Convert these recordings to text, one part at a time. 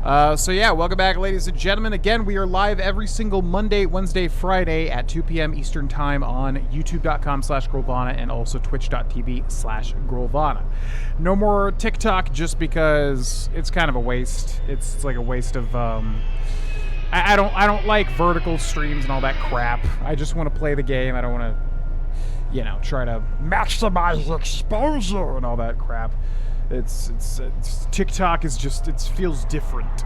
So yeah, welcome back, ladies and gentlemen. Again, we are live every single Monday, Wednesday, Friday at 2 p.m. Eastern Time on youtube.com/Grohlvana and also twitch.tv/Grohlvana. No more TikTok just because it's kind of a waste. It's like a waste of, I don't like vertical streams and all that crap. I just want to play the game. I don't want to, you know, try to maximize exposure and all that crap. It's TikTok is just, it feels different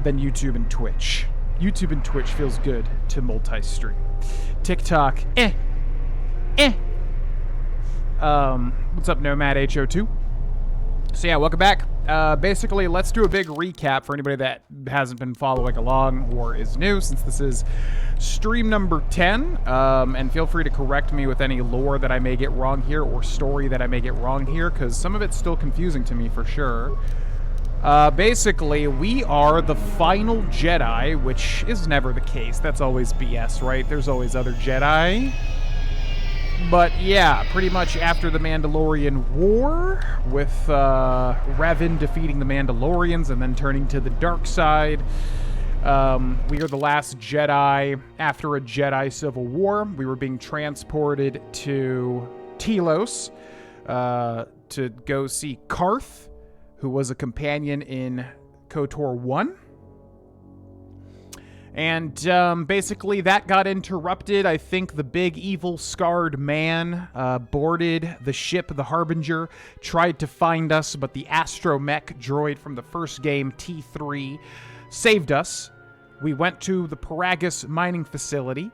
than YouTube and Twitch. YouTube and Twitch feels good to multi-stream. TikTok, what's up, Nomad HO2? So yeah, welcome back. Basically, let's do a big recap for anybody that hasn't been following along or is new, since this is stream number 10. And feel free to correct me with any lore that I may get wrong here or story that I may get wrong here, because some of it's still confusing to me for sure. Basically, we are the final Jedi, which is never the case. That's always BS, right? There's always other Jedi. But yeah, pretty much after the Mandalorian War, with Revan defeating the Mandalorians and then turning to the dark side, we are the last Jedi after a Jedi Civil War. We were being transported to Telos to go see Karth, who was a companion in KOTOR 1. And basically that got interrupted. I think the big evil scarred man boarded the ship, the Harbinger, tried to find us, but the astromech droid from the first game, T3, saved us. We went to the Paragus mining facility.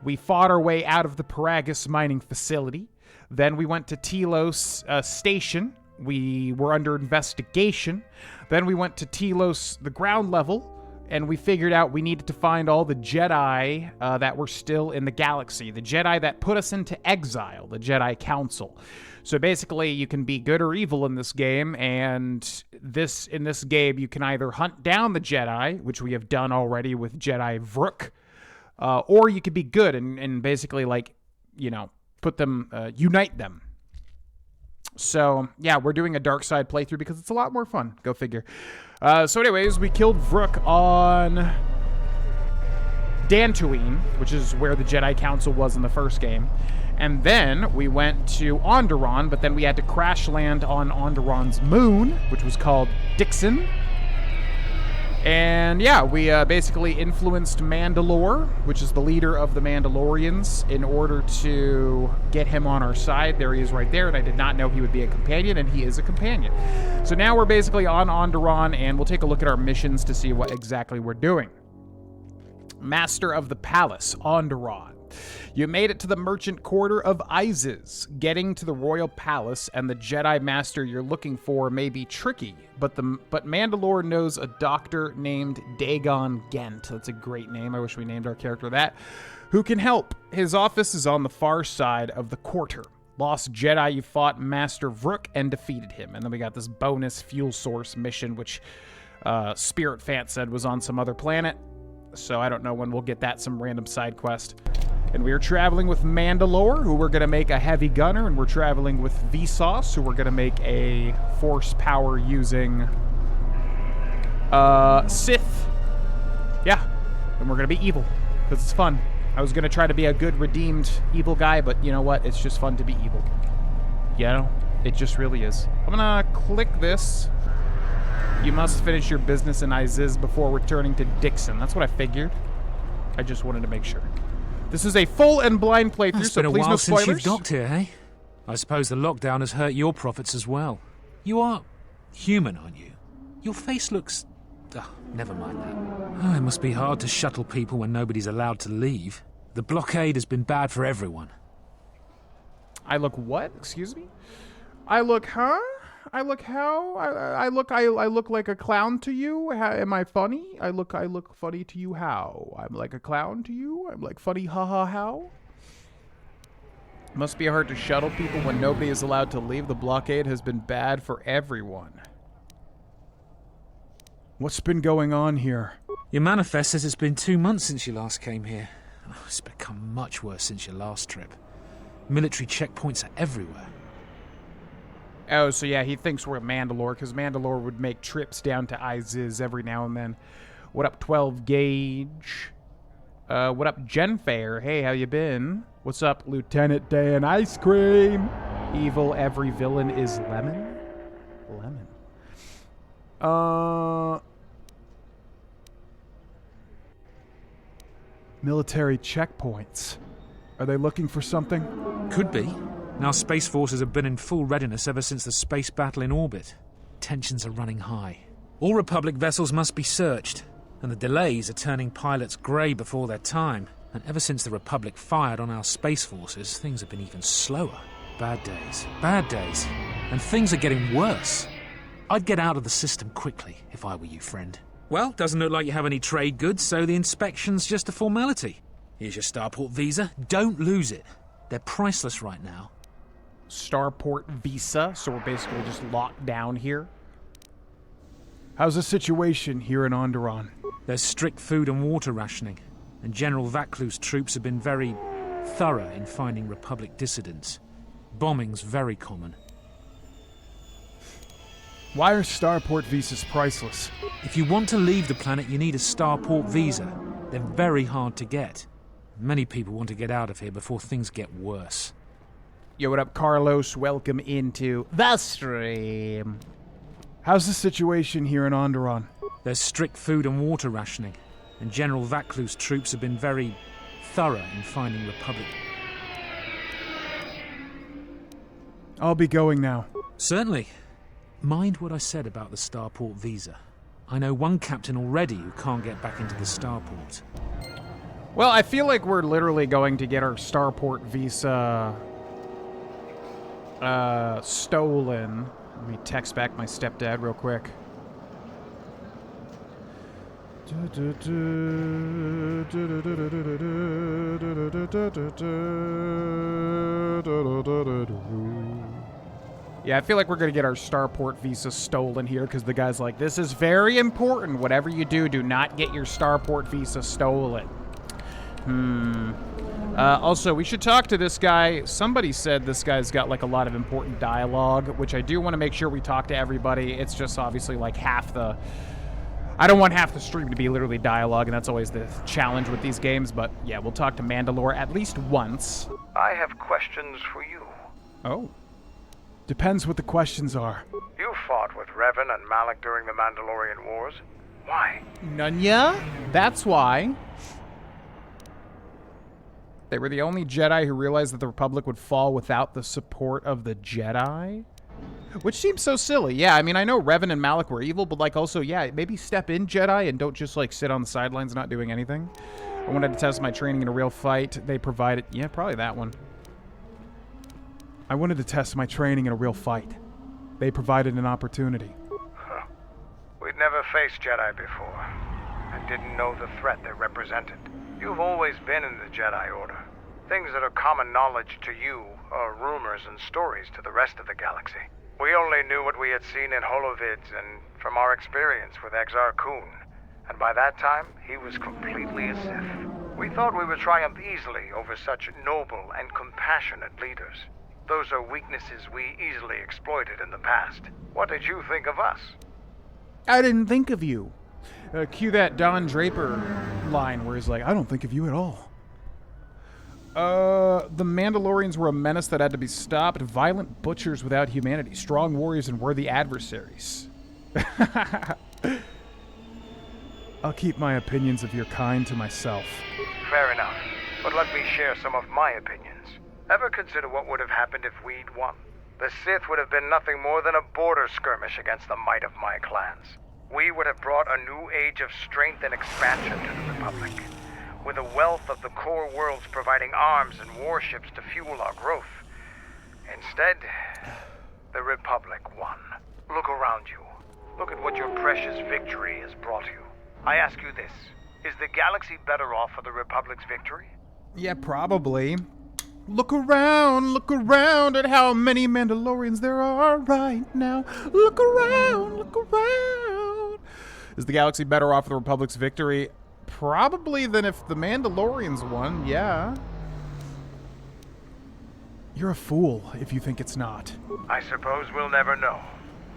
We fought our way out of the Paragus mining facility. Then we went to Telos Station. We were under investigation. Then we went to Telos, the ground level, and we figured out we needed to find all the Jedi that were still in the galaxy. The Jedi that put us into exile, the Jedi Council. So basically, you can be good or evil in this game, and in this game, you can either hunt down the Jedi, which we have done already with Jedi Vrook, or you could be good and basically, like, you know, put them, unite them. So, yeah, we're doing a dark side playthrough because it's a lot more fun. Go figure. So anyways, we killed Vrook on Dantooine, which is where the Jedi Council was in the first game. And then we went to Onderon, but then we had to crash land on Onderon's moon, which was called Dixon. And yeah, we basically influenced Mandalore, which is the leader of the Mandalorians, in order to get him on our side. There he is right there, and I did not know he would be a companion, and he is a companion. So now we're basically on Onderon, and we'll take a look at our missions to see what exactly we're doing. Master of the Palace, Onderon. You made it to the merchant quarter of Isis. Getting to the royal palace and the Jedi Master you're looking for may be tricky, but Mandalore knows a doctor named Dagon Gent. That's a great name. I wish we named our character that. Who can help? His office is on the far side of the quarter. Lost Jedi, you fought Master Vrook and defeated him. And then we got this bonus fuel source mission, which Spirit Fant said was on some other planet. So I don't know when we'll get that, some random side quest. And we are traveling with Mandalore, who we're going to make a heavy gunner, and we're traveling with Vsauce, who we're going to make a force power using Sith. Yeah, and we're going to be evil, because it's fun. I was going to try to be a good, redeemed evil guy, but you know what? It's just fun to be evil. You know? It just really is. I'm going to click this. You must finish your business in Isis before returning to Dixon. That's what I figured. I just wanted to make sure. This is a full and blind playthrough, so please no spoilers. It's been a while since you've docked here, eh? I suppose the lockdown has hurt your profits as well. You are human, aren't you? Your face looks... Oh, never mind that. Oh, it must be hard to shuttle people when nobody's allowed to leave. The blockade has been bad for everyone. I look what? Excuse me? I look, huh? I look how? I look like a clown to you? Am I funny? I look funny to you how? I'm like a clown to you? I'm like funny ha how? Must be hard to shuttle people when nobody is allowed to leave. The blockade has been bad for everyone. What's been going on here? Your manifest says it's been 2 months since you last came here. Oh, it's become much worse since your last trip. Military checkpoints are everywhere. Oh, so yeah, he thinks we're Mandalore, because Mandalore would make trips down to Iziz every now and then. What up, 12 Gauge? What up, Genfair? Hey, how you been? What's up, Lieutenant Dan Ice Cream? Evil every villain is lemon? Lemon. Military checkpoints. Are they looking for something? Could be. Our space forces have been in full readiness ever since the space battle in orbit. Tensions are running high. All Republic vessels must be searched, and the delays are turning pilots grey before their time. And ever since the Republic fired on our space forces, things have been even slower. Bad days. Bad days. And things are getting worse. I'd get out of the system quickly, if I were you, friend. Well, doesn't look like you have any trade goods, so the inspection's just a formality. Here's your Starport visa. Don't lose it. They're priceless right now. Starport visa, so we're basically just locked down here. How's the situation here in Onderon? There's strict food and water rationing, and General Vaclu's troops have been very thorough in finding Republic dissidents. Bombing's very common. Why are Starport visas priceless? If you want to leave the planet, you need a Starport visa. They're very hard to get. Many people want to get out of here before things get worse. Yo, what up, Carlos? Welcome into the stream. How's the situation here in Onderon? There's strict food and water rationing, and General Vaclu's troops have been very thorough in finding Republic. I'll be going now. Certainly. Mind what I said about the Starport visa. I know one captain already who can't get back into the Starport. Well, I feel like we're literally going to get our Starport visa stolen. Let me text back my stepdad real quick. Yeah, I feel like we're going to get our Starport visa stolen here because the guy's like, this is very important. Whatever you do, do not get your Starport visa stolen. Also, we should talk to this guy. Somebody said this guy's got like a lot of important dialogue, which I do want to make sure we talk to everybody. It's just obviously like half the... I don't want half the stream to be literally dialogue, and that's always the challenge with these games, but yeah, we'll talk to Mandalore at least once. I have questions for you. Oh. Depends what the questions are. You fought with Revan and Malak during the Mandalorian Wars. Why? Nunya? That's why. They were the only Jedi who realized that the Republic would fall without the support of the Jedi? Which seems so silly. Yeah, I mean, I know Revan and Malak were evil, but, like, also, yeah, maybe step in, Jedi, and don't just, like, sit on the sidelines not doing anything. I wanted to test my training in a real fight. They provided... Yeah, probably that one. I wanted to test my training in a real fight. They provided an opportunity. Huh. We'd never faced Jedi before, and didn't know the threat they represented. You've always been in the Jedi Order. Things that are common knowledge to you are rumors and stories to the rest of the galaxy. We only knew what we had seen in holovids and from our experience with Exar Kun. And by that time, he was completely a Sith. We thought we would triumph easily over such noble and compassionate leaders. Those are weaknesses we easily exploited in the past. What did you think of us? I didn't think of you. Cue that Don Draper line where he's like, I don't think of you at all. The Mandalorians were a menace that had to be stopped. Violent butchers without humanity. Strong warriors and worthy adversaries. I'll keep my opinions of your kind to myself. Fair enough. But let me share some of my opinions. Ever consider what would have happened if we'd won? The Sith would have been nothing more than a border skirmish against the might of my clans. We would have brought a new age of strength and expansion to the Republic, with a wealth of the core worlds providing arms and warships to fuel our growth. Instead, the Republic won. Look around you. Look at what your precious victory has brought you. I ask you this, is the galaxy better off for the Republic's victory? Yeah, probably. Look around at how many Mandalorians there are right now. Look around. Is the galaxy better off for the Republic's victory? Probably than if the Mandalorians won, yeah. You're a fool if you think it's not. I suppose we'll never know.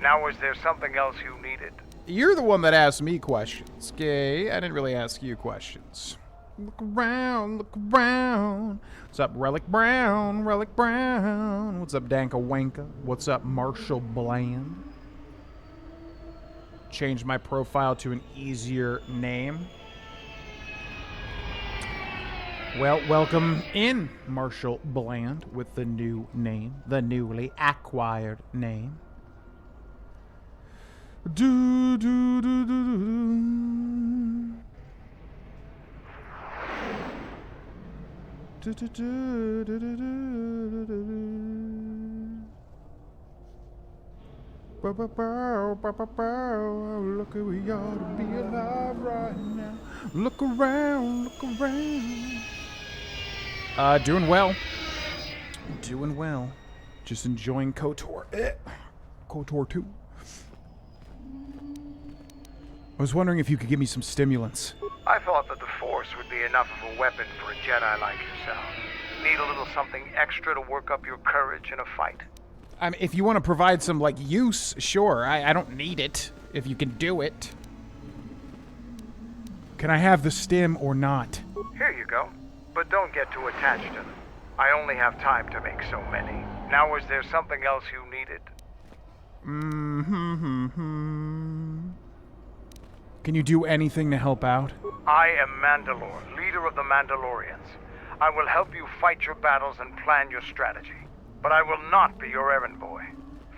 Now, is there something else you needed? You're the one that asked me questions, okay? I didn't really ask you questions. Look around, look around. What's up, Relic Brown? Relic Brown. What's up, Danka Wanka? What's up, Marshall Bland? Changed my profile to an easier name. Well, welcome in, Marshall Bland, with the new name, the newly acquired name. Do do do do do. Do do do do do do do. Bow, bow, bow, bow, bow, bow. Look, we ought to be alive right now. Look around, look around. Doing well. Doing well. Just enjoying KOTOR. KOTOR 2. I was wondering if you could give me some stimulants. I thought that the Force would be enough of a weapon for a Jedi like yourself. Need a little something extra to work up your courage in a fight? I mean, if you want to provide some, use, sure. I don't need it, if you can do it. Can I have the stim or not? Here you go. But don't get too attached to them. I only have time to make so many. Now, is there something else you needed? Can you do anything to help out? I am Mandalore, leader of the Mandalorians. I will help you fight your battles and plan your strategy. But I will not be your errand boy.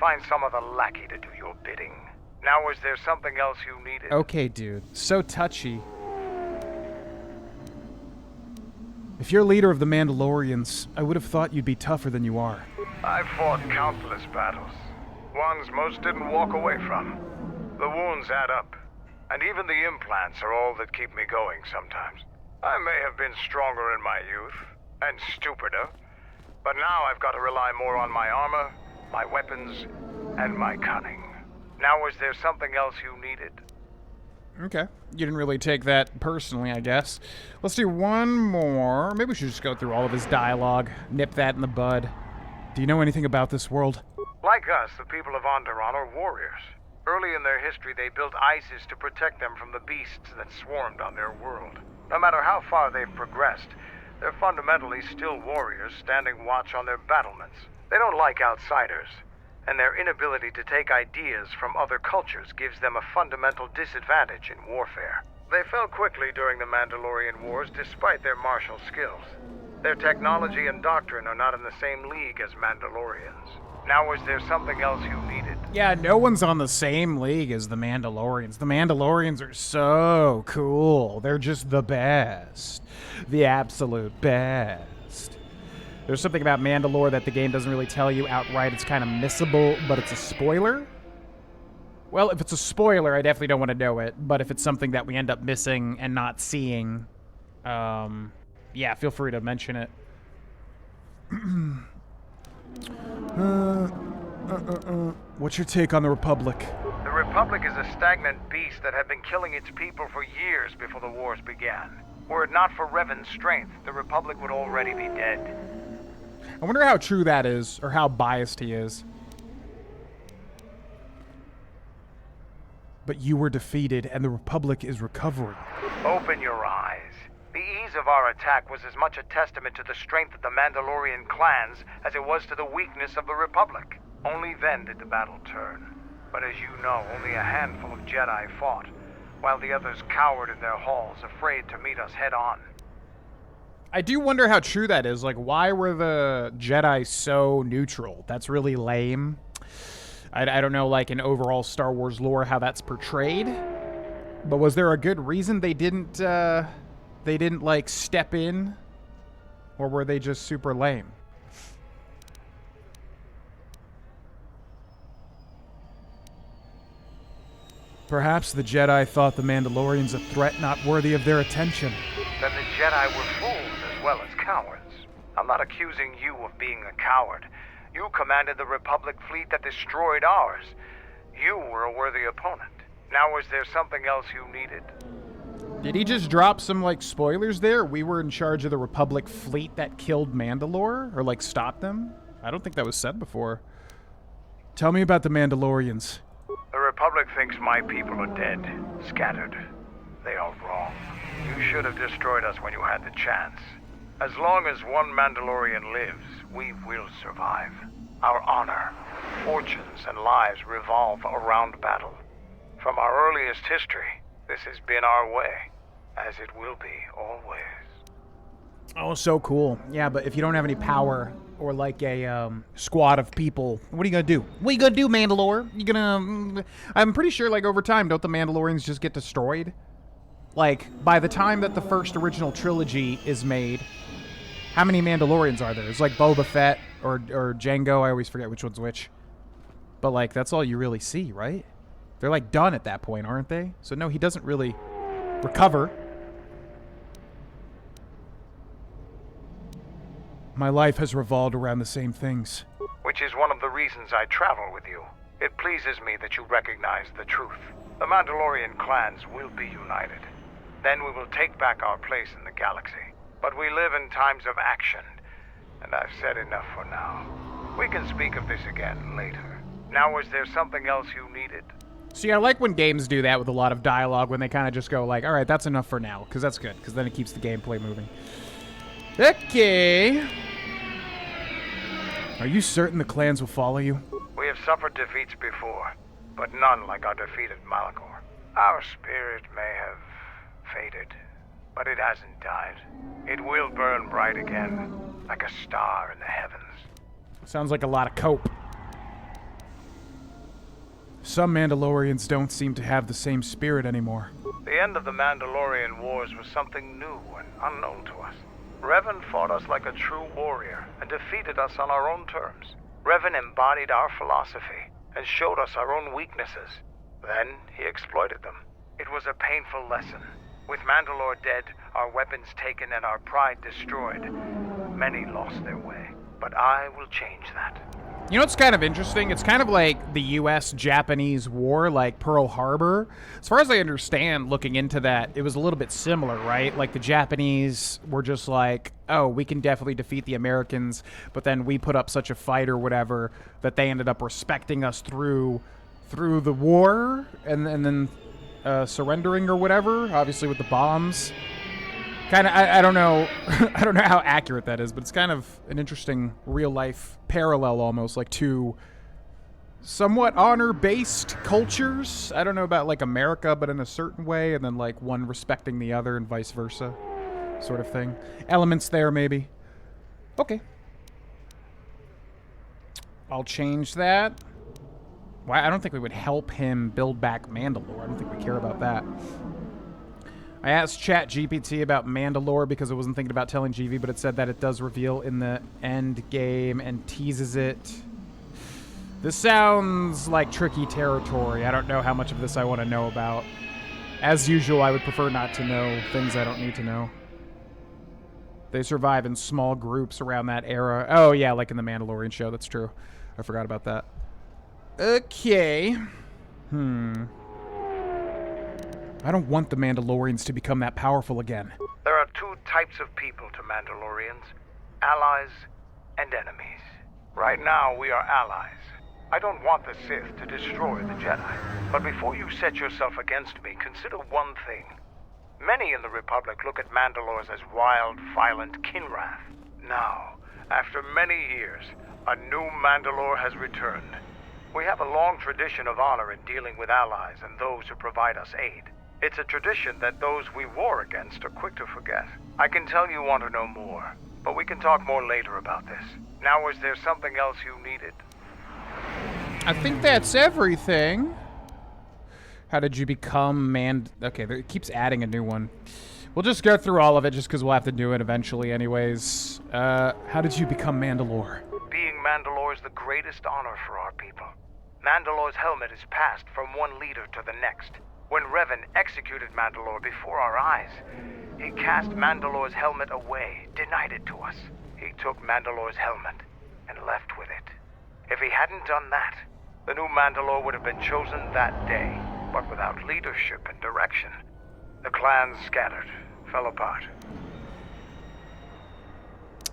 Find some other lackey to do your bidding. Now, is there something else you needed? Okay, dude. So touchy. If you're leader of the Mandalorians, I would have thought you'd be tougher than you are. I've fought countless battles. Ones most didn't walk away from. The wounds add up. And even the implants are all that keep me going sometimes. I may have been stronger in my youth, and stupider. But now I've got to rely more on my armor, my weapons, and my cunning. Now, is there something else you needed? Okay. You didn't really take that personally, I guess. Let's do one more. Maybe we should just go through all of his dialogue. Nip that in the bud. Do you know anything about this world? Like us, the people of Onderon are warriors. Early in their history, they built ISIS to protect them from the beasts that swarmed on their world. No matter how far they've progressed, they're fundamentally still warriors standing watch on their battlements. They don't like outsiders, and their inability to take ideas from other cultures gives them a fundamental disadvantage in warfare. They fell quickly during the Mandalorian Wars despite their martial skills. Their technology and doctrine are not in the same league as Mandalorians. Now, is there something else you needed? Yeah, no one's on the same league as the Mandalorians. The Mandalorians are so cool. They're just the best. The absolute best. There's something about Mandalore that the game doesn't really tell you outright. It's kind of missable, but it's a spoiler. Well, if it's a spoiler, I definitely don't want to know it. But if it's something that we end up missing and not seeing, yeah, feel free to mention it. What's your take on the Republic? The Republic is a stagnant beast that had been killing its people for years before the wars began. Were it not for Revan's strength, the Republic would already be dead. I wonder how true that is, or how biased he is. But you were defeated, and the Republic is recovering. Open your eyes. The ease of our attack was as much a testament to the strength of the Mandalorian clans as it was to the weakness of the Republic. Only then did the battle turn. But as you know, only a handful of Jedi fought, while the others cowered in their halls, afraid to meet us head-on. I do wonder how true that is. Like, why were the Jedi so neutral? That's really lame. I don't know, like, in overall Star Wars lore, how that's portrayed. But was there a good reason they didn't, like, step in? Or were they just super lame? Perhaps the Jedi thought the Mandalorians a threat not worthy of their attention. Then the Jedi were fools as well as cowards. I'm not accusing you of being a coward. You commanded the Republic fleet that destroyed ours. You were a worthy opponent. Now, is there something else you needed? Did he just drop some, like, spoilers there? We were in charge of the Republic fleet that killed Mandalore? Or, like, stopped them? I don't think that was said before. Tell me about the Mandalorians. The Republic thinks my people are dead, scattered. They are wrong. You should have destroyed us when you had the chance. As long as one Mandalorian lives, we will survive. Our honor, fortunes, and lives revolve around battle. From our earliest history, this has been our way, as it will be always. Oh, so cool. Yeah, but if you don't have any power or like a squad of people, what are you gonna do? What are you gonna do, Mandalore? You gonna... I'm pretty sure, like, over time, don't the Mandalorians just get destroyed? Like, by the time that the first original trilogy is made, how many Mandalorians are there? It's like Boba Fett or Jango. I always forget which one's which. But, like, that's all you really see, right? They're, like, done at that point, aren't they? So, no, he doesn't really recover. My life has revolved around the same things. Which is one of the reasons I travel with you. It pleases me that you recognize the truth. The Mandalorian clans will be united. Then we will take back our place in the galaxy. But we live in times of action, and I've said enough for now. We can speak of this again later. Now, is there something else you needed? See, I like when games do that with a lot of dialogue, when they kind of just go like, all right, that's enough for now, because that's good, because then it keeps the gameplay moving. Okay. Are you certain the clans will follow you? We have suffered defeats before, but none like our defeat at Malachor. Our spirit may have faded, but it hasn't died. It will burn bright again, like a star in the heavens. Sounds like a lot of cope. Some Mandalorians don't seem to have the same spirit anymore. The end of the Mandalorian Wars was something new and unknown to us. Revan fought us like a true warrior and defeated us on our own terms. Revan embodied our philosophy and showed us our own weaknesses. Then he exploited them. It was a painful lesson. With Mandalore dead, our weapons taken, and our pride destroyed, many lost their way. But I will change that. You know what's kind of interesting? It's kind of like the U.S.-Japanese war, like Pearl Harbor. As far as I understand, looking into that, it was a little bit similar, right? Like the Japanese were just like, oh, we can definitely defeat the Americans, but then we put up such a fight or whatever that they ended up respecting us through the war and then surrendering or whatever, obviously with the bombs. Kind of, I don't know, I don't know how accurate that is, but it's kind of an interesting real-life parallel almost, like two somewhat honor-based cultures. I don't know about, like, America, but in a certain way, and then, like, one respecting the other and vice versa sort of thing. Elements there, maybe. Okay. I'll change that. Why? I don't think we would help him build back Mandalore. I don't think we care about that. I asked ChatGPT about Mandalore because I wasn't thinking about telling GV, but it said that it does reveal in the end game and teases it. This sounds like tricky territory. I don't know how much of this I want to know about. As usual, I would prefer not to know things I don't need to know. They survive in small groups around that era. Oh, yeah, like in the Mandalorian show. That's true. I forgot about that. Okay. I don't want the Mandalorians to become that powerful again. There are two types of people to Mandalorians. Allies and enemies. Right now, we are allies. I don't want the Sith to destroy the Jedi. But before you set yourself against me, consider one thing. Many in the Republic look at Mandalores as wild, violent Kinrath. Now, after many years, a new Mandalore has returned. We have a long tradition of honor in dealing with allies and those who provide us aid. It's a tradition that those we war against are quick to forget. I can tell you want to know more, but we can talk more later about this. Now, is there something else you needed? I think that's everything. How did you become Okay, it keeps adding a new one. We'll just go through all of it just because we'll have to do it eventually anyways. How did you become Mandalore? Being Mandalore is the greatest honor for our people. Mandalore's helmet is passed from one leader to the next. When Revan executed Mandalore before our eyes, he cast Mandalore's helmet away, denied it to us. He took Mandalore's helmet and left with it. If he hadn't done that, the new Mandalore would have been chosen that day, but without leadership and direction. The clans scattered, fell apart.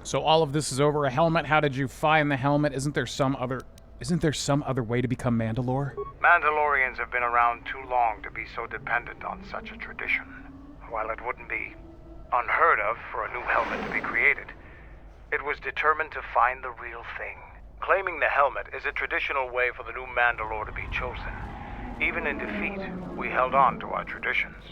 So all of this is over a helmet. How did you find the helmet? Isn't there some other way to become Mandalore? Mandalorians have been around too long to be so dependent on such a tradition. While it wouldn't be unheard of for a new helmet to be created, it was determined to find the real thing. Claiming the helmet is a traditional way for the new Mandalore to be chosen. Even in defeat, we held on to our traditions.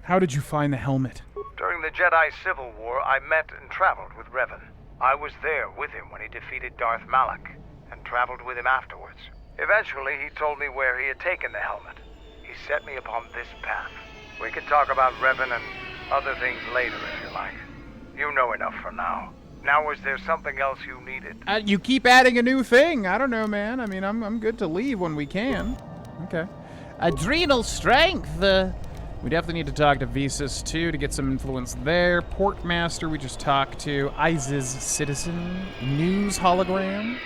How did you find the helmet? During the Jedi Civil War, I met and traveled with Revan. I was there with him when he defeated Darth Malak, and traveled with him afterwards. Eventually, he told me where he had taken the helmet. He set me upon this path. We can talk about Revan and other things later if you like. You know enough for now. Now, was there something else you needed? You keep adding a new thing. I don't know, man. I mean, I'm good to leave when we can. Okay. Adrenal strength. We definitely need to talk to Visas, too, to get some influence there. Portmaster, we just talked to. ISIS citizen. News hologram.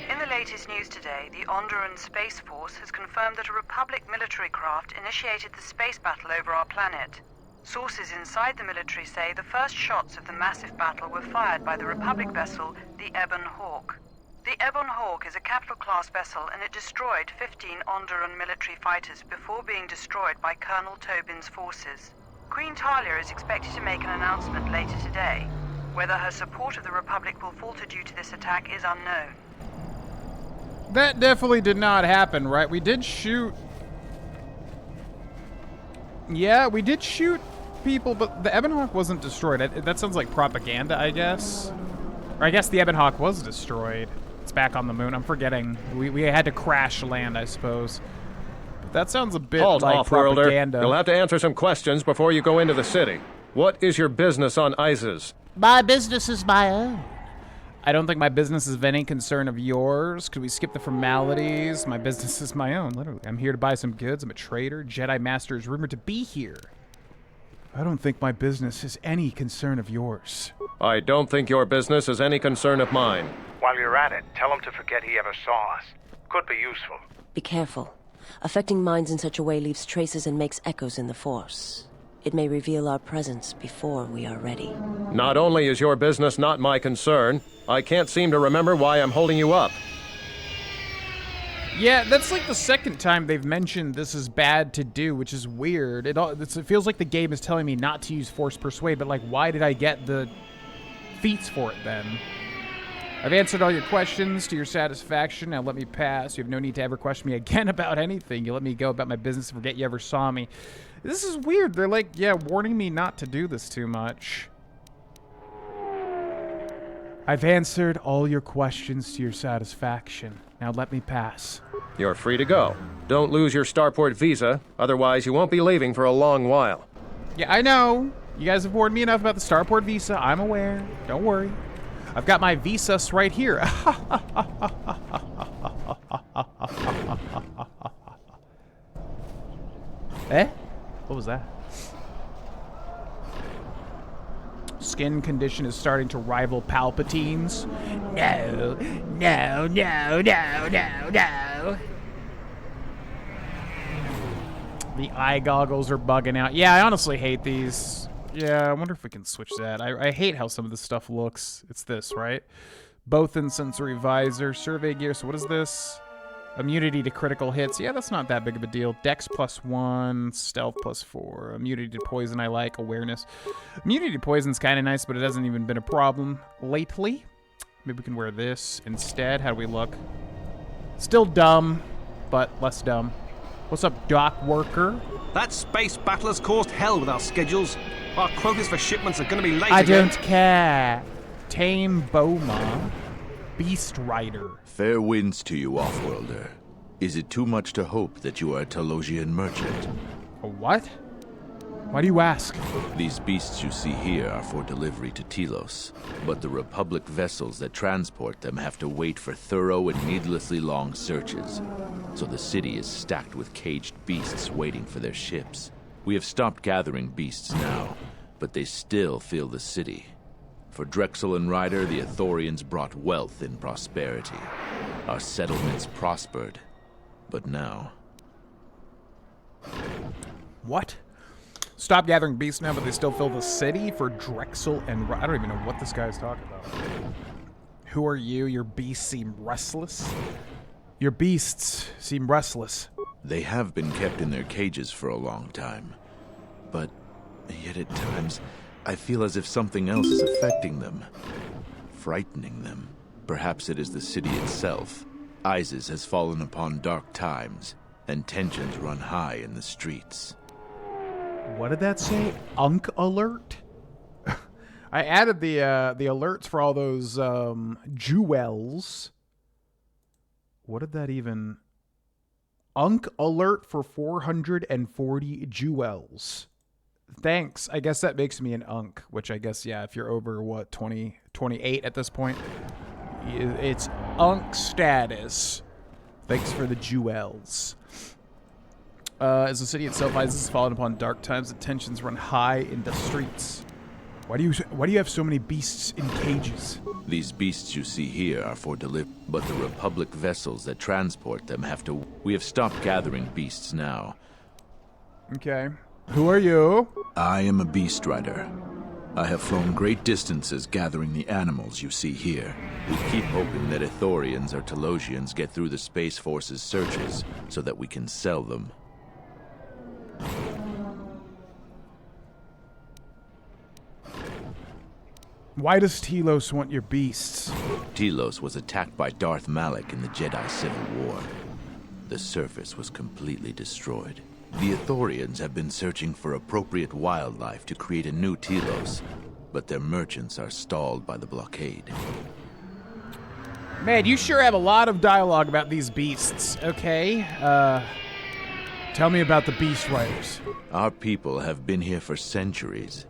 In the latest news today, the Onderan Space Force has confirmed that a Republic military craft initiated the space battle over our planet. Sources inside the military say the first shots of the massive battle were fired by the Republic vessel, the Ebon Hawk. The Ebon Hawk is a capital-class vessel, and it destroyed 15 Onderan military fighters before being destroyed by Colonel Tobin's forces. Queen Talia is expected to make an announcement later today. Whether her support of the Republic will falter due to this attack is unknown. That definitely did not happen, right? We did shoot... Yeah, we did shoot people, but the Ebon Hawk wasn't destroyed. That sounds like propaganda, I guess. Or I guess the Ebon Hawk was destroyed. It's back on the moon. I'm forgetting. We had to crash land, I suppose. But that sounds a bit Halt, like off-worlder. propaganda. You'll have to answer some questions before you go into the city. What is your business on ISIS? My business is my own. I don't think my business is of any concern of yours. Could we skip the formalities? My business is my own, literally. I'm here to buy some goods. I'm a trader. Jedi Master is rumored to be here. I don't think my business is any concern of yours. I don't think your business is any concern of mine. While you're at it, tell him to forget he ever saw us. Could be useful. Be careful. Affecting minds in such a way leaves traces and makes echoes in the Force. It may reveal our presence before we are ready. Not only is your business not my concern, I can't seem to remember why I'm holding you up. Yeah, that's like the second time they've mentioned this is bad to do, which is weird. It feels like the game is telling me not to use Force Persuade, but like, why did I get the feats for it then? I've answered all your questions to your satisfaction. Now let me pass. You have no need to ever question me again about anything. You let me go about my business and forget you ever saw me. This is weird. They're like, yeah, warning me not to do this too much. I've answered all your questions to your satisfaction. Now let me pass. You're free to go. Don't lose your starport visa, otherwise you won't be leaving for a long while. Yeah, I know. You guys have warned me enough about the starport visa. I'm aware. Don't worry. I've got my visas right here. Eh? What was that? Skin condition is starting to rival Palpatine's. No, no, no, no, no, no. The eye goggles are bugging out. Yeah, I honestly hate these. Yeah, I wonder if we can switch that. I hate how some of this stuff looks. It's this, right? Both in sensory visor, survey gear. So what is this? Immunity to critical hits. Yeah, that's not that big of a deal. Dex +1, stealth +4. Immunity to poison I like. Awareness. Immunity to poison's kind of nice, but it hasn't even been a problem lately. Maybe we can wear this instead. How do we look? Still dumb, but less dumb. What's up, dock worker? That space battle has caused hell with our schedules. Our quotas for shipments are going to be late I again. don't care. Tame Boma. Beast Rider. Fair winds to you, Offworlder. Is it too much to hope that you are a Telosian merchant? A what? Why do you ask? These beasts you see here are for delivery to Telos, but the Republic vessels that transport them have to wait for thorough and needlessly long searches. So the city is stacked with caged beasts waiting for their ships. We have stopped gathering beasts now, but they still fill the city. For Drexel and Ryder, the Ithorians brought wealth and prosperity. Our settlements prospered, but now... What? Stop gathering beasts now, but they still fill the city for Drexel and... I don't even know what this guy's talking about. Who are you? Your beasts seem restless. Your beasts seem restless. They have been kept in their cages for a long time. But yet at times, I feel as if something else is affecting them. Frightening them. Perhaps it is the city itself. ISIS has fallen upon dark times, and tensions run high in the streets. What did that say? Unk alert? I added the alerts for all those jewels. What did that even... Unk alert for 440 jewels. Thanks. I guess that makes me an unk, which I guess, yeah, if you're over, what, 28 at this point? It's unk status. Thanks for the jewels. As the city itself, ISIS has fallen upon dark times, the tensions run high in the streets. Why do you have so many beasts in cages? These beasts you see here are for delivery, but the Republic vessels that transport them have to... We have stopped gathering beasts now. Okay. Who are you? I am a beast rider. I have flown great distances gathering the animals you see here. We keep hoping that Ithorians or Telosians get through the Space Force's searches so that we can sell them. Why does Telos want your beasts? Telos was attacked by Darth Malak in the Jedi Civil War. The surface was completely destroyed. The Ithorians have been searching for appropriate wildlife to create a new Telos, but their merchants are stalled by the blockade. Man, you sure have a lot of dialogue about these beasts, okay? Tell me about the beast riders. Our people have been here for centuries.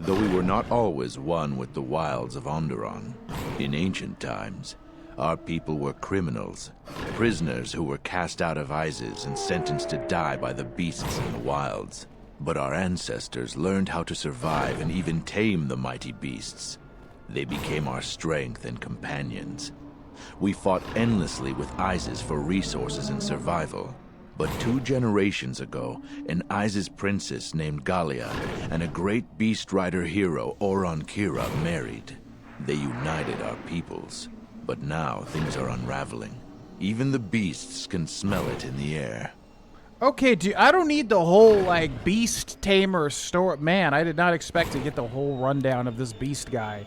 Though we were not always one with the wilds of Onderon. In ancient times, our people were criminals, prisoners who were cast out of ISIS and sentenced to die by the beasts in the wilds. But our ancestors learned how to survive and even tame the mighty beasts. They became our strength and companions. We fought endlessly with ISIS for resources and survival. But 2 generations ago, an ISIS princess named Galia and a great beast rider hero, Oron Kira, married. They united our peoples. But now things are unraveling. Even the beasts can smell it in the air. Okay, dude, I don't need the whole, like, beast tamer story. Man, I did not expect to get the whole rundown of this beast guy.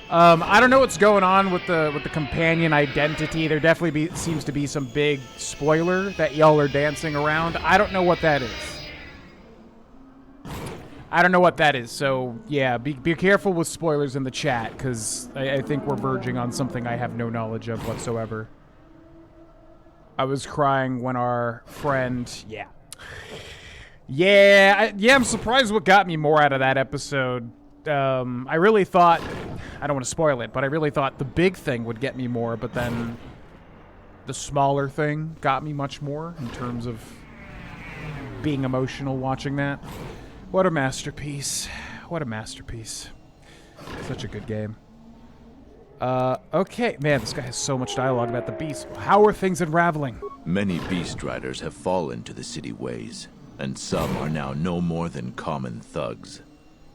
I don't know what's going on with the companion identity. There definitely seems to be some big spoiler that y'all are dancing around. I don't know what that is. So, yeah, be careful with spoilers in the chat, because I think we're verging on something I have no knowledge of whatsoever. I was crying when our friend... I'm surprised what got me more out of that episode. I really thought... I don't want to spoil it, but I really thought the big thing would get me more, but then the smaller thing got me much more in terms of being emotional watching that. What a masterpiece. What a masterpiece. Such a good game. Okay. Man, this guy has so much dialogue about the beast. How are things unraveling? Many beast riders have fallen to the city ways, and some are now no more than common thugs.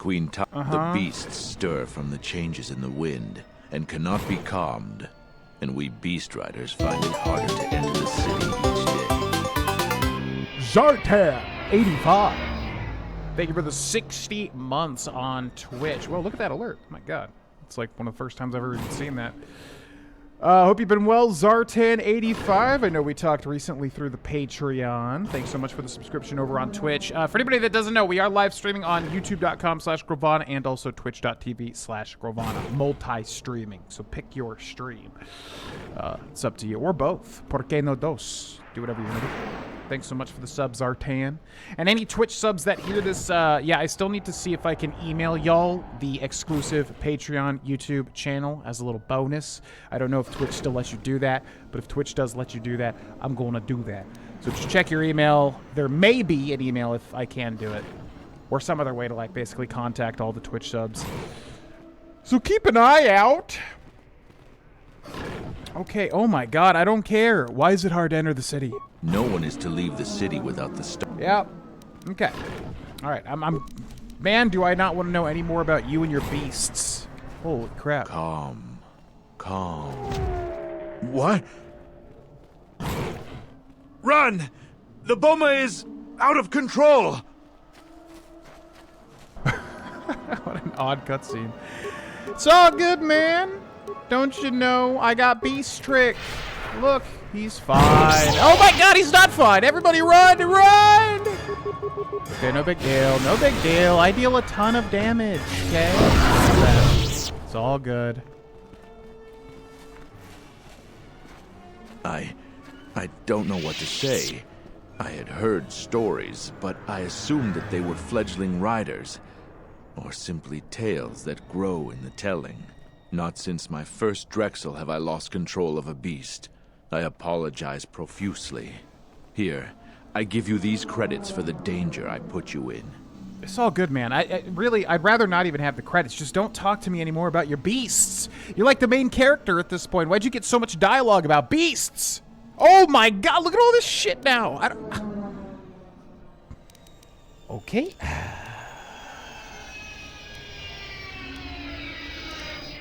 The beasts stir from the changes in the wind and cannot be calmed, and we beast riders find it harder to enter the city each day. Zartan 85. Thank you for the 60 months on Twitch. Well, look at that alert. Oh my God. It's like one of the first times I've ever seen that. Hope you've been well, Zartan85. I know we talked recently through the Patreon. Thanks so much for the subscription over on Twitch. For anybody that doesn't know, we are live streaming on youtube.com/Grohlvana and also twitch.tv/Grohlvana. Multi-streaming, so pick your stream. It's up to you, or both. Por qué no dos? Do whatever you want to do. Thanks so much for the subs, Zartan. And any Twitch subs that hear this, I still need to see if I can email y'all the exclusive Patreon YouTube channel as a little bonus. I don't know if Twitch still lets you do that, but if Twitch does let you do that, I'm going to do that. So just check your email. There may be an email if I can do it, or some other way to, like, basically contact all the Twitch subs. So keep an eye out. Okay, oh my God, I don't care. Why is it hard to enter the city? No one is to leave the city without the star. Yep. Okay. All right. Man, do I not want to know any more about you and your beasts. Holy crap. Calm. What? Run! The bomber is out of control! What an odd cutscene. It's all good, man. Don't you know I got beast trick? Look, he's fine. Oh my god, he's not fine. Everybody run, run! Okay, no big deal, no big deal. I deal a ton of damage, okay? It's all good. I don't know what to say. I had heard stories, but I assumed that they were fledgling riders, or simply tales that grow in the telling. Not since my first Drexel have I lost control of a beast. I apologize profusely. Here, I give you these credits for the danger I put you in. It's all good, man. I'd rather not even have the credits. Just don't talk to me anymore about your beasts. You're like the main character at this point. Why'd you get so much dialogue about beasts? Oh my god, look at all this shit now. Okay.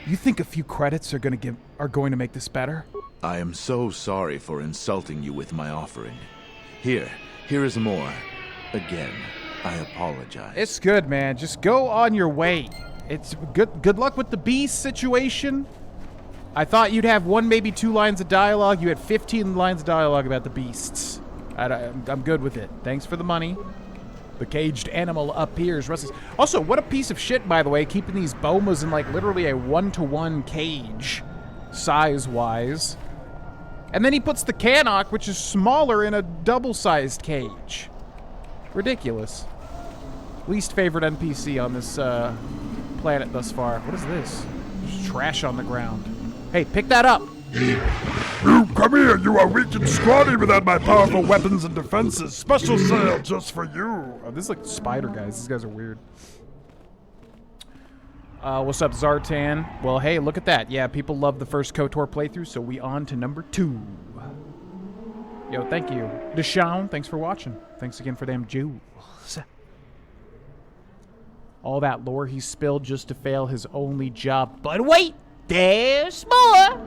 You think a few credits are going to make this better? I am so sorry for insulting you with my offering. Here is more. Again, I apologize. It's good, man. Just go on your way. It's good luck with the beast situation. I thought you'd have 1, maybe 2 lines of dialogue. You had 15 lines of dialogue about the beasts. I'm good with it. Thanks for the money. The caged animal appears. Also, what a piece of shit, by the way, keeping these bomas in, like, literally a 1-to-1 cage, size-wise. And then he puts the Cannock, which is smaller, in a double-sized cage. Ridiculous. Least favorite NPC on this planet thus far. What is this? There's trash on the ground. Hey, pick that up! You come here, you are weak and scrawny without my powerful weapons and defenses. Special sale just for you. Oh, this is like spider guys. These guys are weird. What's up, Zartan? Well, hey, look at that. Yeah, people love the first KOTOR playthrough, so we on to number 2. Yo, thank you. Deshaun, thanks for watching. Thanks again for them jewels. All that lore he spilled just to fail his only job. But wait, there's more!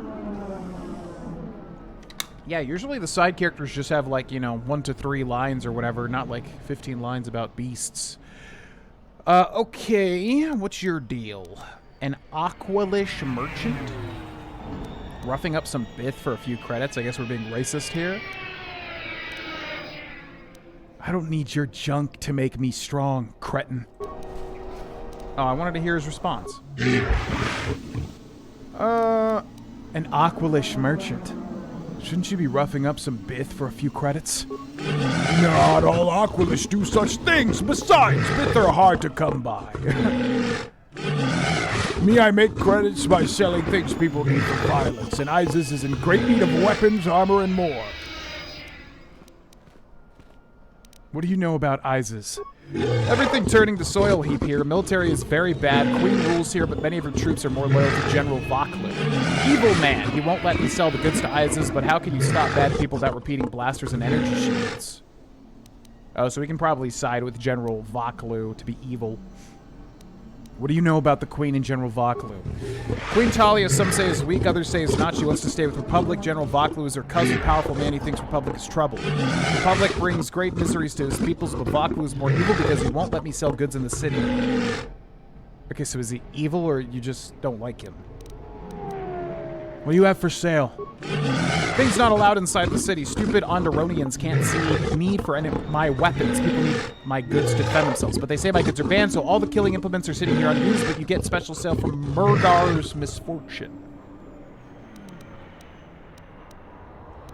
Yeah, usually the side characters just have, like, 1 to 3 lines or whatever, not like 15 lines about beasts. Okay, what's your deal? An Aqualish merchant? Roughing up some Bith for a few credits. I guess we're being racist here. I don't need your junk to make me strong, cretin. Oh, I wanted to hear his response. An Aqualish merchant. Shouldn't you be roughing up some Bith for a few credits? Not all Aqualish do such things. Besides, Bith are hard to come by. Me, I make credits by selling things people need for violence, and Isis is in great need of weapons, armor, and more. What do you know about Isis? Everything turning to soil heap here. Military is very bad. Queen rules here, but many of her troops are more loyal to General Vaklu. Evil man. He won't let me sell the goods to Isis, but how can you stop bad people without repeating blasters and energy shields? Oh, so we can probably side with General Vaklu to be evil. What do you know about the Queen and General Vaklu? Queen Talia, some say is weak, others say is not. She wants to stay with Republic. General Vaklu is her cousin, powerful man. He thinks Republic is trouble. Republic brings great miseries to his peoples, but Vaklu is more evil because he won't let me sell goods in the city. Okay, so is he evil or you just don't like him? What do you have for sale? Things not allowed inside the city. Stupid Onderonians can't see need for any of my weapons. People need my goods to defend themselves. But they say my goods are banned, so all the killing implements are sitting here unused, but you get special sale from Murdar's Misfortune.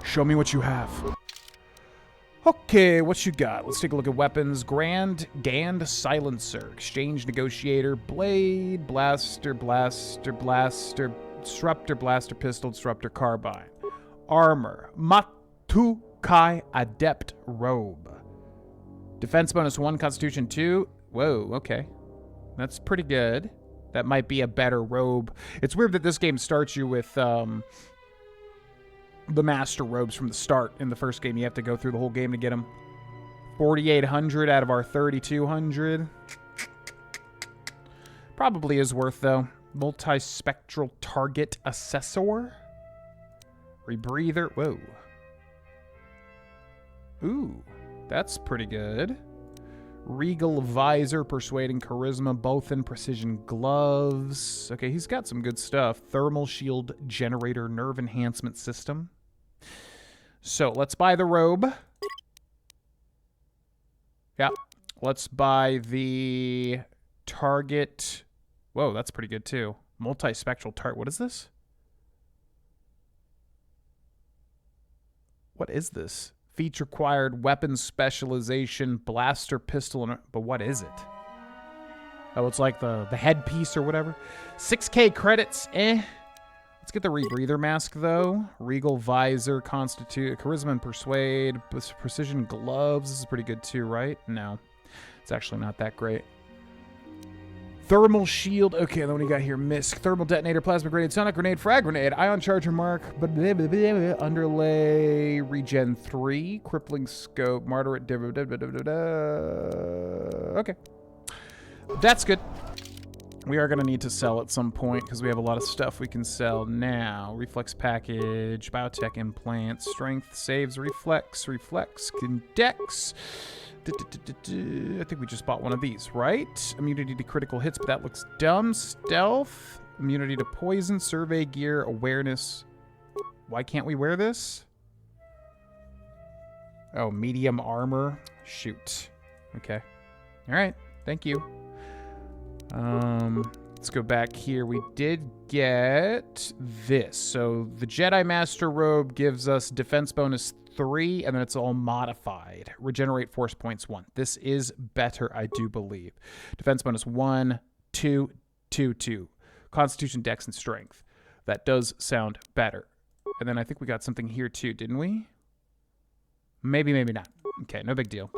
Show me what you have. Okay, what you got? Let's take a look at weapons. Gand Silencer. Exchange Negotiator. Blade. Blaster. Disruptor, Blaster Pistol, Disruptor, Carbine. Armor. Matukai Adept Robe. Defense bonus 1, Constitution 2. Whoa, okay. That's pretty good. That might be a better robe. It's weird that this game starts you with the Master Robes from the start. In the first game, you have to go through the whole game to get them. 4,800 out of our 3,200. Probably is worth, though. Multispectral target assessor. Rebreather. Whoa. Ooh, that's pretty good. Regal visor, persuading charisma, both in precision gloves. Okay, he's got some good stuff. Thermal shield generator, nerve enhancement system. So let's buy the robe. Yeah, let's buy the target. Whoa, that's pretty good too. Multispectral target. What is this? What is this? Feature required weapon specialization, blaster, pistol, but what is it? Oh, it's like the headpiece or whatever. 6K credits, Let's get the rebreather mask, though. Regal visor, constitute, charisma and persuade, precision gloves. This is pretty good, too, right? No. It's actually not that great. Thermal shield. Okay, then what do you got here? Misc. Thermal detonator, plasma grenade, sonic grenade, frag grenade, ion charger mark, underlay, regen 3, crippling scope, martyr. Okay. That's good. We are going to need to sell at some point because we have a lot of stuff we can sell now. Reflex package, biotech implant, strength, saves, reflex, dex. I think we just bought one of these, right? Immunity to critical hits, but that looks dumb. Stealth, immunity to poison, survey gear, awareness. Why can't we wear this? Oh, medium armor. Shoot. Okay. All right. Thank you. Let's go back here. We did get this. So the Jedi Master Robe gives us defense bonus 3, and then it's all modified. Regenerate force points 1. This is better, I do believe. Defense bonus 1, 2, 2, 2. Constitution, Dex, and Strength. That does sound better. And then I think we got something here too, didn't we? Maybe, maybe not. Okay, no big deal.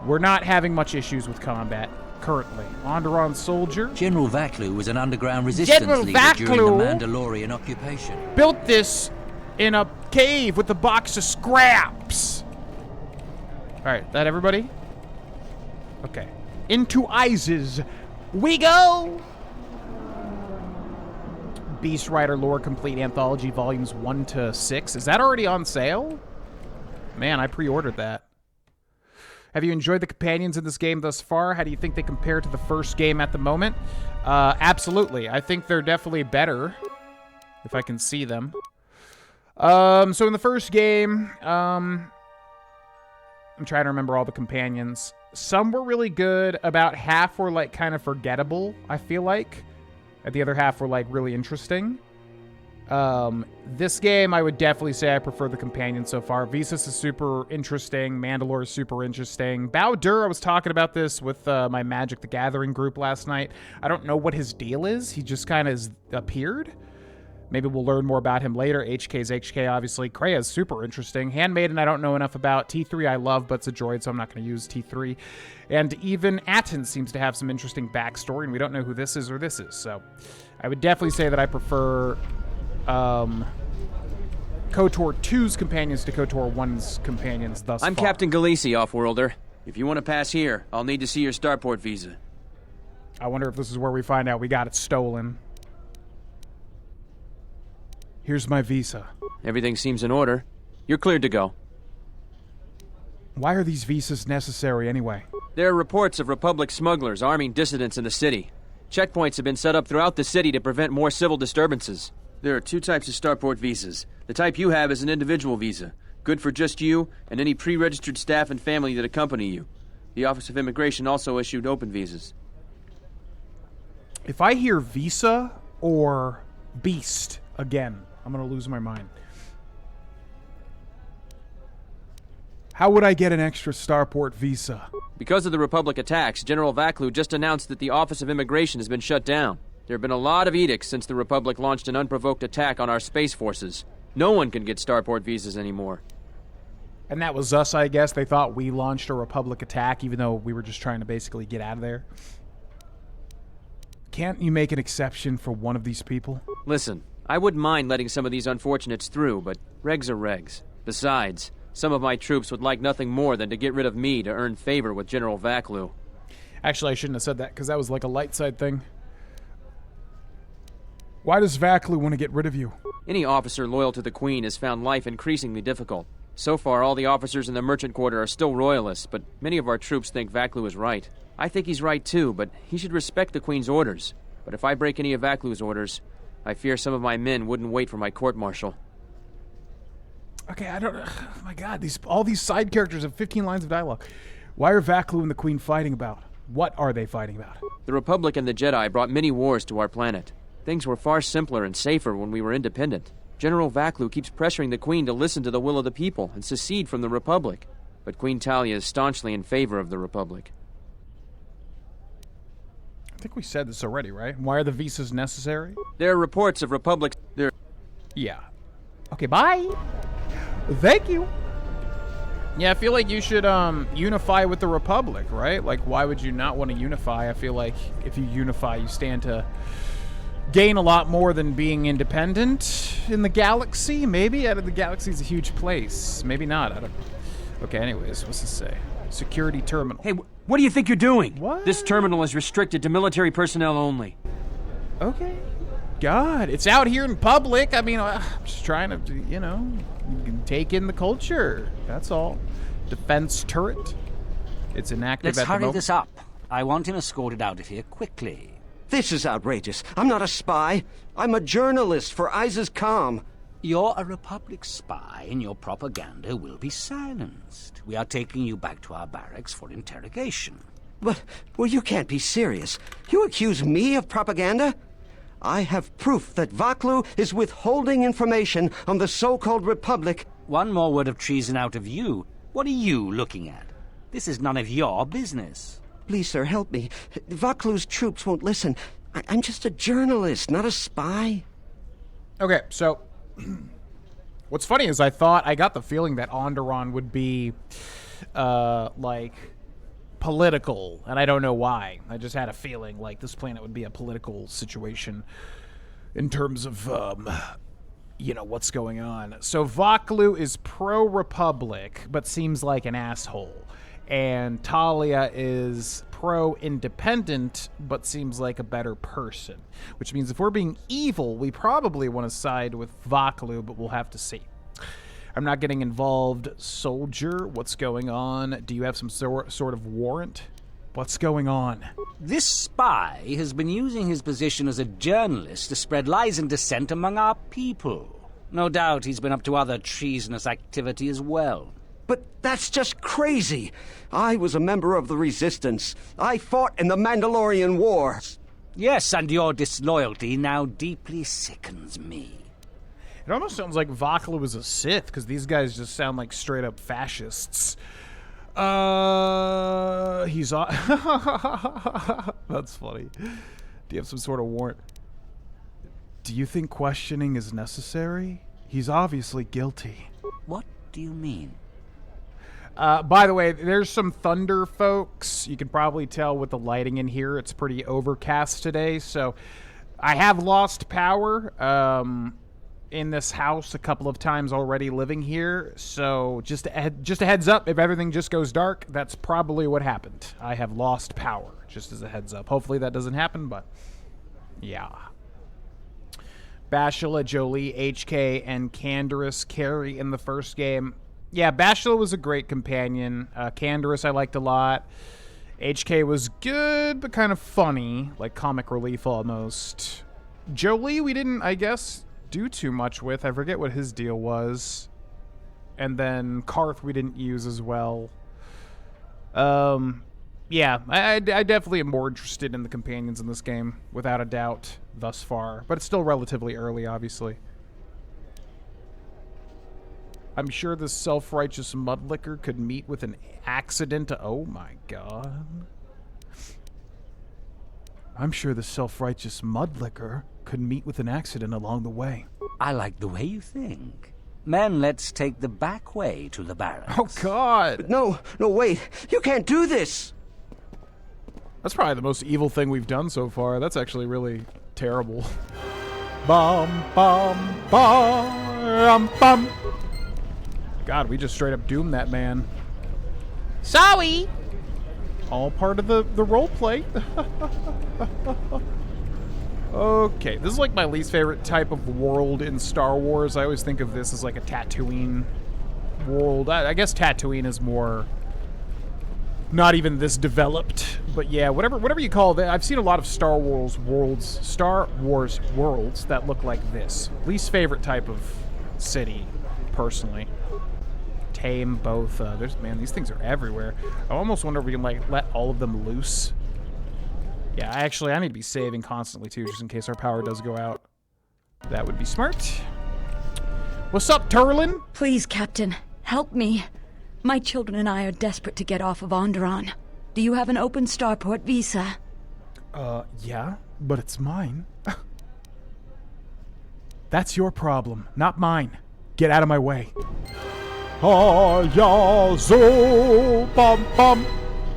We're not having much issues with combat currently. Onderon soldier. General Vaklu was an underground resistance leader during the Mandalorian occupation. Built this in a cave with a box of scraps. All right, that everybody? Okay. Into Isis we go. Beast Rider Lore Complete Anthology Volumes 1 to 6. Is that already on sale? Man, I pre-ordered that. Have you enjoyed the companions in this game thus far? How do you think they compare to the first game at the moment? Absolutely. I think they're definitely better, if I can see them. So in the first game, I'm trying to remember all the companions. Some were really good. About half were, like, kind of forgettable, I feel like. And the other half were, like, really interesting. This game, I would definitely say I prefer the companion so far. Visas is super interesting. Mandalore is super interesting. Bao-Dur, I was talking about this with my Magic the Gathering group last night. I don't know what his deal is. He just kind of appeared. Maybe we'll learn more about him later. HK's HK, obviously. Krea's super interesting. Handmaiden, I don't know enough about. T3 I love, but it's a droid, so I'm not going to use T3. And even Atten seems to have some interesting backstory, and we don't know who this is or this is. So I would definitely say that I prefer KOTOR 2's companions to KOTOR 1's companions thus far. I'm Captain Galisi, Offworlder. If you want to pass here, I'll need to see your starport visa. I wonder if this is where we find out we got it stolen. Here's my visa. Everything seems in order. You're cleared to go. Why are these visas necessary anyway? There are reports of Republic smugglers arming dissidents in the city. Checkpoints have been set up throughout the city to prevent more civil disturbances. There are 2 types of starport visas. The type you have is an individual visa, good for just you and any pre-registered staff and family that accompany you. The Office of Immigration also issued open visas. If I hear visa or beast again, I'm going to lose my mind. How would I get an extra starport visa? Because of the Republic attacks, General Vaklu just announced that the Office of Immigration has been shut down. There have been a lot of edicts since the Republic launched an unprovoked attack on our space forces. No one can get starport visas anymore. And that was us, I guess. They thought we launched a Republic attack, even though we were just trying to basically get out of there. Can't you make an exception for one of these people? Listen, I wouldn't mind letting some of these unfortunates through, but regs are regs. Besides, Some of my troops would like nothing more than to get rid of me to earn favor with General Vaklu. Actually, I shouldn't have said that, because that was like a light side thing. Why does Vaklu want to get rid of you? Any officer loyal to the Queen has found life increasingly difficult. So far, all the officers in the merchant quarter are still royalists, but many of our troops think Vaklu is right. I think he's right too, but he should respect the Queen's orders. But if I break any of Vaklu's orders, I fear some of my men wouldn't wait for my court-martial. Okay, I don't... Oh my god, all these side characters have 15 lines of dialogue. Why are Vaklu and the Queen fighting about? What are they fighting about? The Republic and the Jedi brought many wars to our planet. Things were far simpler and safer when we were independent. General Vaklu keeps pressuring the Queen to listen to the will of the people and secede from the Republic. But Queen Talia is staunchly in favor of the Republic. I think we said this already, right? Why are the visas necessary? There are reports of Republic... Yeah. Okay, bye! Thank you! Yeah, I feel like you should, unify with the Republic, right? Like, why would you not want to unify? I feel like if you unify, you stand to gain a lot more than being independent in the galaxy. Maybe? Out of the galaxy is a huge place. Maybe not. I don't... Okay, anyways, what's this say? Security terminal. Hey, what do you think you're doing? What? This terminal is restricted to military personnel only. Okay. God, it's out here in public. I mean, I'm just trying to, you know, take in the culture. That's all. Defense turret. It's inactive Let's at the moment. hurry this up. I want him escorted out of here quickly. This is outrageous. I'm not a spy. I'm a journalist for Isis Calm. You're a Republic spy, and your propaganda will be silenced. We are taking you back to our barracks for interrogation. But, well, you can't be serious. You accuse me of propaganda? I have proof that Vaklu is withholding information on the so-called Republic. One more word of treason out of you. What are you looking at? This is none of your business. Please, sir, help me. Vaklu's troops won't listen. I'm just a journalist, not a spy. Okay, so what's funny is I got the feeling that Onderon would be, like, political, and I don't know why. I just had a feeling like this planet would be a political situation in terms of, you know, what's going on. So Vaklu is pro-Republic, but seems like an asshole. And Talia is pro-independent, but seems like a better person. Which means if we're being evil, we probably want to side with Vaklu, but we'll have to see. I'm not getting involved. Soldier, what's going on? Do you have some sort of warrant? What's going on? This spy has been using his position as a journalist to spread lies and dissent among our people. No doubt he's been up to other treasonous activity as well. But that's just crazy. I was a member of the Resistance. I fought in the Mandalorian War. Yes, and your disloyalty now deeply sickens me. It almost sounds like Vaklu was a Sith, because these guys just sound like straight-up fascists. He's... That's funny. Do you have some sort of warrant? Do you think questioning is necessary? He's obviously guilty. What do you mean? By the way, there's some thunder, folks. You can probably tell with the lighting in here. It's pretty overcast today, so I have lost power in this house a couple of times already living here. So just a heads up, if everything just goes dark, that's probably what happened. I have lost power, just as a heads up. Hopefully that doesn't happen, but yeah. Bashila, Jolie, HK, and Canderous carry in the first game. Yeah, Bashila was a great companion. Canderous I liked a lot. HK was good, but kind of funny, like comic relief almost. Jolie we didn't, I guess, do too much with. I forget what his deal was. And then Karth we didn't use as well. Yeah, I definitely am more interested in the companions in this game, without a doubt, thus far. But it's still relatively early, obviously. I'm sure this self-righteous mudlicker could meet with an accident. Oh my god. I'm sure the self-righteous mudlicker could meet with an accident along the way. I like the way you think. Men, let's take the back way to the barracks. Oh god! No, wait. You can't do this! That's probably the most evil thing we've done so far. That's actually really terrible. Bum, bum, bum, bum. God, we just straight up doomed that man. Sorry! All part of the role play. Okay, this is like my least favorite type of world in Star Wars. I always think of this as like a Tatooine world. I guess Tatooine is more not even this developed, but yeah, whatever you call it. I've seen a lot of Star Wars worlds that look like this. Least favorite type of city, personally. Tame both. Man, these things are everywhere. I almost wonder if we can like let all of them loose. Yeah, I need to be saving constantly too, just in case our power does go out. That would be smart. What's up, Turlin? Please, Captain, help me. My children and I are desperate to get off of Onderon. Do you have an open starport visa? Yeah, but it's mine. That's your problem, not mine. Get out of my way. Hayazo, bum bum.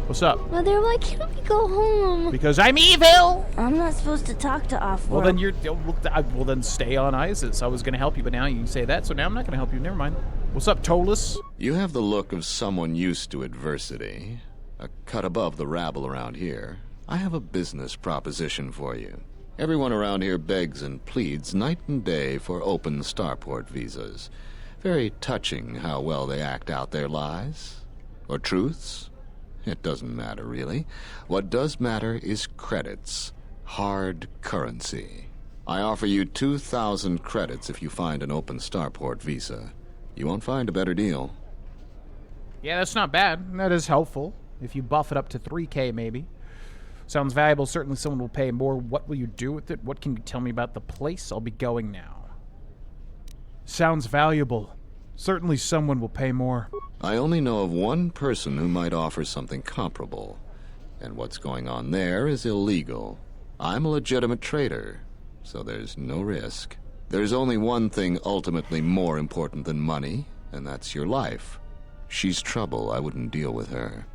What's up? Mother, why can't we go home? Because I'm evil! I'm not supposed to talk to Off-World. Well, then stay on Isis. I was going to help you, but now you say that, so now I'm not going to help you. Never mind. What's up, Tolus? You have the look of someone used to adversity. A cut above the rabble around here. I have a business proposition for you. Everyone around here begs and pleads night and day for open starport visas. Very touching how well they act out their lies. Or truths. It doesn't matter, really. What does matter is credits. Hard currency. I offer you 2,000 credits if you find an open starport visa. You won't find a better deal. Yeah, that's not bad. That is helpful. If you buff it up to 3K, maybe. Sounds valuable. Certainly someone will pay more. What will you do with it? What can you tell me about the place? I'll be going now. Sounds valuable. Certainly someone will pay more. I only know of one person who might offer something comparable. And what's going on there is illegal. I'm a legitimate trader, so there's no risk. There's only one thing ultimately more important than money, and that's your life. She's trouble. I wouldn't deal with her.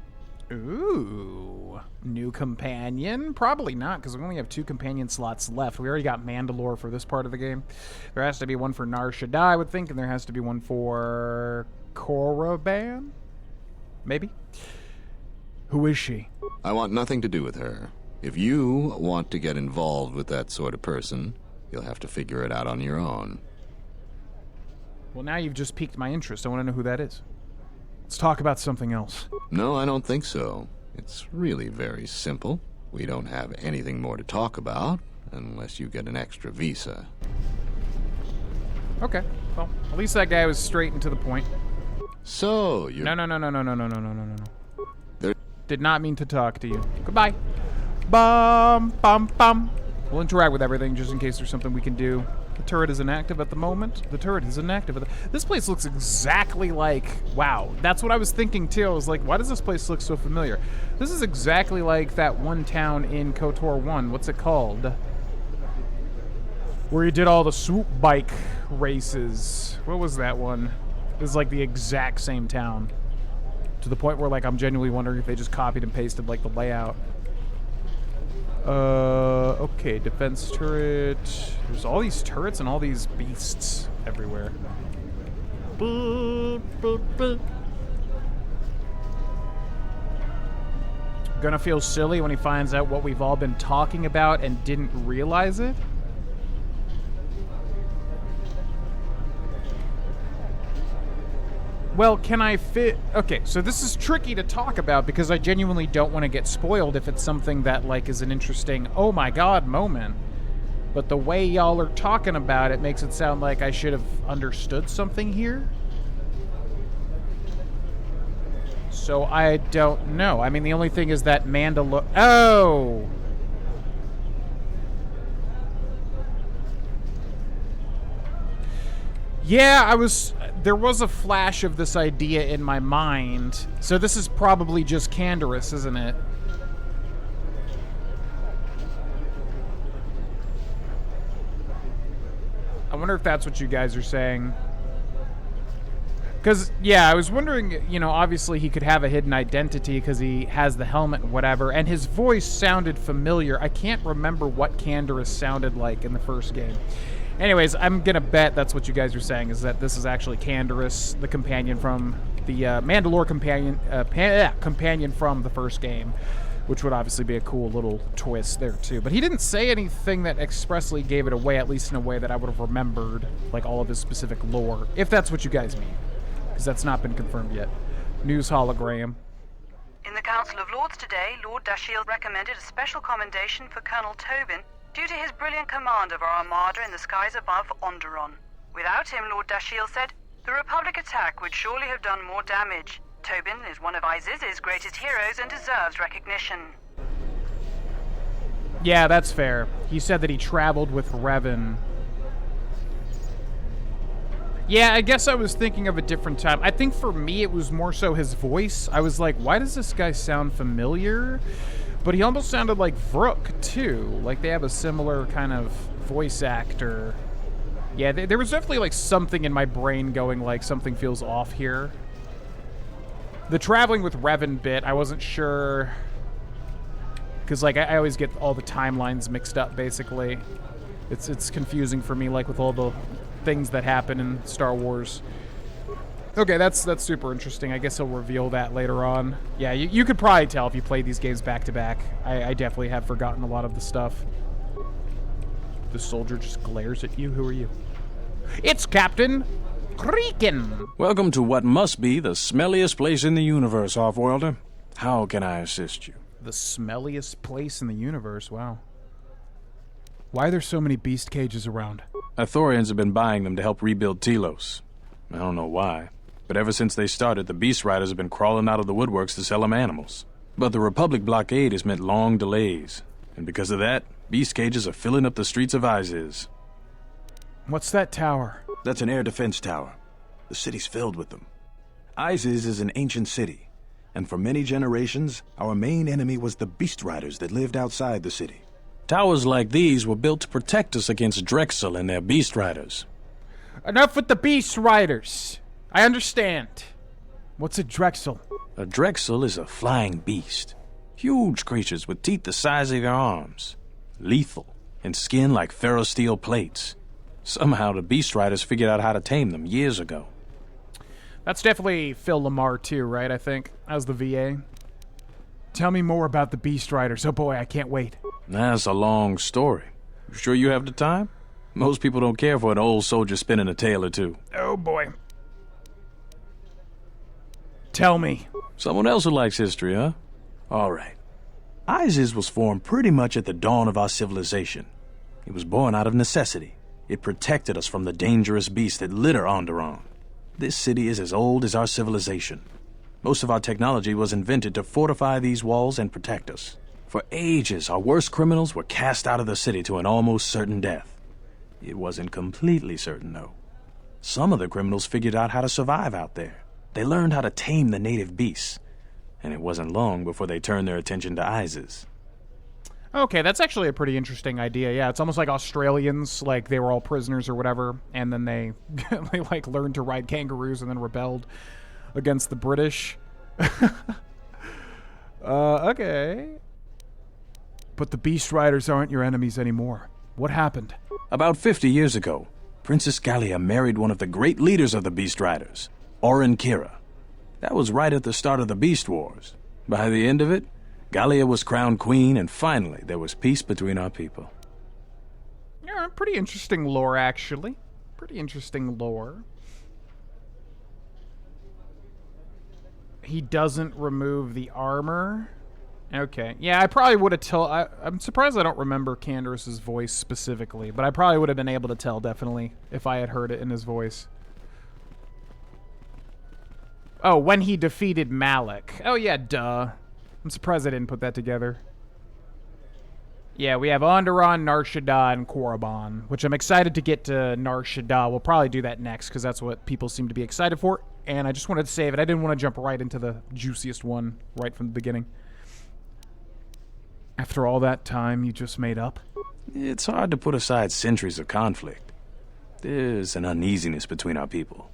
Ooh. New companion? Probably not, because we only have 2 companion slots left. We already got Mandalore for this part of the game. There has to be one for Nar Shaddaa, I would think, and there has to be one for Korriban? Maybe? Who is she? I want nothing to do with her. If you want to get involved with that sort of person, you'll have to figure it out on your own. Well, now you've just piqued my interest. I want to know who that is. Let's talk about something else. No, I don't think so. It's really very simple. We don't have anything more to talk about, unless you get an extra visa. Okay, well, at least that guy was straight and to the point. So, you... No. Did not mean to talk to you. Goodbye. Bum, bum, bum. We'll interact with everything just in case there's something we can do. The turret is inactive at the moment. The turret is inactive. This place looks exactly like... Wow, that's what I was thinking too. I was like, why does this place look so familiar? This is exactly like that one town in KOTOR 1. What's it called? Where you did all the swoop bike races. What was that one? It was like the exact same town. To the point where like I'm genuinely wondering if they just copied and pasted like the layout. Okay, defense turret. There's all these turrets and all these beasts everywhere. Gonna feel silly when he finds out what we've all been talking about and didn't realize it. Well, can I fit... Okay, so this is tricky to talk about because I genuinely don't want to get spoiled if it's something that, like, is an interesting, oh my god moment. But the way y'all are talking about it makes it sound like I should have understood something here. So I don't know. I mean, the only thing is that Mandalore... Oh! Yeah, there was a flash of this idea in my mind. So this is probably just Canderous, isn't it? I wonder if that's what you guys are saying. Because, yeah, I was wondering, you know, obviously he could have a hidden identity because he has the helmet and whatever, and his voice sounded familiar. I can't remember what Canderous sounded like in the first game. Anyways, I'm gonna bet that's what you guys are saying, is that this is actually Canderous, the companion from the Mandalore companion from the first game, which would obviously be a cool little twist there too. But he didn't say anything that expressly gave it away, at least in a way that I would have remembered, like all of his specific lore, if that's what you guys mean, because that's not been confirmed yet. News hologram. In the Council of Lords today, Lord Dashiell recommended a special commendation for Colonel Tobin due to his brilliant command of our armada in the skies above Onderon. Without him, Lord Dashiell said, the Republic attack would surely have done more damage. Tobin is one of Iziz's greatest heroes and deserves recognition. Yeah, that's fair. He said that he traveled with Revan. Yeah, I guess I was thinking of a different time. I think for me it was more so his voice. I was like, why does this guy sound familiar? But he almost sounded like Vrook, too. Like, they have a similar kind of voice actor. Yeah, there was definitely, like, something in my brain going, like, something feels off here. The traveling with Revan bit, I wasn't sure. Because, like, I always get all the timelines mixed up, basically. It's confusing for me, like, with all the things that happen in Star Wars. Okay, that's super interesting. I guess he'll reveal that later on. Yeah, you could probably tell if you play these games back to back. I definitely have forgotten a lot of the stuff. The soldier just glares at you. Who are you? It's Captain Creakin. Welcome to what must be the smelliest place in the universe, Offworlder. How can I assist you? The smelliest place in the universe? Wow. Why are there so many beast cages around? Ithorians have been buying them to help rebuild Telos. I don't know why, but ever since they started, the Beast Riders have been crawling out of the woodworks to sell them animals. But the Republic blockade has meant long delays, and because of that, beast cages are filling up the streets of Iziz. What's that tower? That's an air defense tower. The city's filled with them. Iziz is an ancient city, and for many generations, our main enemy was the Beast Riders that lived outside the city. Towers like these were built to protect us against Drexel and their Beast Riders. Enough with the Beast Riders. I understand. What's a Drexel? A Drexel is a flying beast. Huge creatures with teeth the size of your arms. Lethal, and skin like ferrosteel plates. Somehow the Beast Riders figured out how to tame them years ago. That's definitely Phil Lamar too, right, I think? As the VA. Tell me more about the Beast Riders. Oh boy, I can't wait. That's a long story. You sure you have the time? Most people don't care for an old soldier spinning a tale or two. Oh boy. Tell me. Someone else who likes history, huh? All right. Iziz was formed pretty much at the dawn of our civilization. It was born out of necessity. It protected us from the dangerous beasts that litter Onderon. This city is as old as our civilization. Most of our technology was invented to fortify these walls and protect us. For ages, our worst criminals were cast out of the city to an almost certain death. It wasn't completely certain, though. Some of the criminals figured out how to survive out there. They learned how to tame the native beasts. And it wasn't long before they turned their attention to Iziz. Okay, that's actually a pretty interesting idea. Yeah, it's almost like Australians, like they were all prisoners or whatever, and then they like learned to ride kangaroos and then rebelled against the British. Okay. But the Beast Riders aren't your enemies anymore. What happened? About 50 years ago, Princess Gallia married one of the great leaders of the Beast Riders, Orin Kira. That was right at the start of the Beast Wars. By the end of it, Gallia was crowned queen, and finally there was peace between our people. Yeah, pretty interesting lore, actually. Pretty interesting lore. He doesn't remove the armor. Okay. Yeah, I probably would have told... I'm surprised I don't remember Canderous' voice specifically, but I probably would have been able to tell, definitely, if I had heard it in his voice. Oh, when he defeated Malik. Oh, yeah, duh. I'm surprised I didn't put that together. Yeah, we have Onderon, Nar Shaddaa, and Korriban, which I'm excited to get to Nar Shaddaa. We'll probably do that next, because that's what people seem to be excited for, and I just wanted to save it. I didn't want to jump right into the juiciest one right from the beginning. After all that time you just made up? It's hard to put aside centuries of conflict. There's an uneasiness between our people.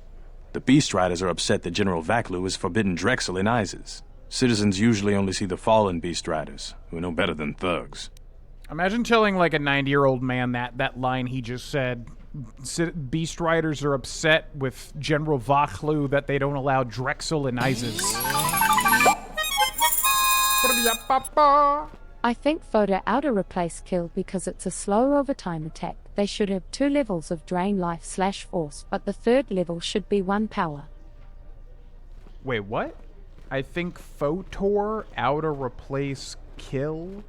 The Beast Riders are upset that General Vaklu has forbidden Drexel in Iziz. Citizens usually only see the fallen Beast Riders, who are no better than thugs. Imagine telling like a 90-year-old man that line he just said Beast Riders are upset with General Vaklu that they don't allow Drexel and Isis. I think Foda oughta replace Kill because it's a slow overtime attack. They should have 2 levels of Drain Life / Force, but the 3rd level should be 1 power. Wait, what? I think Fotor oughta replace Kill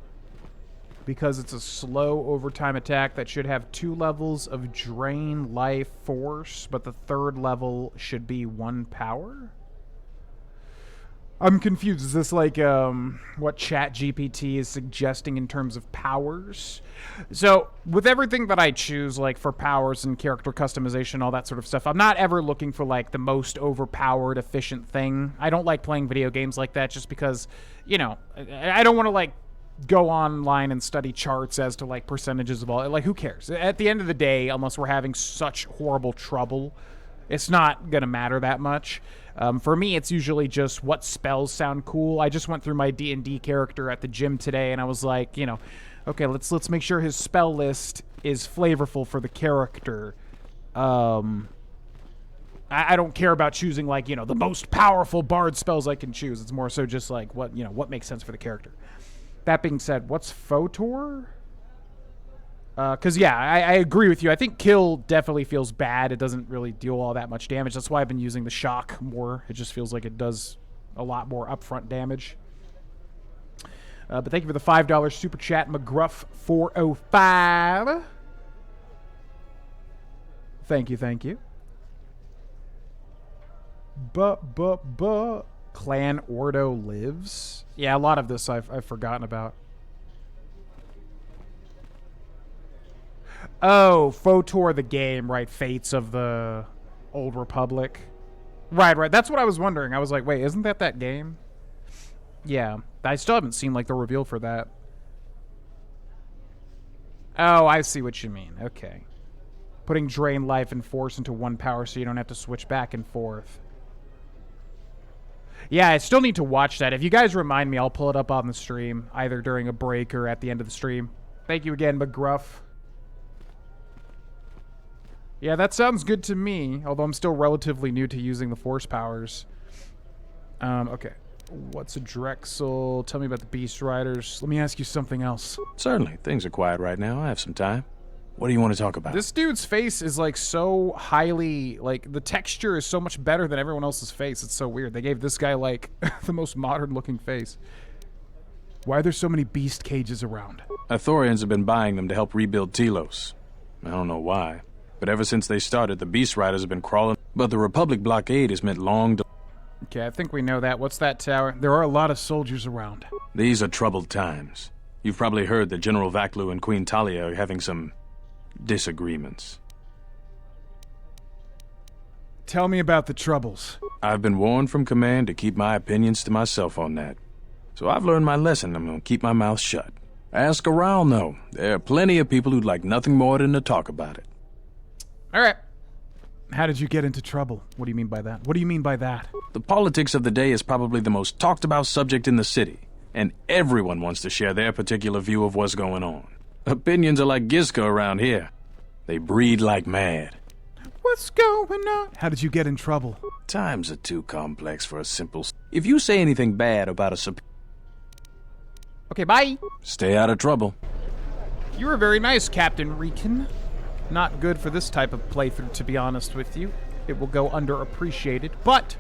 because it's a slow overtime attack that should have 2 levels of Drain Life Force, but the 3rd level should be 1 power? I'm confused. Is this like what ChatGPT is suggesting in terms of powers? So with everything that I choose, like for powers and character customization, all that sort of stuff, I'm not ever looking for like the most overpowered, efficient thing. I don't like playing video games like that just because, you know, I don't want to like go online and study charts as to like percentages of all. Like, who cares? At the end of the day, unless we're having such horrible trouble, it's not gonna matter that much. For me, it's usually just what spells sound cool. I just went through my D&D character at the gym today, and I was like, you know, okay, let's make sure his spell list is flavorful for the character. I don't care about choosing like, you know, the most powerful bard spells I can choose. It's more so just like what, you know, what makes sense for the character. That being said, what's Fotor? Because, yeah, I agree with you. I think Kill definitely feels bad. It doesn't really deal all that much damage. That's why I've been using the Shock more. It just feels like it does a lot more upfront damage. But thank you for the $5 super chat, McGruff405. Thank you, thank you. Clan Ordo lives? Yeah, a lot of this I've forgotten about. Oh, Fotor the game, right? Fates of the Old Republic. Right. That's what I was wondering. I was like, wait, isn't that game? Yeah. I still haven't seen, like, the reveal for that. Oh, I see what you mean. Okay. Putting Drain Life and Force into 1 power so you don't have to switch back and forth. Yeah, I still need to watch that. If you guys remind me, I'll pull it up on the stream, either during a break or at the end of the stream. Thank you again, McGruff. Yeah, that sounds good to me, although I'm still relatively new to using the Force powers. Okay. What's a Drexel? Tell me about the Beast Riders. Let me ask you something else. Certainly. Things are quiet right now. I have some time. What do you want to talk about? This dude's face is, like, so highly... Like, the texture is so much better than everyone else's face. It's so weird. They gave this guy, like, the most modern-looking face. Why are there so many beast cages around? Ithorians have been buying them to help rebuild Telos. I don't know why. But ever since they started, the Beast Riders have been crawling. But the Republic blockade has meant long... Okay, I think we know that. What's that tower? There are a lot of soldiers around. These are troubled times. You've probably heard that General Vaklu and Queen Talia are having some disagreements. Tell me about the troubles. I've been warned from command to keep my opinions to myself on that. So I've learned my lesson. I'm going to keep my mouth shut. Ask around, though. There are plenty of people who'd like nothing more than to talk about it. All right. How did you get into trouble? What do you mean by that? What do you mean by that? The politics of the day is probably the most talked about subject in the city, and everyone wants to share their particular view of what's going on. Opinions are like Gisco around here. They breed like mad. What's going on? How did you get in trouble? Times are too complex for a simple... If you say anything bad about a... Okay, bye. Stay out of trouble. You were very nice, Captain Rican. Not good for this type of playthrough, to be honest with you. It will go underappreciated, but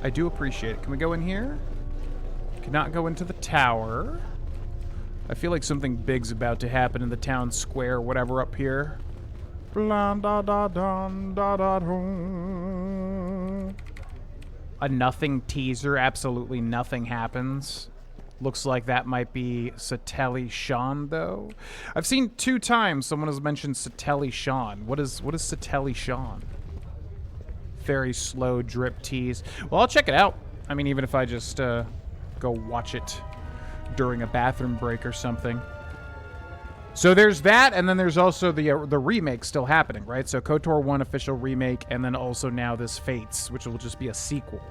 I do appreciate it. Can we go in here? Cannot go into the tower. I feel like something big's about to happen in the town square, whatever, up here. A nothing teaser. Absolutely nothing happens. Looks like that might be Sateli Shan, though. I've seen 2 times someone has mentioned Sateli Shan. What is Sateli Shan? Very slow drip tease. Well, I'll check it out. I mean, even if I just go watch it during a bathroom break or something. So there's that, and then there's also the remake still happening, right? So KOTOR 1 official remake, and then also now this Fates, which will just be a sequel.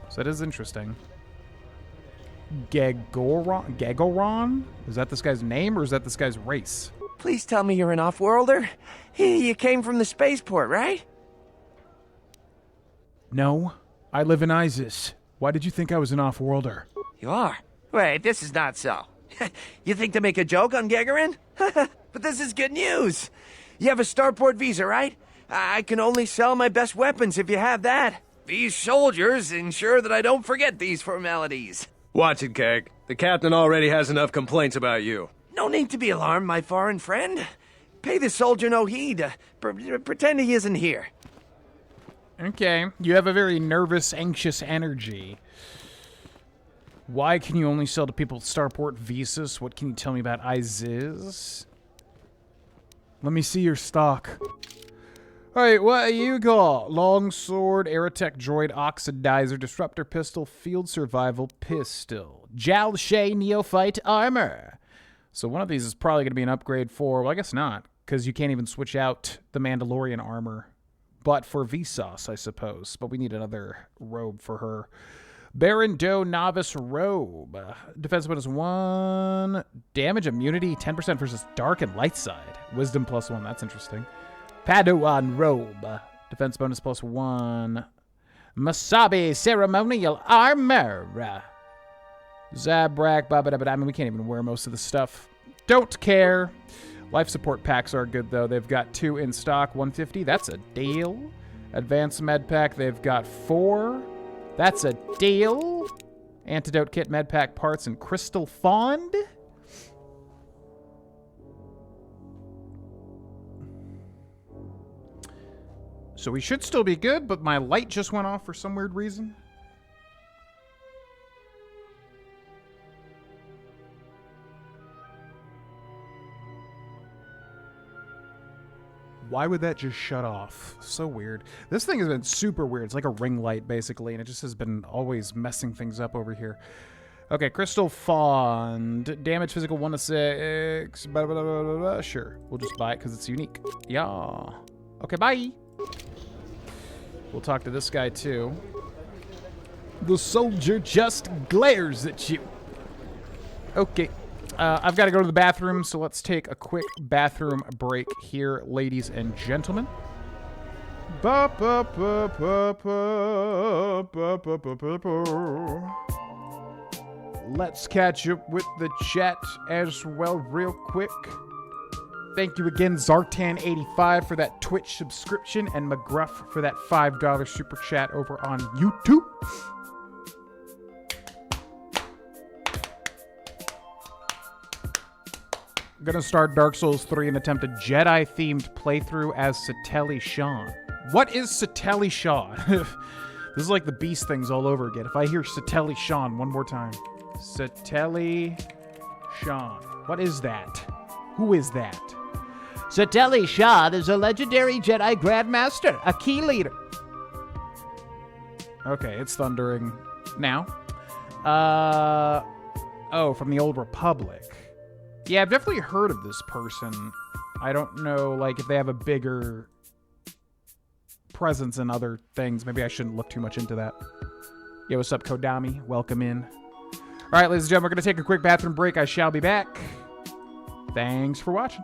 So that is interesting. Gagoron? Is that this guy's name, or is that this guy's race? Please tell me you're an off-worlder. You came from the spaceport, right? No, I live in Isis. Why did you think I was an off-worlder? You are? Wait, this is not so. You think to make a joke on Gagarin? But this is good news. You have a starport visa, right? I can only sell my best weapons if you have that. These soldiers ensure that I don't forget these formalities. Watch it, Keg. The captain already has enough complaints about you. No need to be alarmed, my foreign friend. Pay the soldier no heed. Pretend he isn't here. Okay, you have a very nervous, anxious energy. Why can you only sell to people with starport visas? What can you tell me about Isis? Let me see your stock. Alright, what you got? Longsword, Aerotech Droid, Oxidizer, Disruptor Pistol, Field Survival Pistol, Jalshay Neophyte Armor. So one of these is probably going to be an upgrade for, well, I guess not, because you can't even switch out the Mandalorian armor. But for Vsauce, I suppose. But we need another robe for her. Baron Doe Novice Robe. Defense bonus 1. Damage immunity 10% versus dark and light side. Wisdom +1. That's interesting. Padawan Robe. Defense bonus +1. Masabi Ceremonial Armor. Zabrak. I mean, we can't even wear most of the stuff. Don't care. Life support packs are good, though. They've got 2 in stock. 150. That's a deal. Advanced med pack. They've got 4. That's a deal. Antidote kit, med pack parts, and crystal fond. So we should still be good, but my light just went off for some weird reason. Why would that just shut off? So weird. This thing has been super weird. It's like a ring light, basically, and it just has been always messing things up over here. Okay, Crystal Fond. Damage physical 1 to 6. Blah, blah, blah, blah, blah. Sure. We'll just buy it because it's unique. Yeah. Okay, bye. We'll talk to this guy, too. The soldier just glares at you. Okay. I've got to go to the bathroom, so let's take a quick bathroom break here, ladies and gentlemen. Let's catch up with the chat as well real quick. Thank you again, Zartan85, for that Twitch subscription, and McGruff for that $5 super chat over on YouTube. I'm gonna start Dark Souls 3 and attempt a Jedi-themed playthrough as Sateli Shan. What is Sateli Shan? This is like the Beast things all over again. If I hear Sateli Shan one more time. Sateli Shan. What is that? Who is that? Sateli Shan is a legendary Jedi Grandmaster, a key leader. Okay, it's thundering now. Oh, from the Old Republic. Yeah, I've definitely heard of this person. I don't know, like, if they have a bigger presence in other things. Maybe I shouldn't look too much into that. Yo, what's up, Kodami? Welcome in. All right, ladies and gentlemen, we're going to take a quick bathroom break. I shall be back. Thanks for watching.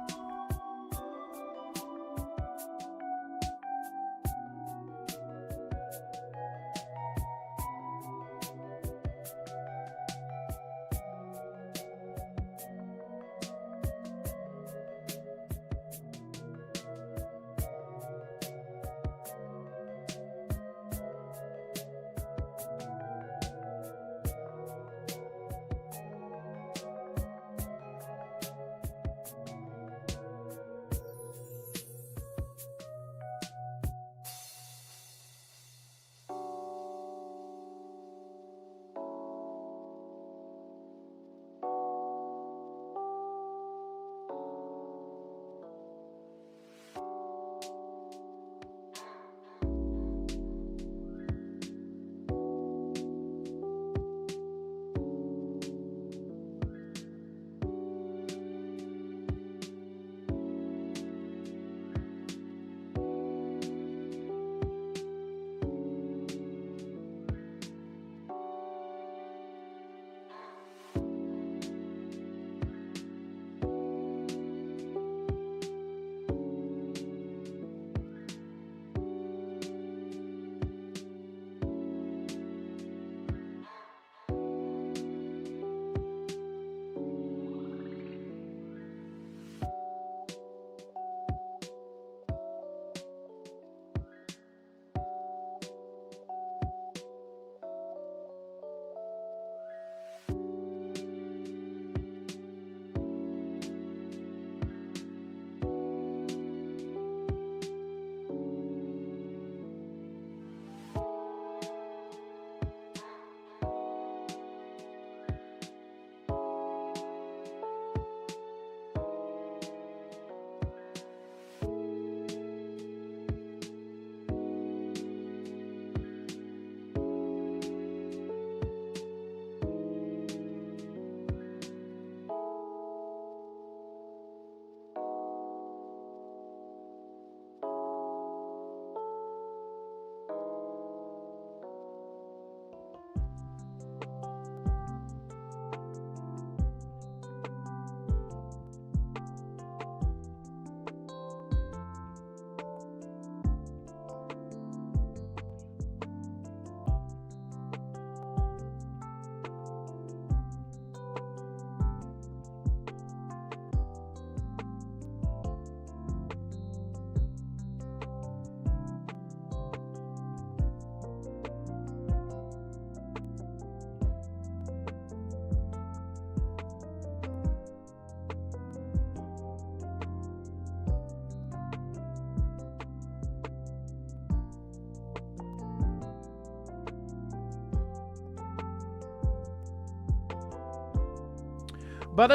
All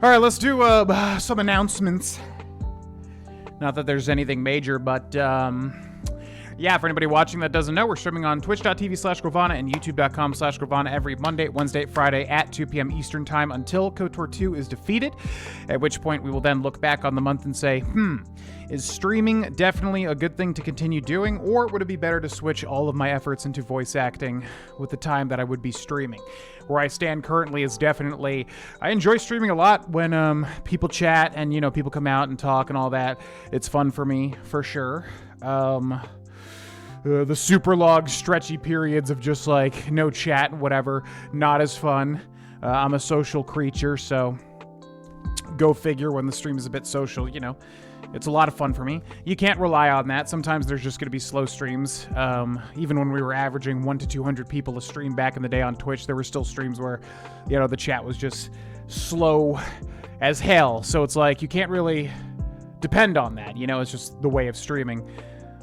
right, let's do some announcements. Not that there's anything major, but yeah, for anybody watching that doesn't know, we're streaming on twitch.tv/Grohlvana and youtube.com/Grohlvana every Monday, Wednesday, Friday at 2 p.m. Eastern Time until KOTOR 2 is defeated, at which point we will then look back on the month and say, is streaming definitely a good thing to continue doing, or would it be better to switch all of my efforts into voice acting with the time that I would be streaming? Where I stand currently is definitely, I enjoy streaming a lot when people chat and, you know, people come out and talk and all that. It's fun for me, for sure. The super long, stretchy periods of just like no chat and whatever, not as fun. I'm a social creature, so go figure when the stream is a bit social, you know. It's a lot of fun for me. You can't rely on that. Sometimes there's just going to be slow streams. Even when we were averaging 100 to 200 people a stream back in the day on Twitch, there were still streams where, you know, the chat was just slow as hell. So it's like you can't really depend on that. You know, it's just the way of streaming.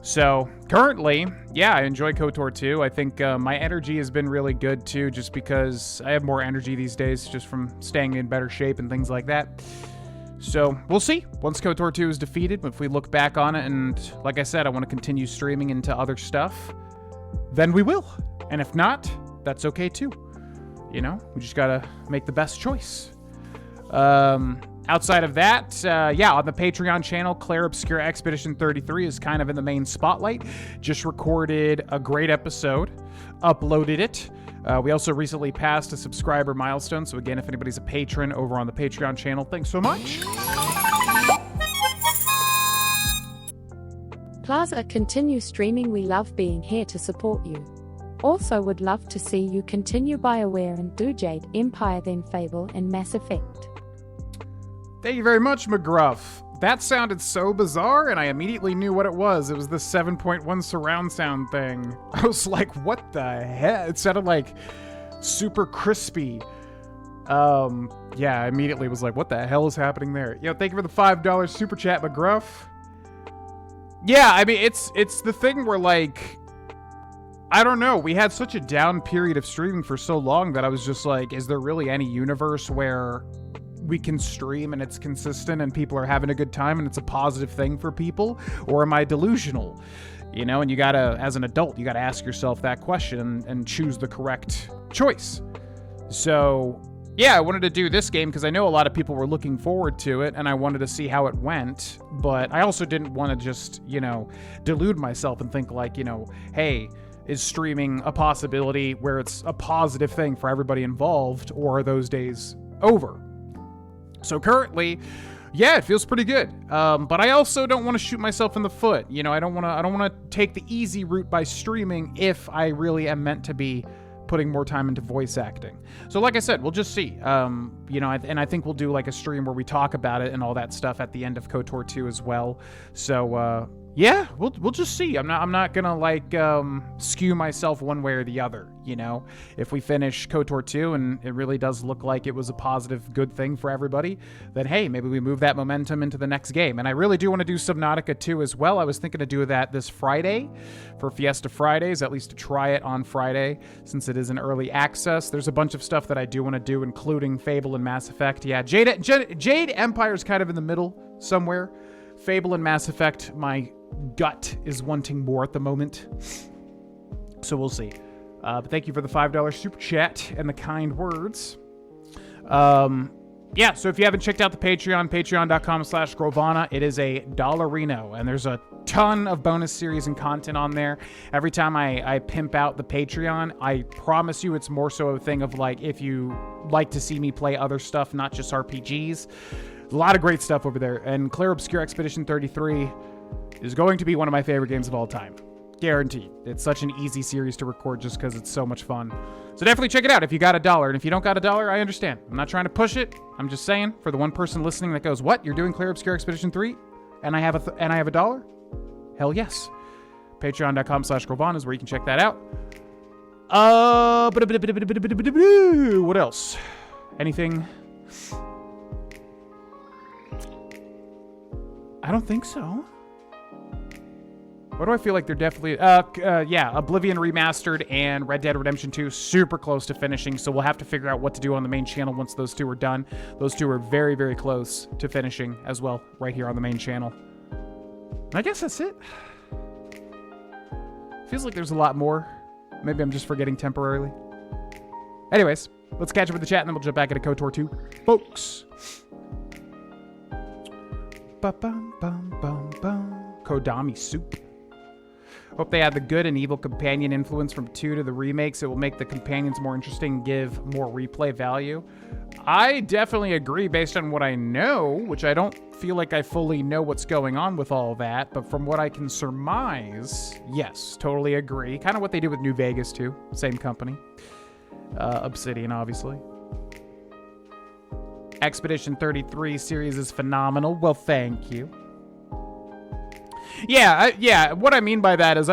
So currently, yeah, I enjoy KOTOR 2. I think my energy has been really good too, just because I have more energy these days just from staying in better shape and things like that. So we'll see once KOTOR 2 is defeated. If we look back on it and, like I said, I want to continue streaming into other stuff, then we will. And if not, that's okay too. You know, we just got to make the best choice. Outside of that, yeah, on the Patreon channel, Claire Obscure Expedition 33 is kind of in the main spotlight. Just recorded a great episode, uploaded it. We also recently passed a subscriber milestone, so again, if anybody's a patron over on the Patreon channel, thanks so much. Plaza, continue streaming. We love being here to support you. Also would love to see you continue BioWare and do Jade Empire, then Fable and Mass Effect. Thank you very much, McGruff. That sounded so bizarre, and I immediately knew what it was. It was the 7.1 surround sound thing. I was like, what the heck? It sounded like super crispy. Yeah, I immediately was like, what the hell is happening there? Yo, thank you for the $5 super chat, McGruff. Yeah, I mean, it's the thing where, like, I don't know. We had such a down period of streaming for so long that I was just like, is there really any universe where we can stream and it's consistent and people are having a good time and it's a positive thing for people? Or am I delusional? You know, and you gotta, as an adult, you gotta ask yourself that question and choose the correct choice. So, yeah, I wanted to do this game because I know a lot of people were looking forward to it and I wanted to see how it went, but I also didn't want to just, you know, delude myself and think like, you know, hey, is streaming a possibility where it's a positive thing for everybody involved, or are those days over? So currently, yeah, it feels pretty good. But I also don't want to shoot myself in the foot. You know, I don't want to take the easy route by streaming if I really am meant to be putting more time into voice acting. So like I said, we'll just see. You know, and I think we'll do like a stream where we talk about it and all that stuff at the end of KOTOR 2 as well. So yeah, we'll just see. I'm not gonna like skew myself one way or the other. You know, if we finish KOTOR 2 and it really does look like it was a positive, good thing for everybody, then hey, maybe we move that momentum into the next game. And I really do want to do Subnautica 2 as well. I was thinking to do that this Friday for Fiesta Fridays, at least to try it on Friday, since it is in early access. There's a bunch of stuff that I do want to do, including Fable and Mass Effect. Yeah, Jade Empire is kind of in the middle somewhere. Fable and Mass Effect, my gut is wanting more at the moment. So we'll see. But thank you for the $5 super chat and the kind words. Yeah, so if you haven't checked out the Patreon, patreon.com/Grohlvana, it is a $1-rino, and there's a ton of bonus series and content on there. Every time I pimp out the Patreon, I promise you it's more so a thing of like, if you like to see me play other stuff, not just RPGs. A lot of great stuff over there, and Claire Obscure Expedition 33 is going to be one of my favorite games of all time. Guaranteed. It's such an easy series to record just because it's so much fun. So definitely check it out if you got $1. And if you don't got $1, I understand. I'm not trying to push it. I'm just saying, for the one person listening that goes, what? You're doing Claire Obscure Expedition 3? And I have $1? Hell yes. Patreon.com/Grohlvana is where you can check that out. What else? Anything? I don't think so. What do I feel like they're definitely... yeah, Oblivion Remastered and Red Dead Redemption 2, super close to finishing, so we'll have to figure out what to do on the main channel once those two are done. Those two are very, very close to finishing as well, right here on the main channel. I guess that's it. Feels like there's a lot more. Maybe I'm just forgetting temporarily. Anyways, let's catch up with the chat, and then we'll jump back into KOTOR 2. Folks. Ba-bum-bum-bum-bum. Kodami soup. Hope they add the good and evil companion influence from 2 to the remakes. It will make the companions more interesting and give more replay value. I definitely agree based on what I know, which I don't feel like I fully know what's going on with all that, but from what I can surmise, yes, totally agree. Kind of what they did with New Vegas, too. Same company. Obsidian, obviously. Expedition 33 series is phenomenal. Well, thank you. Yeah, what I mean by that is,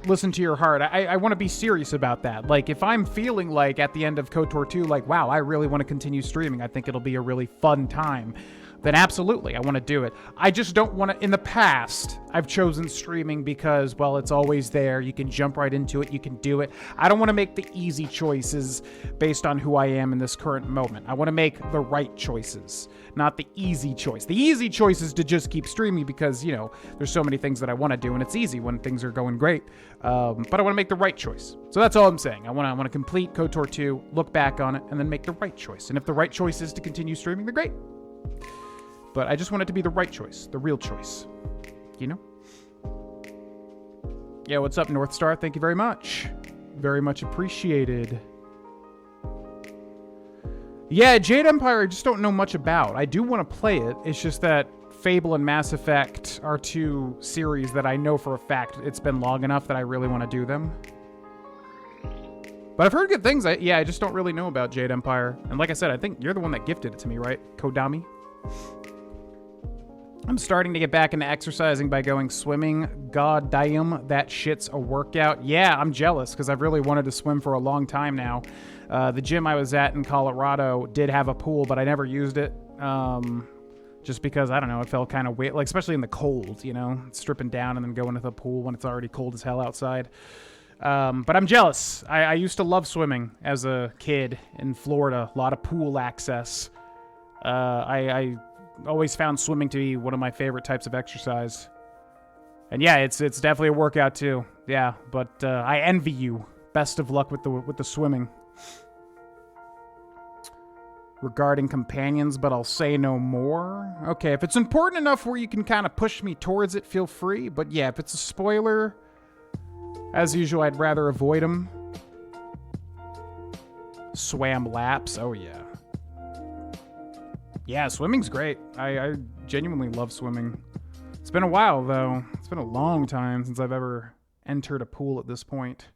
listen to your heart. I want to be serious about that. Like, if I'm feeling like at the end of KOTOR 2, like, wow, I really want to continue streaming, I think it'll be a really fun time, then absolutely, I want to do it. I just don't want to... In the past, I've chosen streaming because, well, it's always there. You can jump right into it. You can do it. I don't want to make the easy choices based on who I am in this current moment. I want to make the right choices, not the easy choice. The easy choice is to just keep streaming because, there's so many things that I want to do, and it's easy when things are going great. But I want to make the right choice. So that's all I'm saying. I want to complete KOTOR 2, look back on it, and then make the right choice. And if the right choice is to continue streaming, then great. But I just want it to be the right choice, the real choice. Yeah, what's up, North Star? Thank you very much. Very much appreciated. Yeah, Jade Empire, I just don't know much about. I do want to play it. It's just that Fable and Mass Effect are 2 series that I know for a fact it's been long enough that I really want to do them. But I've heard good things. I just don't really know about Jade Empire. And like I said, I think you're the one that gifted it to me, right? Kodami? I'm starting to get back into exercising by going swimming. God damn, that shit's a workout. Yeah, I'm jealous because I've really wanted to swim for a long time now. The gym I was at in Colorado did have a pool, but I never used it. Just because, I don't know, it felt kind of weird, like especially in the cold, stripping down and then going to the pool when it's already cold as hell outside. But I'm jealous. I used to love swimming as a kid in Florida. A lot of pool access. I always found swimming to be one of my favorite types of exercise. And yeah, it's definitely a workout too. Yeah, but I envy you. Best of luck with the swimming. Regarding companions, but I'll say no more. Okay, if it's important enough where you can kind of push me towards it, feel free. But yeah, if it's a spoiler, as usual, I'd rather avoid them. Swam laps. Oh yeah. Yeah, swimming's great. I genuinely love swimming. It's been a while, though. It's been a long time since I've ever entered a pool at this point.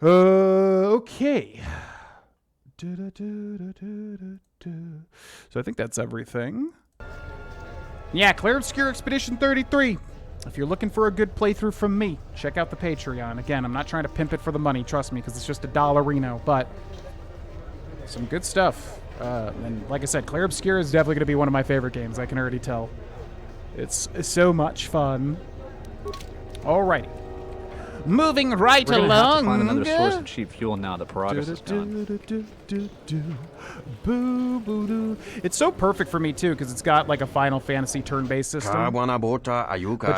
Okay. So I think that's everything. Yeah, Claire Obscure Expedition 33. If you're looking for a good playthrough from me, check out the Patreon. Again, I'm not trying to pimp it for the money, trust me, because it's just $1 but some good stuff. And like I said, Claire Obscure is definitely going to be one of my favorite games. I can already tell. It's so much fun. Alrighty. Moving right We're gonna along. have to find another source of cheap fuel now that Paragus is gone. It's so perfect for me, too, because it's got like a Final Fantasy turn-based system. But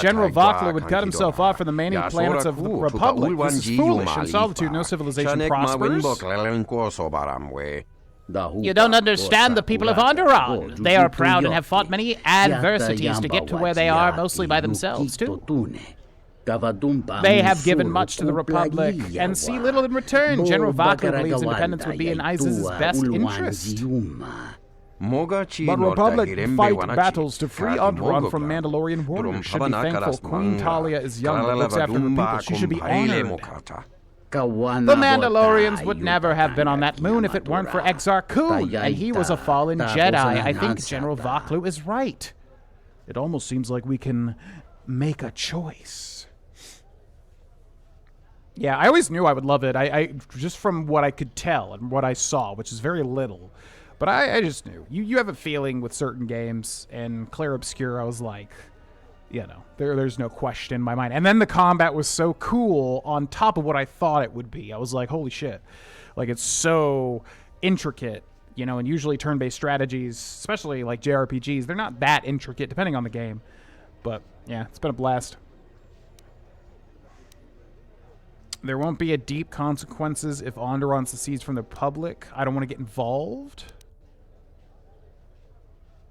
General Vakla would cut himself off from the many planets of the Republic. This is foolish. In solitude, no civilization prospers. You don't understand the people of Onderon. They are proud and have fought many adversities to get to where they are, mostly by themselves, too. They have given much to the Republic and see little in return. General Vakla believes independence would be in ISIS's best interest. But Republic fight battles to free Onderon from Mandalorian warriors. Should be thankful Queen Talia is young and looks after her people. She should be honored. The Mandalorians would never have been on that moon if it weren't for Exar Kun, and he was a fallen Jedi. I think General Vaklu is right. It almost seems like we can make a choice. Yeah, I always knew I would love it. I just from what I could tell and what I saw, which is very little. But But I just knew. You have a feeling with certain games, and Clair Obscur, I was like, there's no question in my mind. And then the combat was so cool on top of what I thought it would be. I was like, holy shit. Like, it's so intricate, and usually turn-based strategies, especially like JRPGs, they're not that intricate, depending on the game. But, yeah, it's been a blast. There won't be a deep consequences if Onderon secedes from the Republic. I don't want to get involved.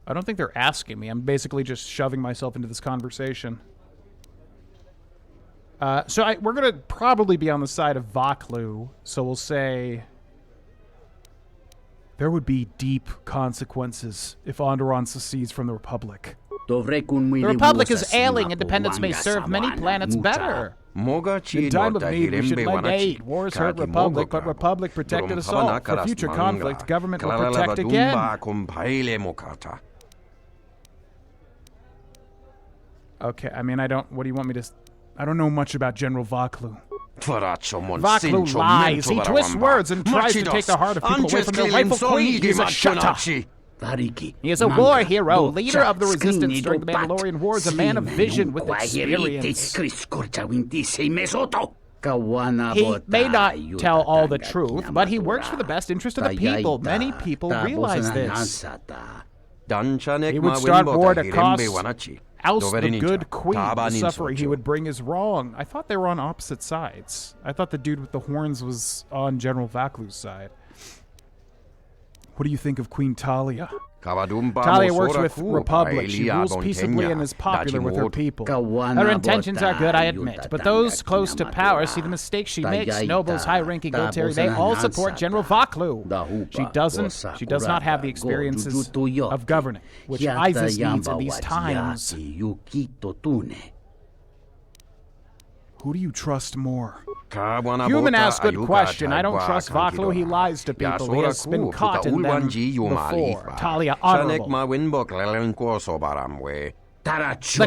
I don't think they're asking me. I'm basically just shoving myself into this conversation. So we're going to probably be on the side of Vaklu. So we'll say there would be deep consequences if Onderon secedes from the Republic. The Republic is ailing. Independence may serve many planets better. In time of need, we should lend aid. Wars hurt Republic, but Republic protected us all. For future conflict, government will protect again. Okay, I mean, what do you want me to... I don't know much about General Vaklu. Vaklu lies. He twists words and tries to take the heart of people away from their rightful queen. He's a shutter. He is a war hero, leader of the resistance during the Mandalorian Wars, a man of vision with experience. He may not tell all the truth, but he works for the best interest of the people. Many people realize this. He would start war to oust the good queen. The suffering he would bring is wrong. I thought they were on opposite sides. I thought the dude with the horns was on General Vaklu's side. What do you think of Queen Talia? Talia works with Republic. She rules peaceably and is popular with her people. Her intentions are good, I admit, but those close to power see the mistakes she makes. Nobles, high-ranking military, they all support General Vaklu. She does not have the experiences of governing, which ISIS needs in these times. Who do you trust more? Human asks good question. I don't trust Vaklu. He lies to people. He has been caught in them before. Talia, honorable. The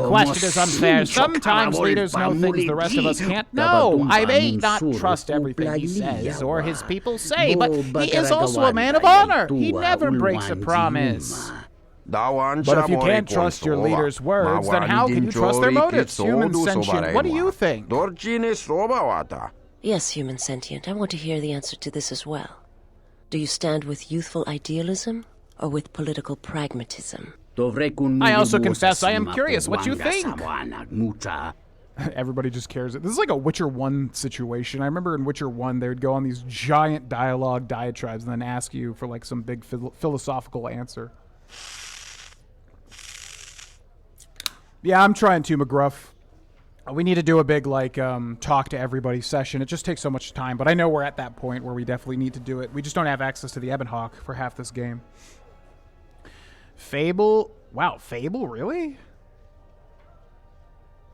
question is unfair. Sometimes leaders know things the rest of us can't know. I may not trust everything he says or his people say, but he is also a man of honor. He never breaks a promise. But if you can't trust your leader's words, then how can you trust their motives? Human sentient, what do you think? Yes, human sentient, I want to hear the answer to this as well. Do you stand with youthful idealism or with political pragmatism? I also confess I am curious what you think. Everybody just cares. This is like a Witcher 1 situation. I remember in Witcher 1, they would go on these giant dialogue diatribes and then ask you for like some big philosophical answer. Yeah, I'm trying to, McGruff. We need to do a big, talk to everybody session. It just takes so much time, but I know we're at that point where we definitely need to do it. We just don't have access to the Ebonhawk for half this game. Fable? Wow, Fable? Really?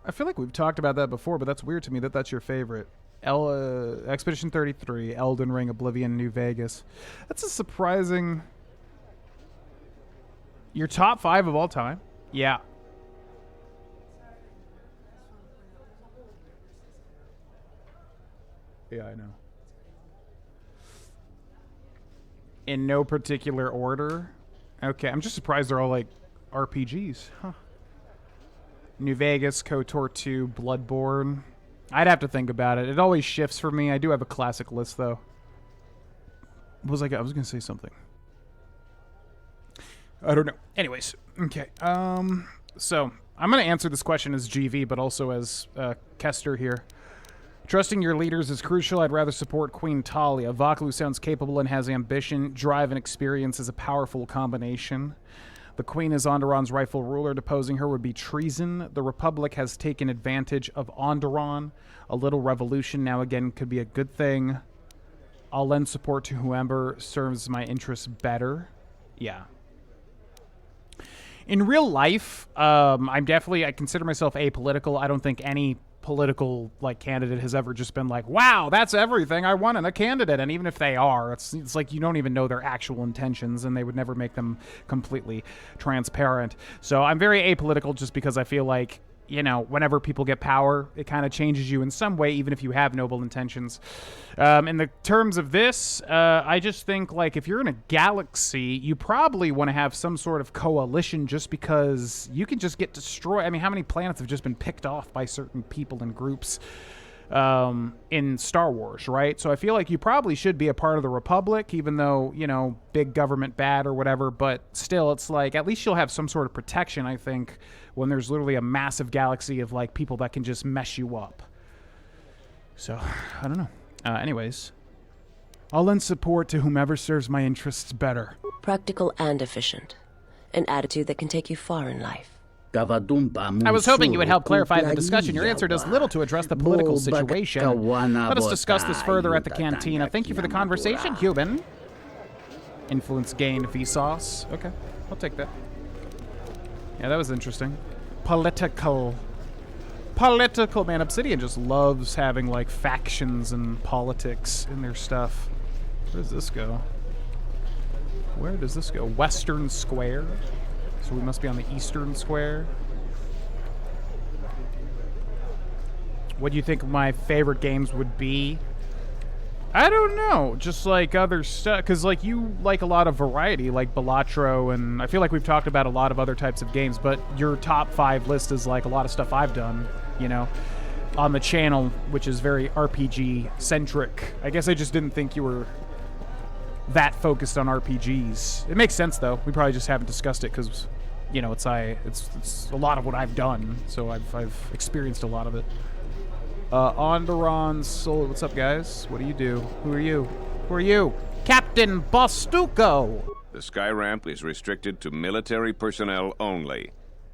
I feel like we've talked about that before, but that's weird to me that that's your favorite. Expedition 33, Elden Ring, Oblivion, New Vegas. That's a surprising... Your top 5 of all time? Yeah. Yeah, I know. In no particular order? Okay, I'm just surprised they're all, like, RPGs. Huh. New Vegas, KOTOR 2, Bloodborne. I'd have to think about it. It always shifts for me. I do have a classic list, though. I was going to say something. I don't know. Anyways, okay. So, I'm going to answer this question as GV, but also as Kester here. Trusting your leaders is crucial. I'd rather support Queen Talia. Vaklu sounds capable and has ambition. Drive and experience is a powerful combination. The Queen is Onderon's rightful ruler. Deposing her would be treason. The Republic has taken advantage of Onderon. A little revolution now again could be a good thing. I'll lend support to whoever serves my interests better. Yeah. In real life, I consider myself apolitical. I don't think any political candidate has ever just been like, wow, that's everything I want in a candidate. And even if they are, it's like you don't even know their actual intentions, and they would never make them completely transparent. So I'm very apolitical just because I feel like you know, whenever people get power, it kind of changes you in some way, even if you have noble intentions. In the terms of this, I just think, like, if you're in a galaxy, you probably want to have some sort of coalition just because you can just get destroyed. I mean, how many planets have just been picked off by certain people and groups in Star Wars, right? So I feel like you probably should be a part of the Republic, even though, you know, big government bad or whatever, but still, it's like, at least you'll have some sort of protection, I think, when there's literally a massive galaxy of, like, people that can just mess you up. So, I don't know. Anyways, I'll lend support to whomever serves my interests better. Practical and efficient. An attitude that can take you far in life. I was hoping you would help clarify the discussion. Your answer does little to address the political situation. Let us discuss this further at the cantina. Thank you for the conversation, human. Influence gained, Vsauce. Okay, I'll take that. Yeah, that was interesting. Political, man. Obsidian just loves having, like, factions and politics in their stuff. Where does this go? Where does this go? Western Square? So we must be on the Eastern Square. What do you think my favorite games would be? I don't know. Just like other stuff. Because, like, you like a lot of variety, like Balatro, and I feel like we've talked about a lot of other types of games, but your top 5 list is like a lot of stuff I've done, you know, on the channel, which is very RPG-centric. I guess I just didn't think you were that focused on RPGs. It makes sense, though. We probably just haven't discussed it because, you know, it's a lot of what I've done, so I've experienced a lot of it. Onderon Soul. What's up, guys? What do you do? Who are you? Who are you? Captain Bostuco! The sky ramp is restricted to military personnel only.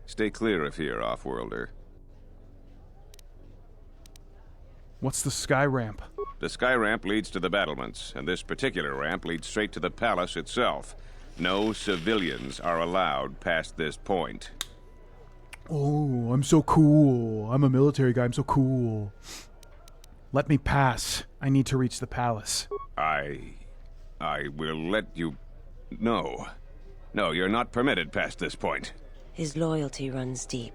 Stay clear of here, Offworlder. What's the sky ramp? The sky ramp leads to the battlements, and this particular ramp leads straight to the palace itself. No civilians are allowed past this point. Oh, I'm so cool. I'm a military guy. I'm so cool. Let me pass. I need to reach the palace. I will let you... No. No, you're not permitted past this point. His loyalty runs deep,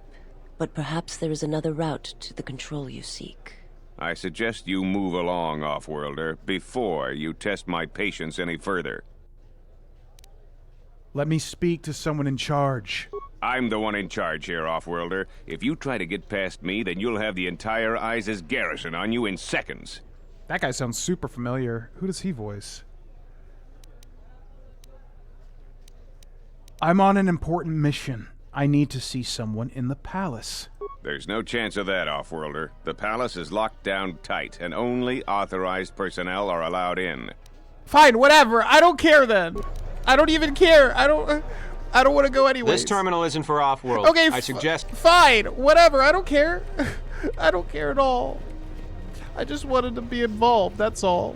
but perhaps there is another route to the control you seek. I suggest you move along, Offworlder, before you test my patience any further. Let me speak to someone in charge. I'm the one in charge here, Offworlder. If you try to get past me, then you'll have the entire ISIS garrison on you in seconds. That guy sounds super familiar. Who does he voice? I'm on an important mission. I need to see someone in the palace. There's no chance of that, Offworlder. The palace is locked down tight, and only authorized personnel are allowed in. Fine, whatever. I don't care then. I don't even care. I don't want to go anyway. This terminal isn't for Offworld. Okay, I suggest... Fine, whatever. I don't care. I don't care at all. I just wanted to be involved, that's all.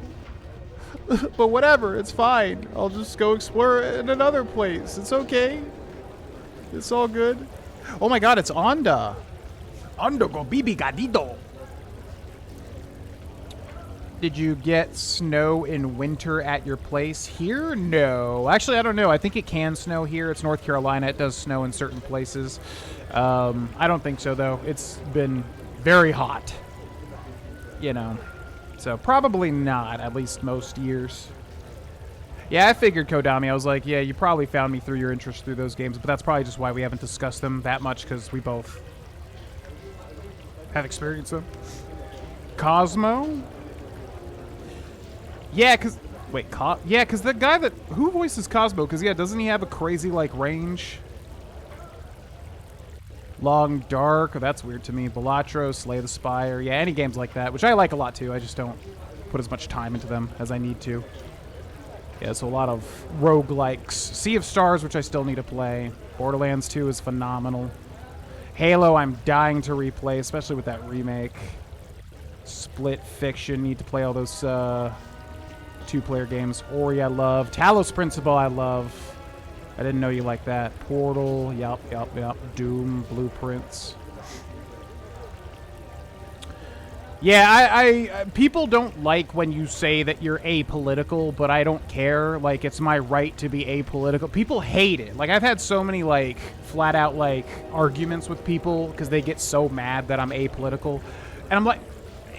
But whatever, it's fine. I'll just go explore in another place. It's okay. It's all good. Oh my god, it's Onda. Onda go bibi gadido. Did you get snow in winter at your place? Here? No. Actually, I don't know. I think it can snow here. It's North Carolina. It does snow in certain places. I don't think so, though. It's been very hot. You know. So probably not, at least most years. Yeah, I figured, Kodami. I was like, yeah, you probably found me through your interest through those games, but that's probably just why we haven't discussed them that much, because we both have experienced them. Cosmo? Yeah, because... Wait, yeah, because the guy that... Who voices Cosmo? Because, yeah, doesn't he have a crazy, like, range? Long Dark. Oh, that's weird to me. Balatro, Slay the Spire. Yeah, any games like that, which I like a lot, too. I just don't put as much time into them as I need to. Yeah, so a lot of roguelikes. Sea of Stars, which I still need to play. Borderlands 2 is phenomenal. Halo, I'm dying to replay, especially with that remake. Split Fiction, need to play all those two-player games. Ori, I love. Talos Principle, I love. I didn't know you liked that. Portal, yup. Doom, Blueprints. Yeah, I people don't like when you say that you're apolitical, but I don't care. Like, it's my right to be apolitical. People hate it. Like, I've had so many, like, flat out, like, arguments with people because they get so mad that I'm apolitical. And I'm like,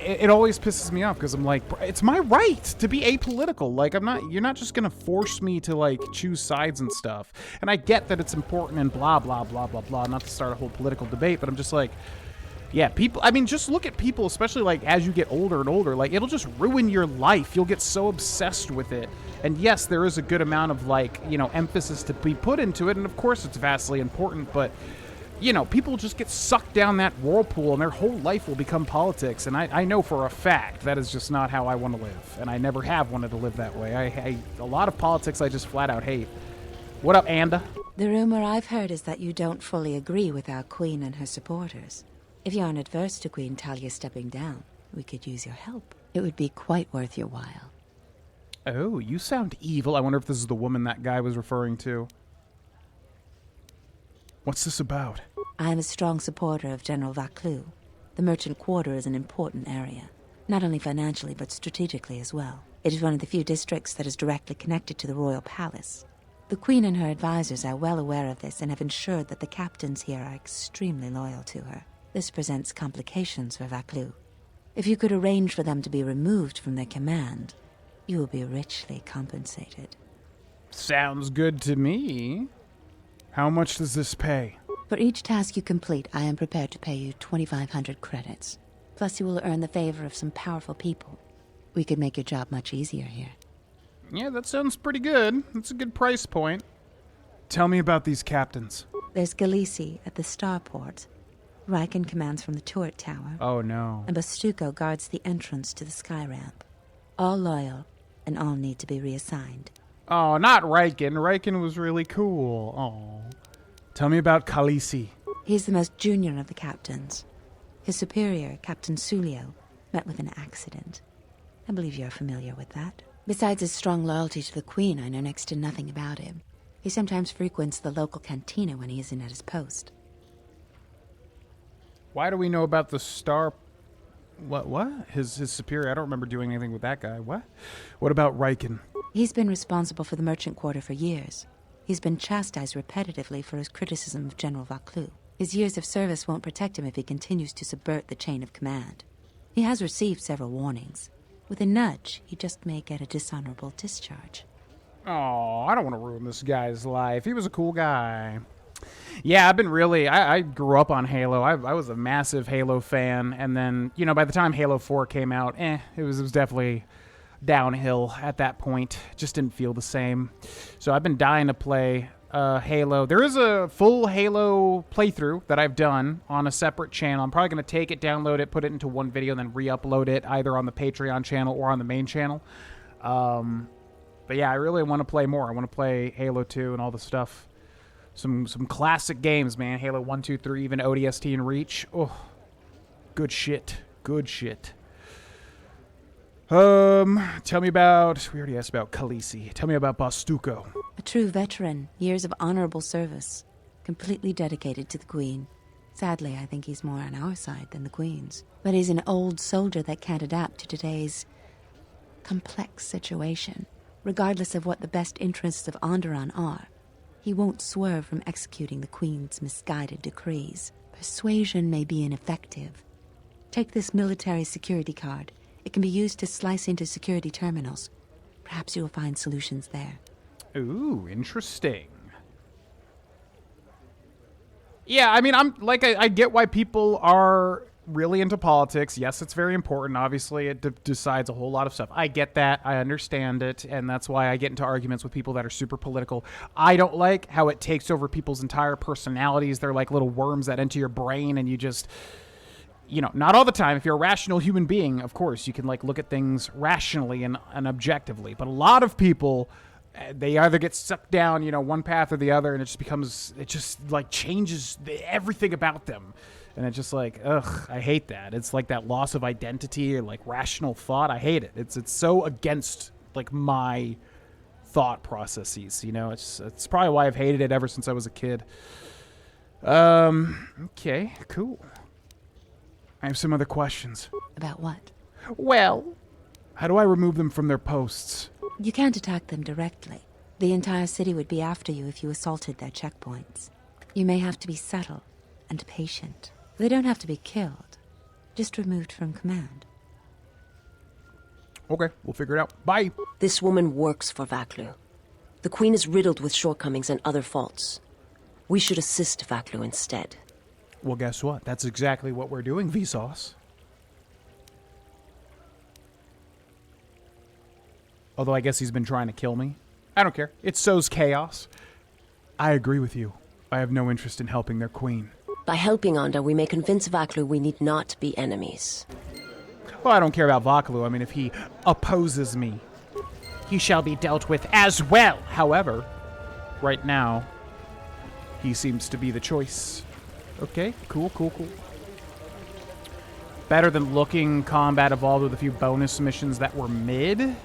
it always pisses me off because I'm like, it's my right to be apolitical. Like, you're not just gonna force me to, like, choose sides and stuff. And I get that it's important and blah, blah, blah, blah, blah, not to start a whole political debate, but I'm just like, yeah, people, I mean, just look at people, especially, like, as you get older and older, like, it'll just ruin your life. You'll get so obsessed with it. And yes, there is a good amount of, like, you know, emphasis to be put into it, and of course it's vastly important, but, you know, people just get sucked down that whirlpool, and their whole life will become politics, and I know for a fact that is just not how I want to live, and I never have wanted to live that way. A lot of politics I just flat out hate. What up, Anda? The rumor I've heard is that you don't fully agree with our queen and her supporters. If you aren't adverse to Queen Talia stepping down, we could use your help. It would be quite worth your while. Oh, you sound evil. I wonder if this is the woman that guy was referring to. What's this about? I am a strong supporter of General Vaclu. The merchant quarter is an important area, not only financially but strategically as well. It is one of the few districts that is directly connected to the royal palace. The Queen and her advisors are well aware of this and have ensured that the captains here are extremely loyal to her. This presents complications for Vaclu. If you could arrange for them to be removed from their command, you will be richly compensated. Sounds good to me. How much does this pay? For each task you complete, I am prepared to pay you 2,500 credits. Plus you will earn the favor of some powerful people. We could make your job much easier here. Yeah, that sounds pretty good. That's a good price point. Tell me about these captains. There's Galisi at the starport. Riken commands from the turret tower. Oh, no. And Bastuco guards the entrance to the sky ramp. All loyal, and all need to be reassigned. Oh, not Riken. Riken was really cool. Oh. Tell me about Khaleesi. He's the most junior of the captains. His superior, Captain Sulio, met with an accident. I believe you're familiar with that. Besides his strong loyalty to the Queen, I know next to nothing about him. He sometimes frequents the local cantina when he isn't at his post. Why do we know about the star... What? His superior? I don't remember doing anything with that guy. What? What about Riken? He's been responsible for the merchant quarter for years. He's been chastised repetitively for his criticism of General Vaclu. His years of service won't protect him if he continues to subvert the chain of command. He has received several warnings. With a nudge, he just may get a dishonorable discharge. Oh, I don't want to ruin this guy's life. He was a cool guy. Yeah, I've been really... I grew up on Halo. I was a massive Halo fan. And then, you know, by the time Halo 4 came out, it was definitely downhill at that point. Just didn't feel the same. So I've been dying to play Halo. There is a full Halo playthrough that I've done on a separate channel. I'm probably going to take it, download it, put it into one video, and then re-upload it either on the Patreon channel or on the main channel. But yeah, I really want to play more. I want to play Halo 2 and all the stuff. Some classic games, man. Halo 1, 2, 3, even ODST and Reach. Oh, good shit. Good shit. Tell me about... We already asked about Khaleesi. Tell me about Bastuco. A true veteran, years of honorable service, completely dedicated to the Queen. Sadly, I think he's more on our side than the Queen's. But he's an old soldier that can't adapt to today's complex situation. Regardless of what the best interests of Onderon are, he won't swerve from executing the Queen's misguided decrees. Persuasion may be ineffective. Take this military security card. It can be used to slice into security terminals. Perhaps you will find solutions there. Ooh, interesting. Yeah, I mean, I get why people are really into politics. Yes, it's very important. Obviously, it decides a whole lot of stuff. I get that. I understand it. And that's why I get into arguments with people that are super political. I don't like how it takes over people's entire personalities. They're like little worms that enter your brain and you just... You know, not all the time. If you're a rational human being, of course, you can, like, look at things rationally and objectively. But a lot of people, they either get sucked down, you know, one path or the other, and it just, like, changes everything about them. And it's just like, ugh, I hate that. It's like that loss of identity or, like, rational thought. I hate it. It's so against, like, my thought processes, you know? It's probably why I've hated it ever since I was a kid. Okay, cool. I have some other questions. About what? Well, how do I remove them from their posts? You can't attack them directly. The entire city would be after you if you assaulted their checkpoints. You may have to be subtle and patient. They don't have to be killed, just removed from command. Okay, we'll figure it out. Bye. This woman works for Vaklu. The Queen is riddled with shortcomings and other faults. We should assist Vaklu instead. Well, guess what? That's exactly what we're doing, Vsauce. Although I guess he's been trying to kill me. I don't care. It sows chaos. I agree with you. I have no interest in helping their queen. By helping Onda, we may convince Vaklu we need not be enemies. Well, I don't care about Vaklu. I mean, if he opposes me, he shall be dealt with as well. However, right now, he seems to be the choice. Okay, cool. Better than looking combat evolved with a few bonus missions that were mid.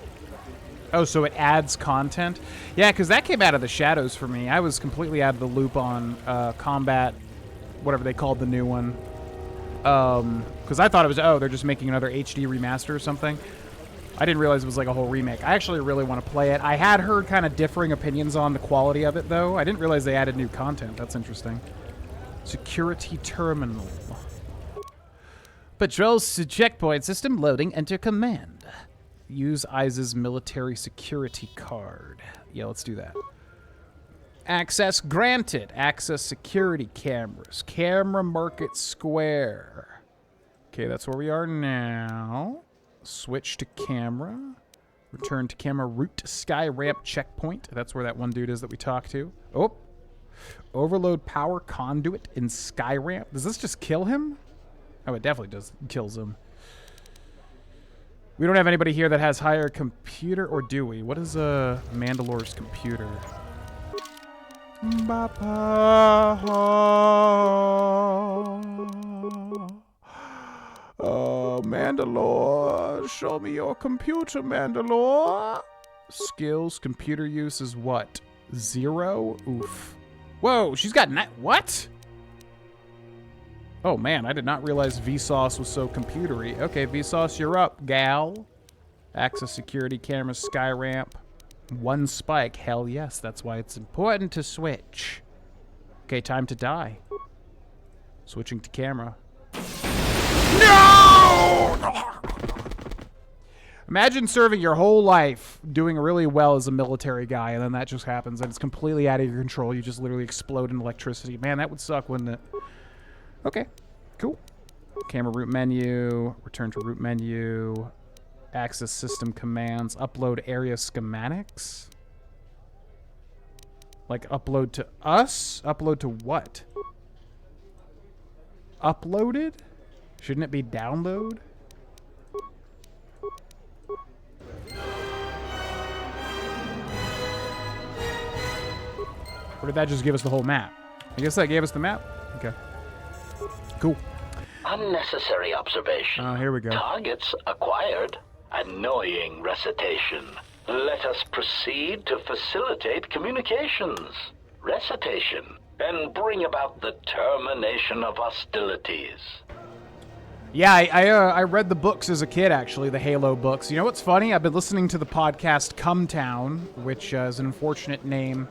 Oh, so it adds content? Yeah, because that came out of the shadows for me. I was completely out of the loop on combat, whatever they called the new one. Because I thought it was, they're just making another HD remaster or something. I didn't realize it was like a whole remake. I actually really want to play it. I had heard kind of differing opinions on the quality of it, though. I didn't realize they added new content. That's interesting. Security terminal. Patrols to checkpoint system loading. Enter command. Use IS's military security card. Yeah, let's do that. Access granted. Access security cameras. Camera Market Square. Okay, that's where we are now. Switch to camera. Return to camera. Route to Sky Ramp checkpoint. That's where that one dude is that we talked to. Oh. Overload power conduit in Sky Ramp. Does this just kill him? Oh, it definitely does. Kills him. We don't have anybody here that has higher computer, or do we? What is Mandalore's computer? Mandalore, show me your computer, Mandalore. Skills, computer use is what? 0? Oof. Whoa, she's got what? Oh man, I did not realize Vsauce was so computery. Okay, Vsauce, you're up, gal. Access security cameras, sky ramp. 1 spike. Hell yes, that's why it's important to switch. Okay, time to die. Switching to camera. No! Imagine serving your whole life, doing really well as a military guy, and then that just happens, and it's completely out of your control. You just literally explode in electricity. Man, that would suck, wouldn't it? Okay, cool. Camera root menu, return to root menu, access system commands, upload area schematics. Like upload to us? Upload to what? Uploaded? Shouldn't it be download? Or did that just give us the whole map? I guess that gave us the map. Okay. Cool. Unnecessary observation. Oh, here we go. Targets acquired. Annoying recitation. Let us proceed to facilitate communications. Recitation. And bring about the termination of hostilities. Yeah, I read the books as a kid, actually, the Halo books. You know what's funny? I've been listening to the podcast Come Town, which is an unfortunate name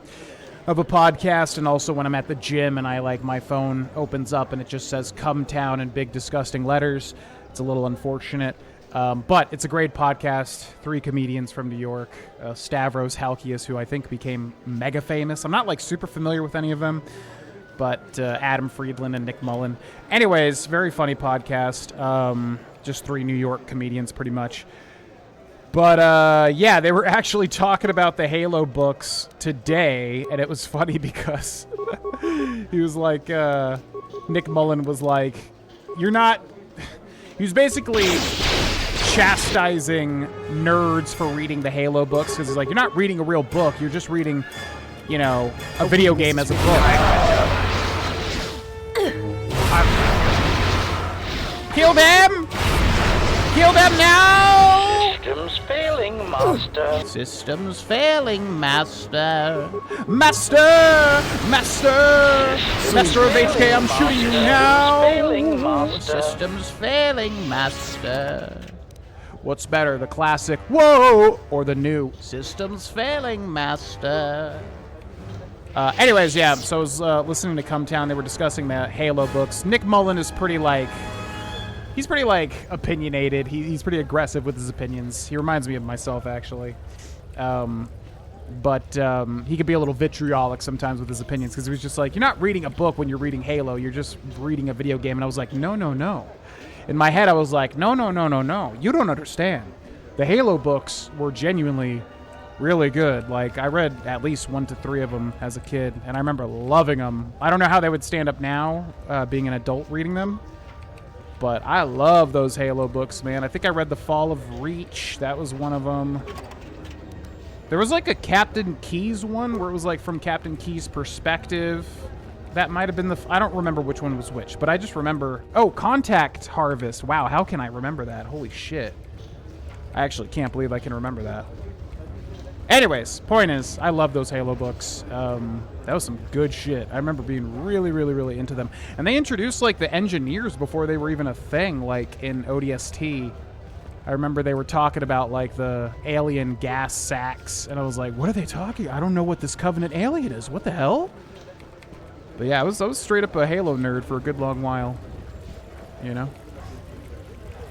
of a podcast, and also when I'm at the gym and my phone opens up and it just says Come Town in big disgusting letters. It's a little unfortunate, but it's a great podcast. 3 comedians from New York, Stavros Halkias, who I think became mega famous. I'm not super familiar with any of them, but Adam Friedland and Nick Mullen. Anyways, very funny podcast. Just 3 New York comedians pretty much. But, yeah, they were actually talking about the Halo books today, and it was funny because he was like, Nick Mullen was like, you're not... He was basically chastising nerds for reading the Halo books, because he's like, you're not reading a real book, you're just reading, a video game as a book. Kill them! Kill them now! Systems failing, Master. Systems failing, Master. Master of HK, I'm shooting you now. Failing, Master. Systems failing, Master. What's better, the classic, whoa, or the new, Systems failing, Master? anyways, yeah, so I was listening to Come Town. They were discussing the Halo books. Nick Mullen is pretty, he's pretty, opinionated. He's pretty aggressive with his opinions. He reminds me of myself, actually. But he could be a little vitriolic sometimes with his opinions, because he was just like, you're not reading a book when you're reading Halo. You're just reading a video game. And I was like, no, no, no. In my head, I was like, no, no, no, no, no. You don't understand. The Halo books were genuinely really good. Like, I read at least 1 to 3 of them as a kid, and I remember loving them. I don't know how they would stand up now, being an adult reading them, but I love those Halo books, man. I think I read The Fall of Reach. That was one of them. There was like a Captain Keyes one where it was like from Captain Keyes' perspective. That might have been I don't remember which one was which, but I just remember... Oh, Contact Harvest. Wow, how can I remember that? Holy shit. I actually can't believe I can remember that. Anyways, point is, I love those Halo books. That was some good shit. I remember being really, really, really into them. And they introduced, like, the engineers before they were even a thing, like, in ODST. I remember they were talking about, like, the alien gas sacks, and I was like, what are they talking? I don't know what this Covenant alien is. What the hell? But yeah, I was straight up a Halo nerd for a good long while. You know?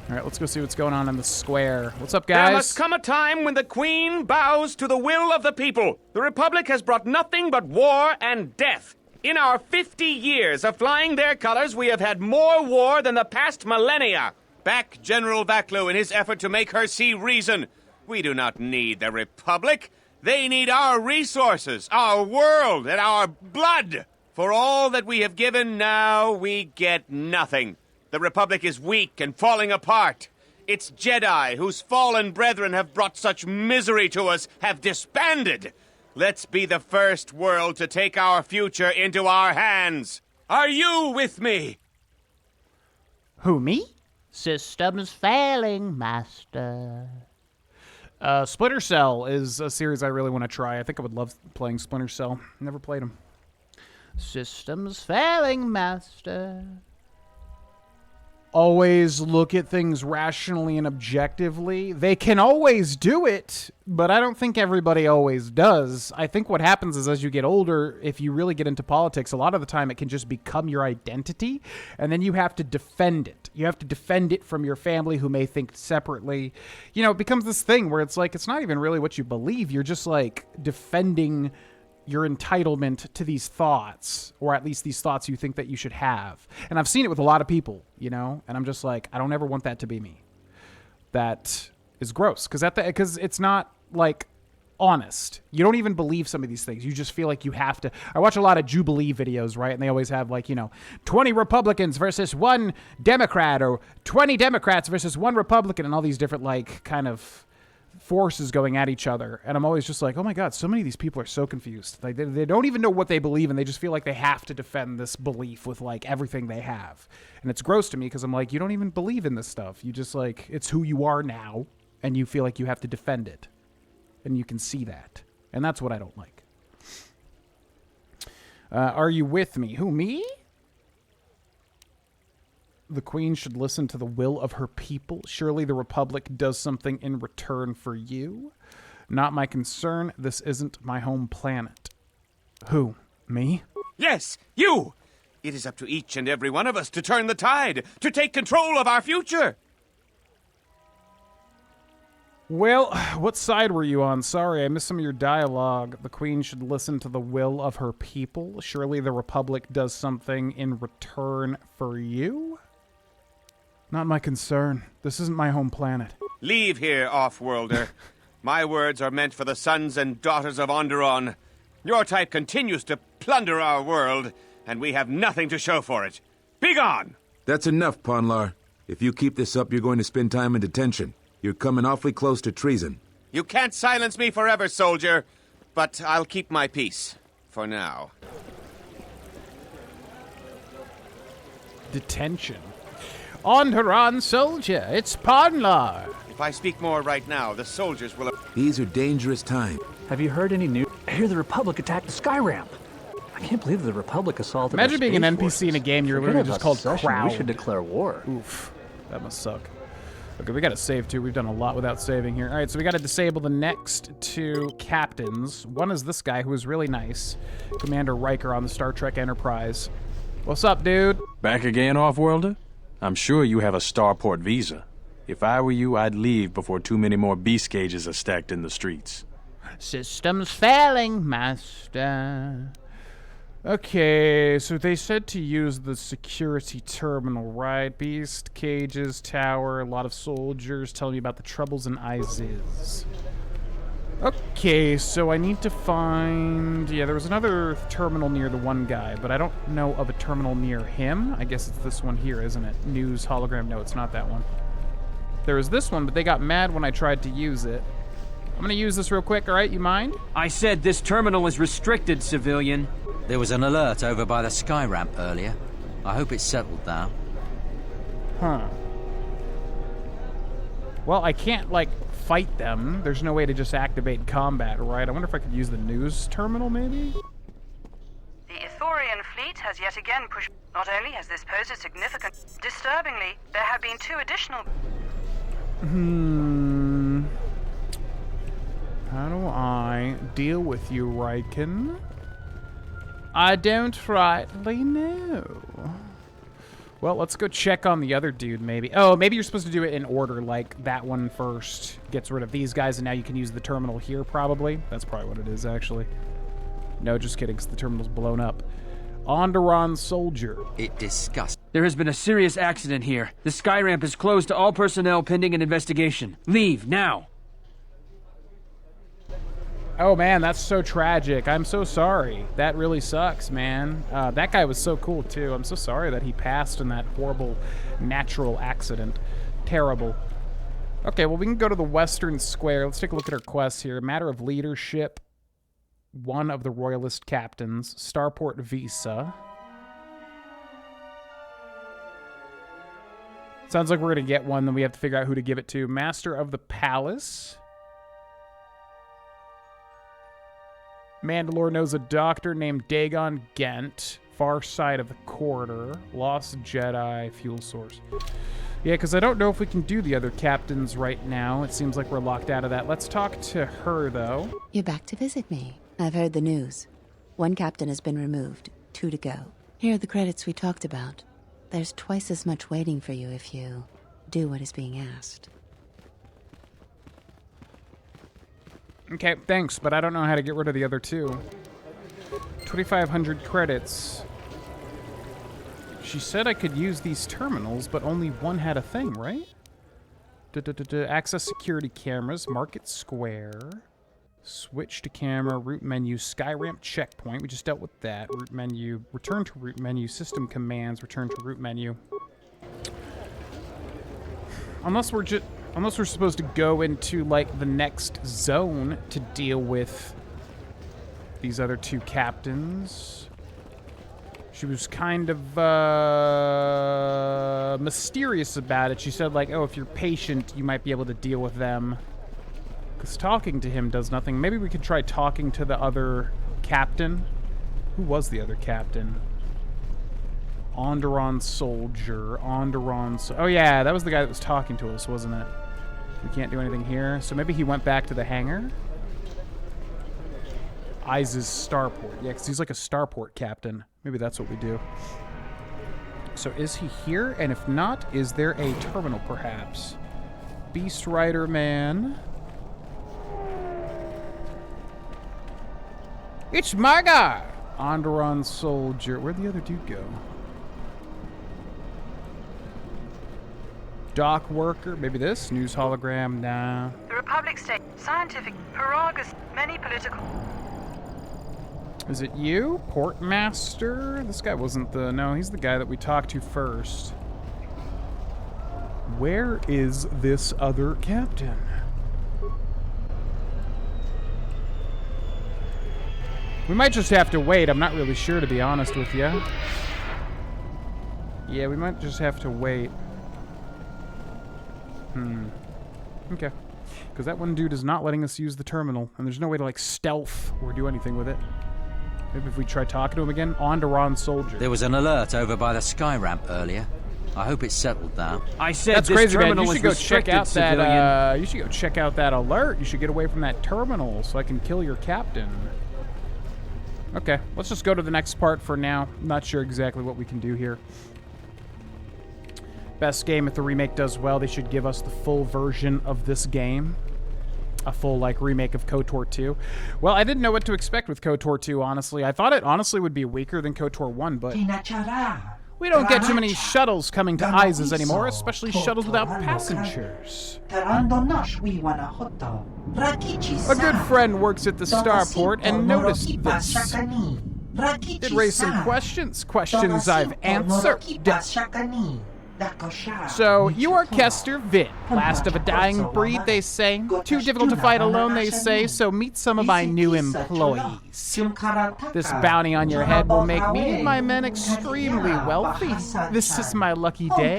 Alright, let's go see what's going on in the square. What's up, guys? There must come a time when the Queen bows to the will of the people. The Republic has brought nothing but war and death. In our 50 years of flying their colors, we have had more war than the past millennia. Back General Vaklu in his effort to make her see reason. We do not need the Republic. They need our resources, our world, and our blood. For all that we have given, now we get nothing. The Republic is weak and falling apart. Its Jedi, whose fallen brethren have brought such misery to us, have disbanded. Let's be the first world to take our future into our hands. Are you with me? Who, me? Systems failing, Master. Splinter Cell is a series I really want to try. I think I would love playing Splinter Cell. Never played them. Systems failing, Master. Always look at things rationally and objectively. They can always do it, but I don't think everybody always does. I think what happens is as you get older, if you really get into politics, a lot of the time it can just become your identity, and then you have to defend it. You have to defend it from your family who may think separately. You know, it becomes this thing where it's like, it's not even really what you believe. You're just like defending your entitlement to these thoughts, or at least these thoughts you think that you should have. And I've seen it with a lot of people, you know, and I'm just like, I don't ever want that to be me. That is gross, because it's not like honest. You don't even believe some of these things. You just feel like you have to. I watch a lot of Jubilee videos, right? And they always have like, 20 Republicans versus 1 Democrat, or 20 Democrats versus 1 Republican, and all these different like kind of forces going at each other. And I'm always just like, oh my God, so many of these people are so confused. Like they don't even know what they believe, and they just feel like they have to defend this belief with like everything they have. And it's gross to me, because I'm like, you don't even believe in this stuff. You just like, it's who you are now, and you feel like you have to defend it. And you can see that. And that's what I don't like. Are you with me? Who, me? The Queen should listen to the will of her people. Surely the Republic does something in return for you. Not my concern. This isn't my home planet. Who? Me? Yes, you! It is up to each and every one of us to turn the tide, to take control of our future. Well, what side were you on? Sorry, I missed some of your dialogue. The Queen should listen to the will of her people. Surely the Republic does something in return for you? Not my concern. This isn't my home planet. Leave here, off-worlder. My words are meant for the sons and daughters of Onderon. Your type continues to plunder our world, and we have nothing to show for it. Be gone! That's enough, Ponlar. If you keep this up, you're going to spend time in detention. You're coming awfully close to treason. You can't silence me forever, soldier, but I'll keep my peace. For now. Detention. Onderon soldier, it's Ponlar. If I speak more right now, the soldiers will... These are dangerous times. Have you heard any news? I hear the Republic attacked the sky ramp. I can't believe the Republic assaulted Imagine our being an space NPC forces. in a game you're Forget literally just called obsession. Crowd. We should declare war. Oof. That must suck. Okay, we gotta save too. We've done a lot without saving here. All right, so we gotta disable the next 2 captains. One is this guy who is really nice. Commander Riker on the Star Trek Enterprise. What's up, dude? Back again, Off-Worlder? I'm sure you have a starport visa. If I were you, I'd leave before too many more beast cages are stacked in the streets. System's failing, Master. Okay, so they said to use the security terminal, right? Beast, cages, tower, a lot of soldiers telling me about the troubles in ISIS. Okay, so I need to find... Yeah, there was another terminal near the one guy, but I don't know of a terminal near him. I guess it's this one here, isn't it? News, hologram. No, it's not that one. There was this one, but they got mad when I tried to use it. I'm gonna use this real quick, all right? You mind? I said this terminal is restricted, civilian. There was an alert over by the sky ramp earlier. I hope it's settled now. Huh. Well, I can't, like, fight them. There's no way to just activate combat, right? I wonder if I could use the news terminal, maybe? The Ithorian fleet has yet again pushed... Not only has this posed a significant... Disturbingly, there have been 2 additional... How do I deal with you, Riken? I don't rightly know. Well, let's go check on the other dude, maybe. Oh, maybe you're supposed to do it in order, like that one first gets rid of these guys, and now you can use the terminal here, probably. That's probably what it is, actually. No, just kidding, because the terminal's blown up. Onderon Soldier. It disgusts. There has been a serious accident here. The sky ramp is closed to all personnel pending an investigation. Leave, now. Oh, man, that's so tragic. I'm so sorry. That really sucks, man. That guy was so cool, too. I'm so sorry that he passed in that horrible natural accident. Terrible. Okay, well, we can go to the Western Square. Let's take a look at our quests here. Matter of Leadership. One of the Royalist Captains. Starport Visa. Sounds like we're going to get one, then we have to figure out who to give it to. Master of the Palace. Mandalore knows a doctor named Dagon Gent. Far side of the corridor. Lost Jedi. Fuel source. Yeah, because I don't know if we can do the other captains right now. It seems like we're locked out of that. Let's talk to her, though. You're back to visit me. I've heard the news. 1 captain has been removed. 2 to go. Here are the credits we talked about. There's twice as much waiting for you if you do what is being asked. Okay, thanks, but I don't know how to get rid of the other 2. 2,500 credits. She said I could use these terminals, but only one had a thing, right? Access security cameras, Market Square. Switch to camera, route menu, sky ramp checkpoint. We just dealt with that. Route menu, return to route menu, system commands, return to route menu. Unless we're supposed to go into, like, the next zone to deal with these other 2 captains. She was kind of mysterious about it. She said, like, oh, if you're patient, you might be able to deal with them. Because talking to him does nothing. Maybe we could try talking to the other captain. Who was the other captain? Onderon Soldier. Oh, yeah, that was the guy that was talking to us, wasn't it? We can't do anything here. So maybe he went back to the hangar? ISIS Starport. Yeah, because he's like a Starport captain. Maybe that's what we do. So is he here? And if not, is there a terminal, perhaps? Beast Rider Man. It's my guy! Onderon Soldier. Where'd the other dude go? Dock Worker. Maybe this? News hologram. Nah. The Republic State, scientific, Paragus, many political... Is it you? Portmaster? This guy wasn't the... No, he's the guy that we talked to first. Where is this other captain? We might just have to wait. I'm not really sure, to be honest with you. Yeah, we might just have to wait. Okay. Because that one dude is not letting us use the terminal, and there's no way to, like, stealth or do anything with it. Maybe if we try talking to him again. Onderon soldier. There was an alert over by the sky ramp earlier. I hope it's settled now. I said That's this crazy, man. terminal You is should go check restricted, out civilian. that. You should go check out that alert. You should get away from that terminal so I can kill your captain. Okay, let's just go to the next part for now. I'm not sure exactly what we can do here. Best game, if the remake does well, they should give us the full version of this game. A full, like, remake of KOTOR 2. Well, I didn't know what to expect with KOTOR 2, honestly. I thought it honestly would be weaker than KOTOR 1, but we don't get too many shuttles coming to ISIS anymore, especially shuttles without passengers. A good friend works at the starport and noticed this. It raised some questions I've answered. So, you are Kester Vin, last of a dying breed, they say. Too difficult to fight alone, they say, so meet some of my new employees. This bounty on your head will make me and my men extremely wealthy. This is my lucky day.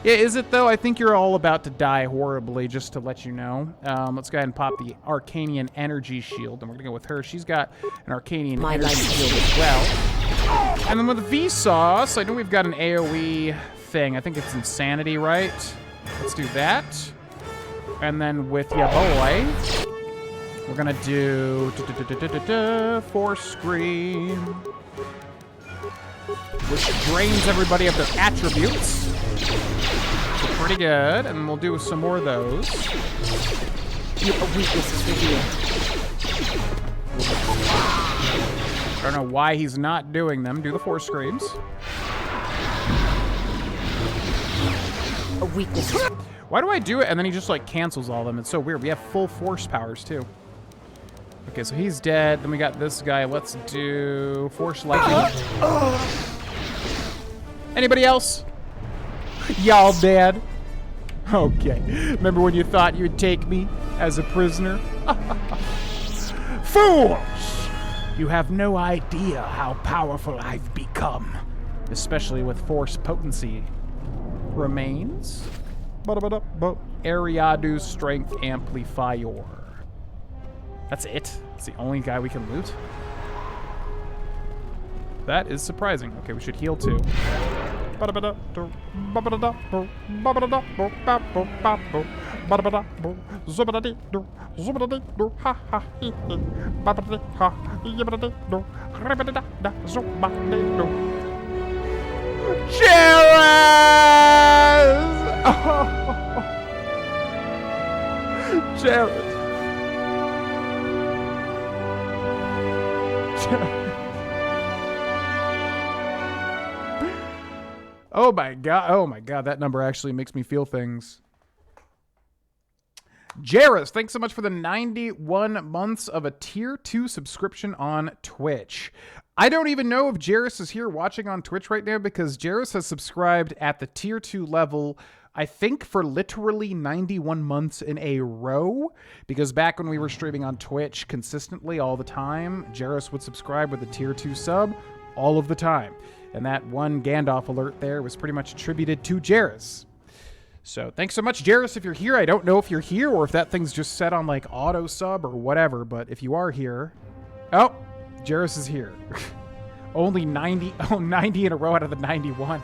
Yeah, is it though? I think you're all about to die horribly, just to let you know. Let's go ahead and pop the Arcanian Energy Shield, and we're gonna go with her. She's got an Arcanian Energy Shield as well. And then with Vsauce, I know we've got an AoE thing. I think it's Insanity, right? Let's do that. And then with ya boy, we're gonna do Force Scream, which drains everybody of their attributes. So pretty good, and we'll do some more of those. I don't know why he's not doing them. Do the Force Screams. A weakness. Why do I do it and then he just like cancels all of them? It's so weird. We have full force powers too. Okay, so he's dead. Then we got this guy. Let's do Force Lightning. Anybody else? Y'all dead? Okay. Remember when you thought you'd take me as a prisoner? Fools! You have no idea how powerful I've become. Especially with force potency. Remains? Ariadu's Strength Amplifier. That's it? It's the only guy we can loot? That is surprising. Okay, we should heal too. Jared! Oh my god, that number actually makes me feel things. Jairus, thanks so much for the 91 months of a tier 2 subscription on Twitch. I don't even know if Jairus is here watching on Twitch right now because Jairus has subscribed at the tier 2 level, I think for literally 91 months in a row, because back when we were streaming on Twitch consistently all the time, Jairus would subscribe with a tier 2 sub all of the time. And that one Gandalf alert there was pretty much attributed to Jairus. So thanks so much, Jairus, if you're here. I don't know if you're here or if that thing's just set on like auto sub or whatever, but if you are here... Oh, Jairus is here. Only 90 in a row out of the 91.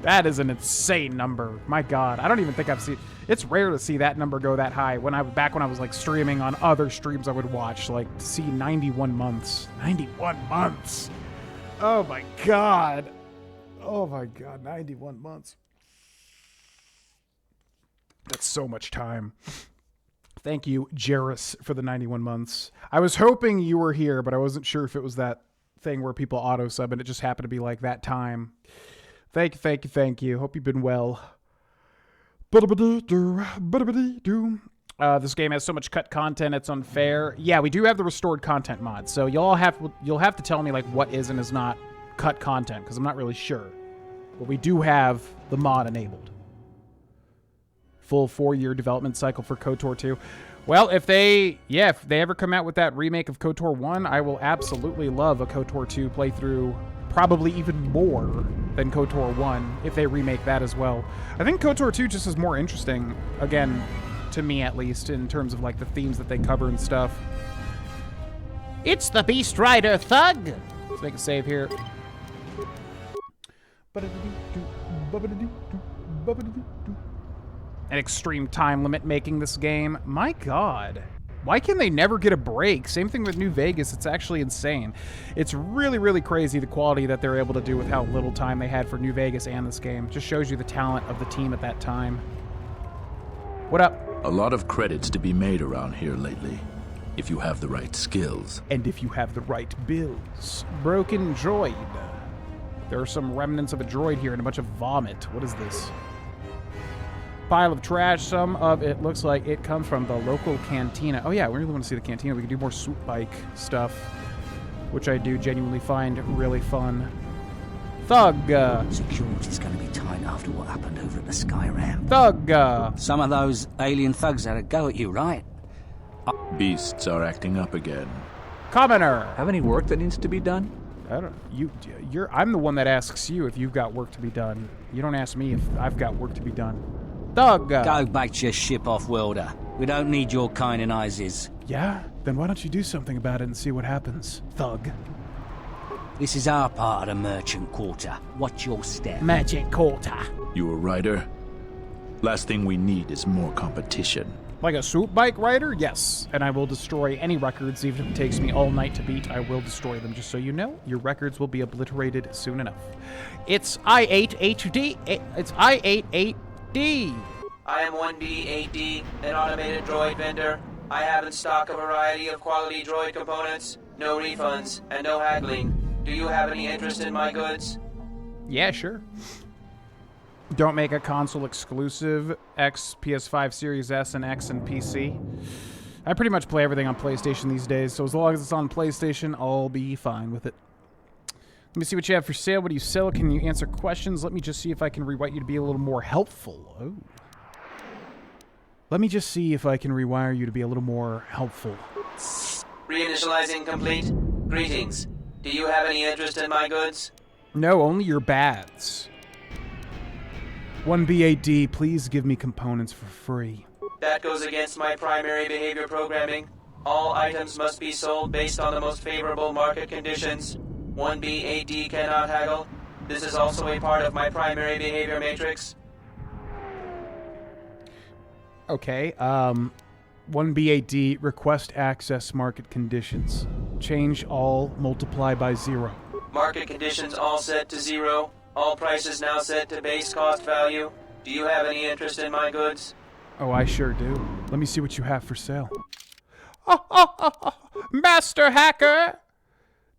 That is an insane number. My God, I don't even think I've seen... It's rare to see that number go that high. Back when I was like streaming on other streams I would watch, like to see 91 months. 91 months! Oh my God. Oh my God, 91 months. That's so much time. Thank you, Jairus, for the 91 months. I was hoping you were here, but I wasn't sure if it was that thing where people auto-sub and it just happened to be like that time. Thank you. Hope you've been well. This game has so much cut content, it's unfair. Yeah, we do have the restored content mod, so you'll have to tell me like what is and is not cut content, because I'm not really sure. But we do have the mod enabled. Full 4-year development cycle for KOTOR 2. Well, if they ever come out with that remake of KOTOR 1, I will absolutely love a KOTOR 2 playthrough, probably even more than KOTOR 1, if they remake that as well. I think KOTOR 2 just is more interesting, again, to me at least, in terms of like the themes that they cover and stuff. It's the Beast Rider Thug! Let's make a save here. An extreme time limit making this game. My God. Why can they never get a break? Same thing with New Vegas. It's actually insane. It's really, really crazy the quality that they're able to do with how little time they had for New Vegas and this game. Just shows you the talent of the team at that time. What up? A lot of credits to be made around here lately, if you have the right skills. And if you have the right builds. Broken droid. There are some remnants of a droid here and a bunch of vomit. What is this? Pile of trash. Some of it looks like it comes from the local cantina. Oh yeah, we really want to see the cantina. We can do more swoop bike stuff, which I do genuinely find really fun. Thug. Security's going to be tight after what happened over at the Sky Ramp. Thug. Some of those alien thugs had a go at you, right? Beasts are acting up again. Commoner. Have any work that needs to be done? I don't. I'm the one that asks you if you've got work to be done. You don't ask me if I've got work to be done. Thug. Go back to your ship, off-worlder. We don't need your kind and eyes. Yeah? Then why don't you do something about it and see what happens, Thug? This is our part of the merchant quarter. Watch your step. Merchant quarter. You a rider? Last thing we need is more competition. Like a swoop bike rider? Yes. And I will destroy any records, even if it takes me all night to beat. I will destroy them, just so you know. Your records will be obliterated soon enough. It's I-8HD. It's I-8-8D. I am 1B8D, an automated droid vendor. I have in stock a variety of quality droid components. No refunds, and no haggling. Do you have any interest in my goods? Yeah, sure. Don't make a console exclusive. X, PS5, Series S, and X, and PC. I pretty much play everything on PlayStation these days, so as long as it's on PlayStation, I'll be fine with it. Let me see what you have for sale. What do you sell? Can you answer questions? Let me just see if I can rewrite you to be a little more helpful. Oh. Let me just see if I can rewire you to be a little more helpful. Reinitializing complete. Greetings. Do you have any interest in my goods? No, only your baths. 1B8D, please give me components for free. That goes against my primary behavior programming. All items must be sold based on the most favorable market conditions. 1B8D cannot haggle. This is also a part of my primary behavior matrix. Okay, 1B8D, request access market conditions. Change all, multiply by 0. Market conditions all set to 0. All prices now set to base cost value. Do you have any interest in my goods? Oh, I sure do. Let me see what you have for sale. Master Hacker!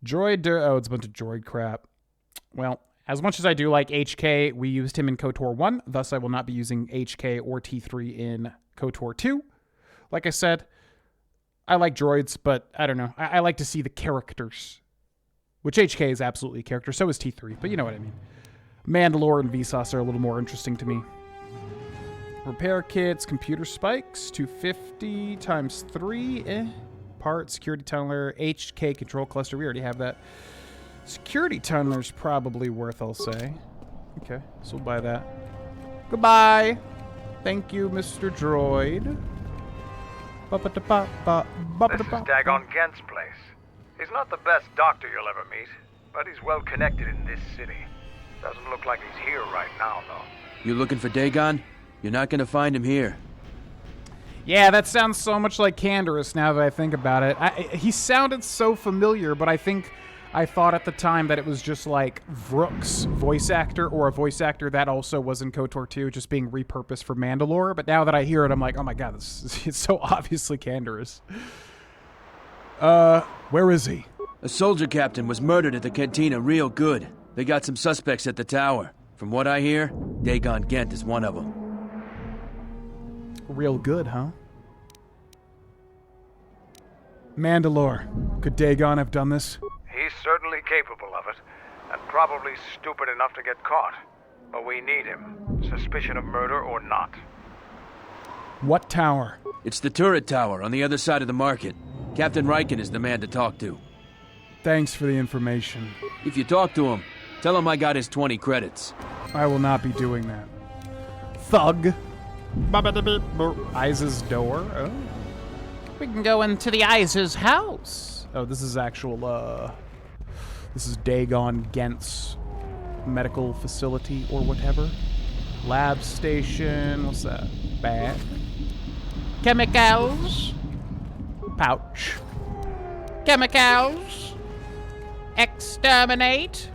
Droid, oh, it's a bunch of droid crap. Well, as much as I do like HK, we used him in KOTOR 1, thus I will not be using HK or T3 in KOTOR 2. Like I said, I like droids, but I don't know. I like to see the characters. Which HK is absolutely a character, so is T3, but you know what I mean. Mandalore and Vsauce are a little more interesting to me. Repair kits, computer spikes, 250 times 3, Part, security tunneler, HK control cluster, we already have that. Security tunneler's probably worth, I'll say. Okay, so we'll buy that. Goodbye! Thank you, Mr. Droid. This is Dagon Gent's place. He's not the best doctor you'll ever meet, but he's well connected in this city. Doesn't look like he's here right now, though. You looking for Dagon? You're not gonna find him here. Yeah, that sounds so much like Canderous now that I think about it. He sounded so familiar, but I thought at the time that it was just like Vrook's voice actor, or a voice actor that also was in KOTOR 2, just being repurposed for Mandalore. But now that I hear it, I'm like, oh my god, it's so obviously Canderous. Where is he? A soldier captain was murdered at the cantina real good. They got some suspects at the tower. From what I hear, Dagon Gent is one of them. Real good, huh? Mandalore, could Dagon have done this? He's certainly capable of it, and probably stupid enough to get caught. But we need him, suspicion of murder or not. What tower? It's the turret tower on the other side of the market. Captain Riken is the man to talk to. Thanks for the information. If you talk to him, tell him I got his 20 credits. I will not be doing that. Thug. Iza's door. Oh. We can go into the Iza's house. Oh, this is actual, this is Dagon Gent's medical facility or whatever. Lab station, what's that? Bag. Chemicals. Pouch. Chemicals. Exterminate.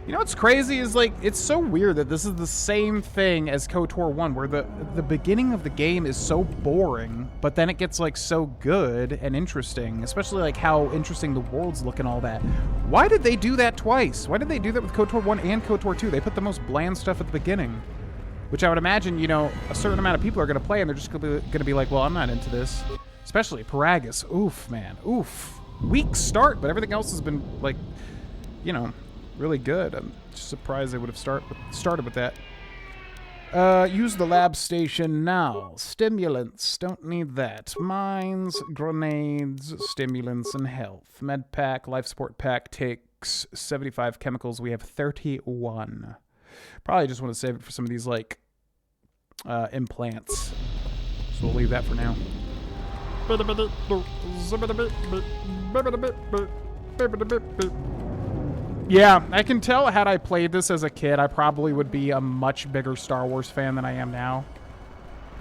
You know what's crazy is, like, it's so weird that this is the same thing as KOTOR 1, where the beginning of the game is so boring, but then it gets, like, so good and interesting, especially, like, how interesting the worlds look and all that. Why did they do that twice? Why did they do that with KOTOR 1 and KOTOR 2? They put the most bland stuff at the beginning, which I would imagine, you know, a certain amount of people are going to play, and they're just going to be like, well, I'm not into this. Especially Paragus. Oof, man. Oof. Weak start, but everything else has been, like, you know, really good. I'm just surprised they would have started with that. Use the lab station now. Stimulants. Don't need that. Mines, grenades, stimulants, and health. Med pack, life support pack takes 75 chemicals. We have 31. Probably just want to save it for some of these, like, implants. So we'll leave that for now. Yeah, I can tell had I played this as a kid, I probably would be a much bigger Star Wars fan than I am now.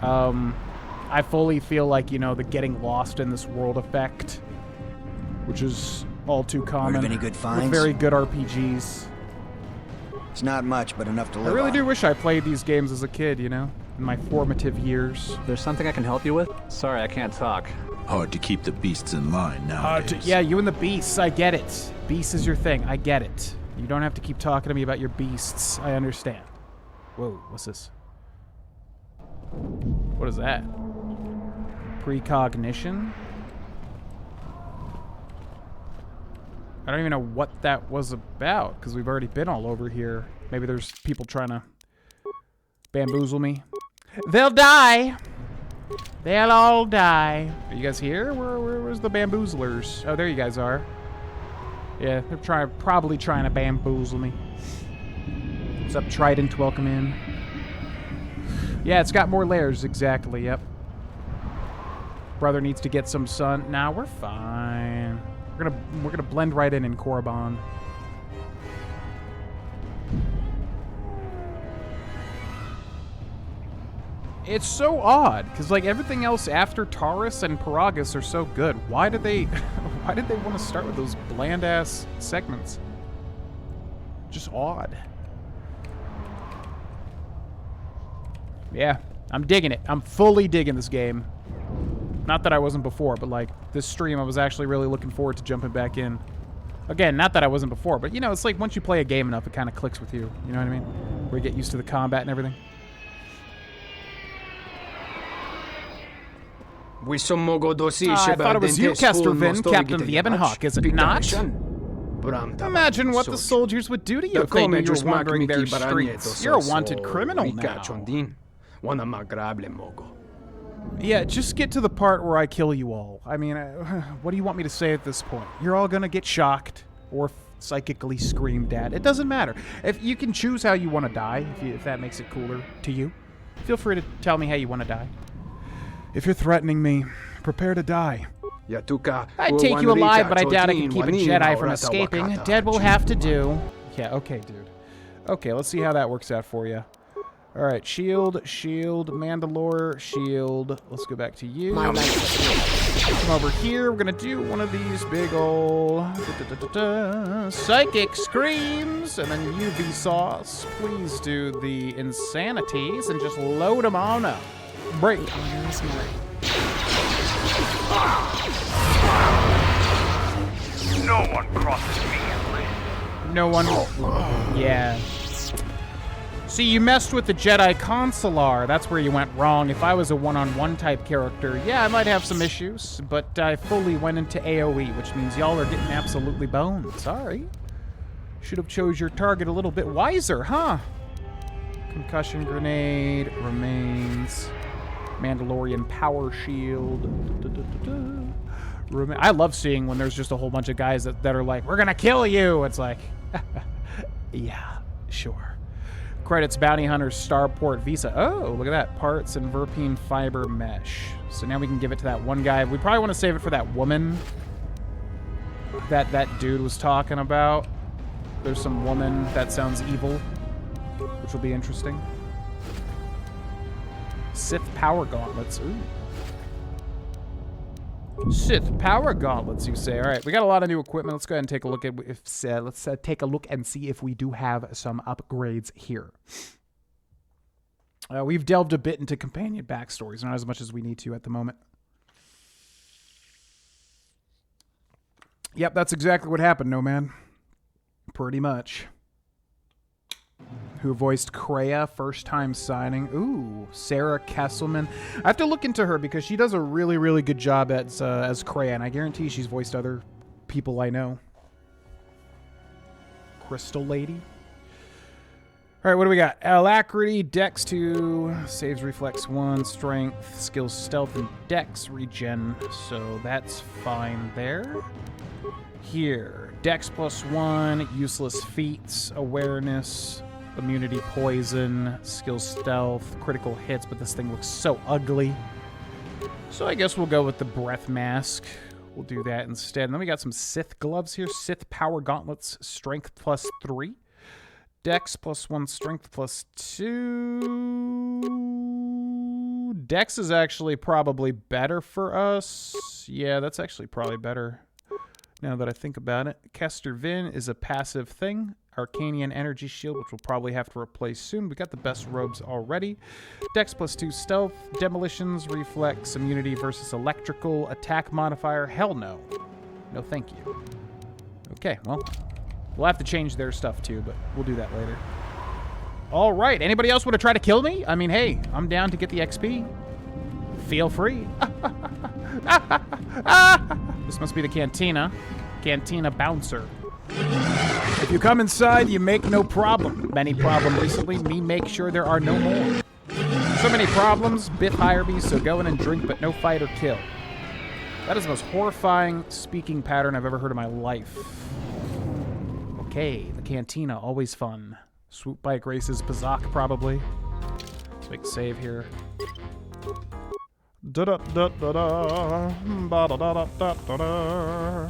I fully feel like, you know, the getting lost in this world effect, which is all too common. Heard of any good finds? With very good RPGs. It's not much, but enough to live I really on. do wish I played these games as a kid, you know, in my formative years. There's something I can help you with? Sorry, I can't talk. Hard to keep the beasts in line nowadays. Yeah, you and the beasts, I get it. Beasts is your thing, I get it. You don't have to keep talking to me about your beasts, I understand. Whoa, what's this? What is that? Precognition? I don't even know what that was about, because we've already been all over here. Maybe there's people trying to bamboozle me. They'll die! They'll all die. Are you guys here? Where's the bamboozlers? Oh, there you guys are. Yeah, they're probably trying to bamboozle me. What's up, Trident? Welcome in. Yeah, it's got more layers, exactly, yep. Brother needs to get some sun. Nah, we're fine. We're gonna blend right in Korriban. It's so odd, because, like, everything else after Taurus and Paragus are so good. Why did they want to start with those bland-ass segments? Just odd. Yeah, I'm digging it. I'm fully digging this game. Not that I wasn't before, but, like, this stream I was actually really looking forward to jumping back in. Again, not that I wasn't before, but, you know, it's like once you play a game enough, it kind of clicks with you. You know what I mean? Where you get used to the combat and everything. I thought it was you, Kester Vin, captain of the Ebon Hawk, is it not? Imagine what the soldiers would do to you if they knew you were wandering their streets. You're a wanted criminal now. Yeah, just get to the part where I kill you all. I mean, what do you want me to say at this point? You're all gonna get shocked or psychically screamed at. It doesn't matter. If you can choose how you want to die, if that makes it cooler to you, feel free to tell me how you want to die. If you're threatening me, prepare to die. I'd take you alive, but I doubt I can keep a Jedi from escaping. Dead will have to do. Yeah, okay, dude. Okay, let's see how that works out for you. Alright, shield, Mandalore, shield. Let's go back to you. Come over here. We're gonna do one of these big ol' psychic screams, and then UV sauce. Please do the insanities and just load them on up. Break. No one crosses me and lives. No one. Yeah. See, you messed with the Jedi Consular. That's where you went wrong. If I was a one-on-one type character, yeah, I might have some issues, but I fully went into AoE, which means y'all are getting absolutely boned. Sorry. Should have chose your target a little bit wiser, huh? Concussion grenade remains. Mandalorian power shield. I love seeing when there's just a whole bunch of guys that are like, we're gonna kill you. It's like, yeah, sure. Credits Bounty Hunter's Starport Visa. Oh, look at that. Parts and Verpine fiber mesh. So now we can give it to that one guy. We probably want to save it for that woman. that dude was talking about. There's some woman that sounds evil, which will be interesting. Sith power gauntlets. Ooh. Sith power gauntlets, you say? All right, we got a lot of new equipment. Let's go ahead and take a look at let's take a look and see if we do have some upgrades here. We've delved a bit into companion backstories, not as much as we need to at the moment. Yep, that's exactly what happened, No Man. Pretty much. Who voiced Kreia, first time signing. Ooh, Sarah Kesselman. I have to look into her because she does a really, really good job as Kreia, and I guarantee she's voiced other people I know. Crystal Lady. All right, what do we got? Alacrity, Dex 2, saves Reflex 1, Strength, Skills Stealth, and Dex regen, so that's fine there. Here, Dex +1, useless feats, awareness, immunity poison, skills stealth, critical hits, but this thing looks so ugly. So I guess we'll go with the breath mask. We'll do that instead. And then we got some Sith gloves here. Sith power gauntlets, strength +3. Dex +1, strength +2. Dex is actually probably better for us. Yeah, that's actually probably better now that I think about it. Kester Vin is a passive thing. Arcanian Energy Shield, which we'll probably have to replace soon. We got the best robes already. Dex +2 stealth, demolitions, reflex, immunity versus electrical, attack modifier. Hell no. No thank you. Okay, well, we'll have to change their stuff too, but we'll do that later. All right, anybody else want to try to kill me? I mean, hey, I'm down to get the XP. Feel free. This must be the cantina. Cantina bouncer. If you come inside, you make no problem. Many problem recently, me make sure there are no more. So many problems, Biff hire me, so go in and drink, but no fight or kill. That is the most horrifying speaking pattern I've ever heard in my life. Okay, the cantina, always fun. Swoop by Grace's Pazak, probably. Let's make a save here. Da-da-da-da-da. Ba-da-da-da-da-da.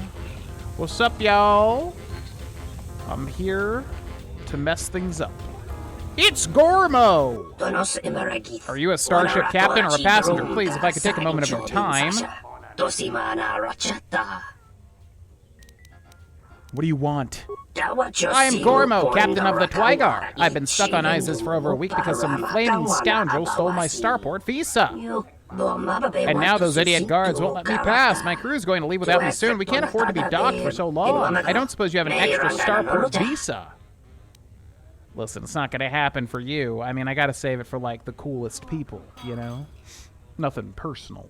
What's up, y'all? I'm here to mess things up. It's Gormo! Are you a starship captain or a passenger? Please, if I could take a moment of your time. What do you want? I am Gormo, captain of the Twygar. I've been stuck on Isis for over a week because some flaming scoundrel stole my starport visa. And now those idiot guards won't let me pass. My crew's going to leave without me soon. We can't afford to be docked for so long. I don't suppose you have an extra starport visa. Listen, it's not going to happen for you. I mean, I got to save it for, like, the coolest people, you know? Nothing personal.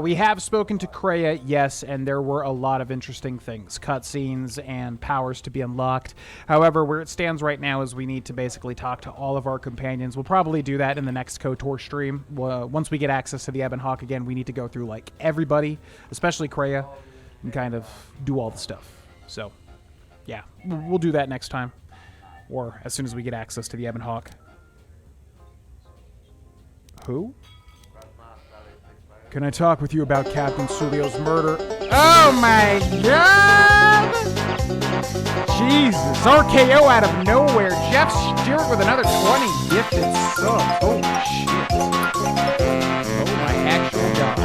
We have spoken to Kreia, yes, and there were a lot of interesting things. Cutscenes and powers to be unlocked. However, where it stands right now is we need to basically talk to all of our companions. We'll probably do that in the next KOTOR stream. Once we get access to the Ebon Hawk again, we need to go through, like, everybody, especially Kreia, and kind of do all the stuff. So, yeah, we'll do that next time. Or as soon as we get access to the Ebon Hawk. Who? Can I talk with you about Captain Sulio's murder? Oh my god! Jesus, RKO out of nowhere. Jeff Stewart with another 20 gifted subs. Holy shit. Oh my actual god.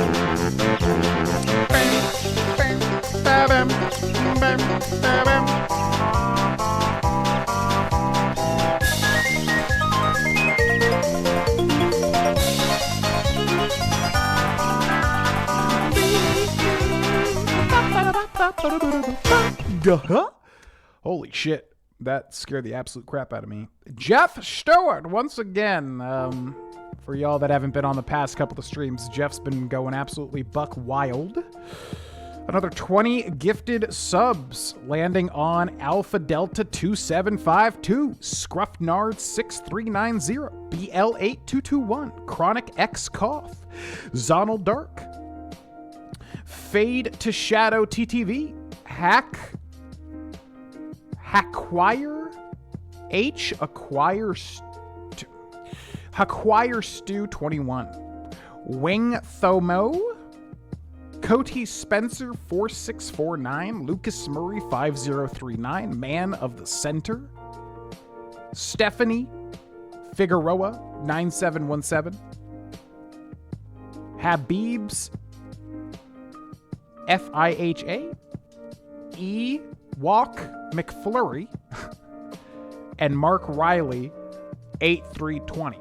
Holy shit. That scared the absolute crap out of me. Jeff Stewart, once again. For y'all that haven't been on the past couple of streams, Jeff's been going absolutely buck wild. Another 20 gifted subs landing on Alpha Delta 2752, Scruffnard 6390, BL8221, Chronic X Cough, Zonal Dark, Fade to Shadow TTV, Hacquire H, Acquire Stew 21, Wing Thomo, Cody Spencer 4649, Lucas Murray 5039, Man of the Center, Stephanie Figueroa 9717, Habibs FIHA, E Walk McFlurry, and Mark Riley 8320.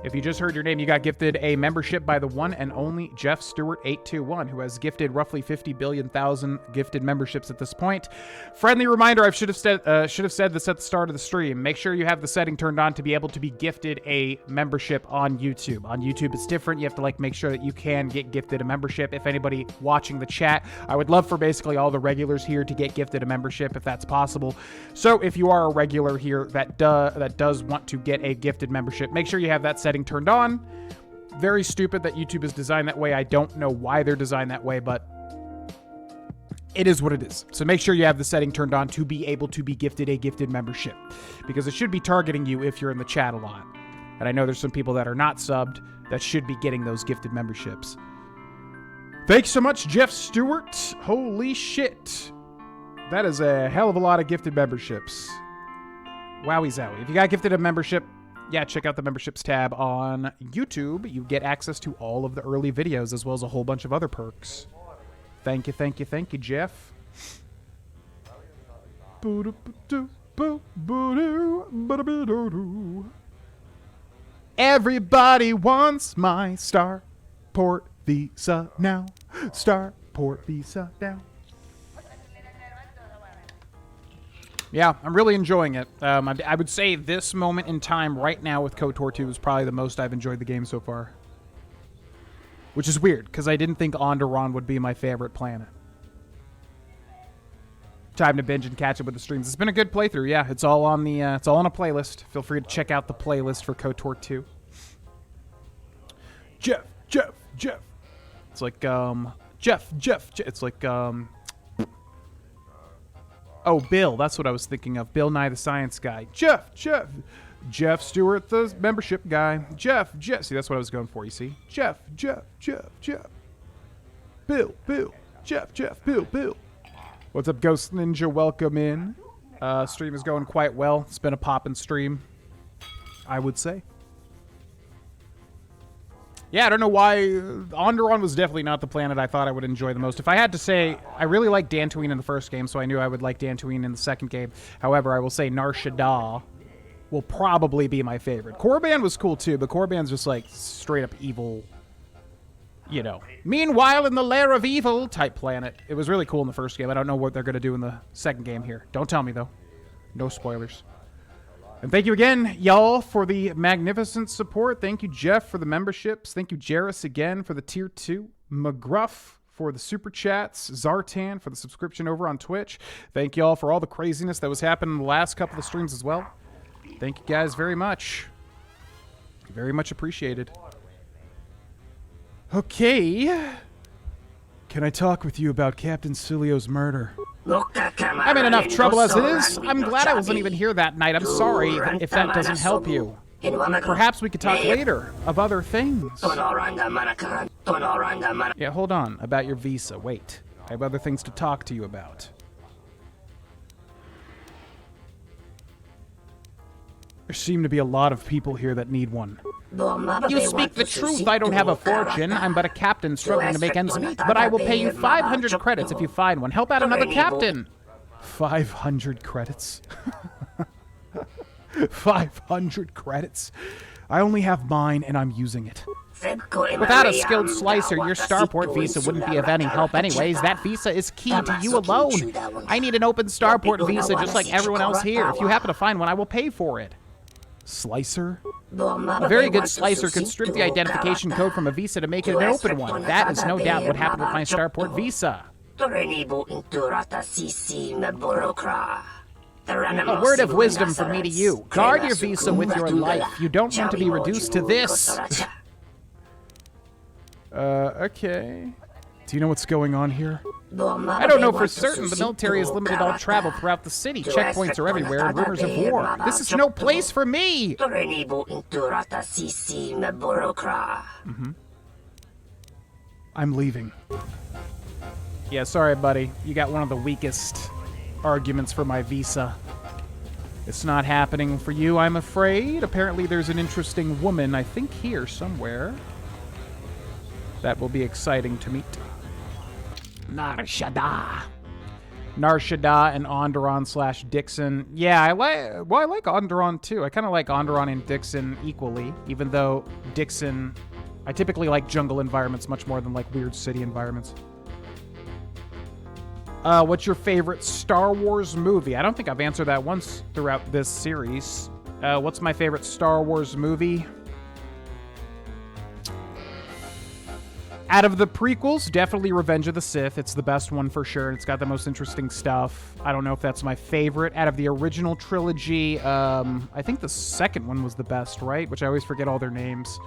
If you just heard your name, you got gifted a membership by the one and only Jeff Stewart 821, who has gifted roughly 50 billion thousand gifted memberships at this point. Friendly reminder: I should have said this at the start of the stream. Make sure you have the setting turned on to be able to be gifted a membership on YouTube. On YouTube, it's different. You have to make sure that you can get gifted a membership. If anybody watching the chat, I would love for basically all the regulars here to get gifted a membership if that's possible. So if you are a regular here that does want to get a gifted membership, make sure you have that setting turned on. Very stupid that YouTube is designed that way. I don't know why they're designed that way, but it is what it is. So make sure you have the setting turned on to be able to be gifted a gifted membership, because it should be targeting you if you're in the chat a lot. And I know there's some people that are not subbed that should be getting those gifted memberships. Thanks so much, Jeff Stewart. Holy shit. That is a hell of a lot of gifted memberships. Wowie zowie. If you got gifted a membership, yeah, check out the memberships tab on YouTube. You get access to all of the early videos as well as a whole bunch of other perks. Thank you, thank you, thank you, Jeff. Everybody wants my Starport Visa now. Starport Visa now. Yeah, I'm really enjoying it. I would say this moment in time right now with KOTOR 2 is probably the most I've enjoyed the game so far. Which is weird, because I didn't think Onderon would be my favorite planet. Time to binge and catch up with the streams. It's been a good playthrough, yeah. It's all on the it's all on a playlist. Feel free to check out the playlist for KOTOR 2. Jeff. It's like Jeff. It's like oh, Bill. That's what I was thinking of. Bill Nye the Science Guy. Jeff Stewart, the membership guy. Jeff. See, that's what I was going for, you see? Jeff. Bill. Jeff. Bill. What's up, Ghost Ninja? Welcome in. Stream is going quite well. It's been a poppin' stream, I would say. Yeah, I don't know why. Onderon was definitely not the planet I thought I would enjoy the most. If I had to say, I really liked Dantooine in the first game, so I knew I would like Dantooine in the second game. However, I will say Nar Shaddaa will probably be my favorite. Korriban was cool too, but Korriban's just like straight up evil, you know. Meanwhile, in the lair of evil type planet. It was really cool in the first game. I don't know what they're going to do in the second game here. Don't tell me, though. No spoilers. And thank you again, y'all, for the magnificent support. Thank you, Jeff, for the memberships. Thank you, Jairus, again, for the Tier 2. McGruff for the Super Chats. Zartan for the subscription over on Twitch. Thank you all for all the craziness that was happening in the last couple of streams as well. Thank you guys very much. Very much appreciated. Okay. Can I talk with you about Captain Cilio's murder? I'm in enough trouble as it is. I'm glad I wasn't even here that night. I'm sorry if that doesn't help you. Perhaps we could talk later of other things. Yeah, hold on. About your visa. Wait. I have other things to talk to you about. There seem to be a lot of people here that need one. You speak the truth. I don't have a fortune. I'm but a captain struggling to make ends meet. But I will pay you 500 credits if you find one. Help out another captain. 500 credits? 500 credits? I only have mine and I'm using it. Without a skilled slicer, your Starport visa wouldn't be of any help anyways. That visa is key to you alone. I need an open Starport visa just like everyone else here. If you happen to find one, I will pay for it. Slicer? A very good slicer could strip the identification code from a visa to make it an open one. That is no doubt what happened with my Starport visa. A word of wisdom from me to you. Guard your visa with your life. You don't want to be reduced to this. Okay. Do you know what's going on here? I don't know for certain. The military has limited all travel throughout the city. Checkpoints are everywhere and rumors of war. This is no place for me! I'm leaving. Yeah, sorry, buddy. You got one of the weakest arguments for my visa. It's not happening for you, I'm afraid. Apparently there's an interesting woman, I think here somewhere. That will be exciting to meet. Narshada. Narshada and Onderon / Dixon. Yeah, I like Onderon too. I kind of like Onderon and Dixon equally, even though Dixon, I typically like jungle environments much more than like weird city environments. What's your favorite Star Wars movie? I don't think I've answered that once throughout this series. What's my favorite Star Wars movie? Out of the prequels, definitely Revenge of the Sith. It's the best one for sure. It's got the most interesting stuff. I don't know if that's my favorite. Out of the original trilogy, I think the second one was the best, right? Which I always forget all their names.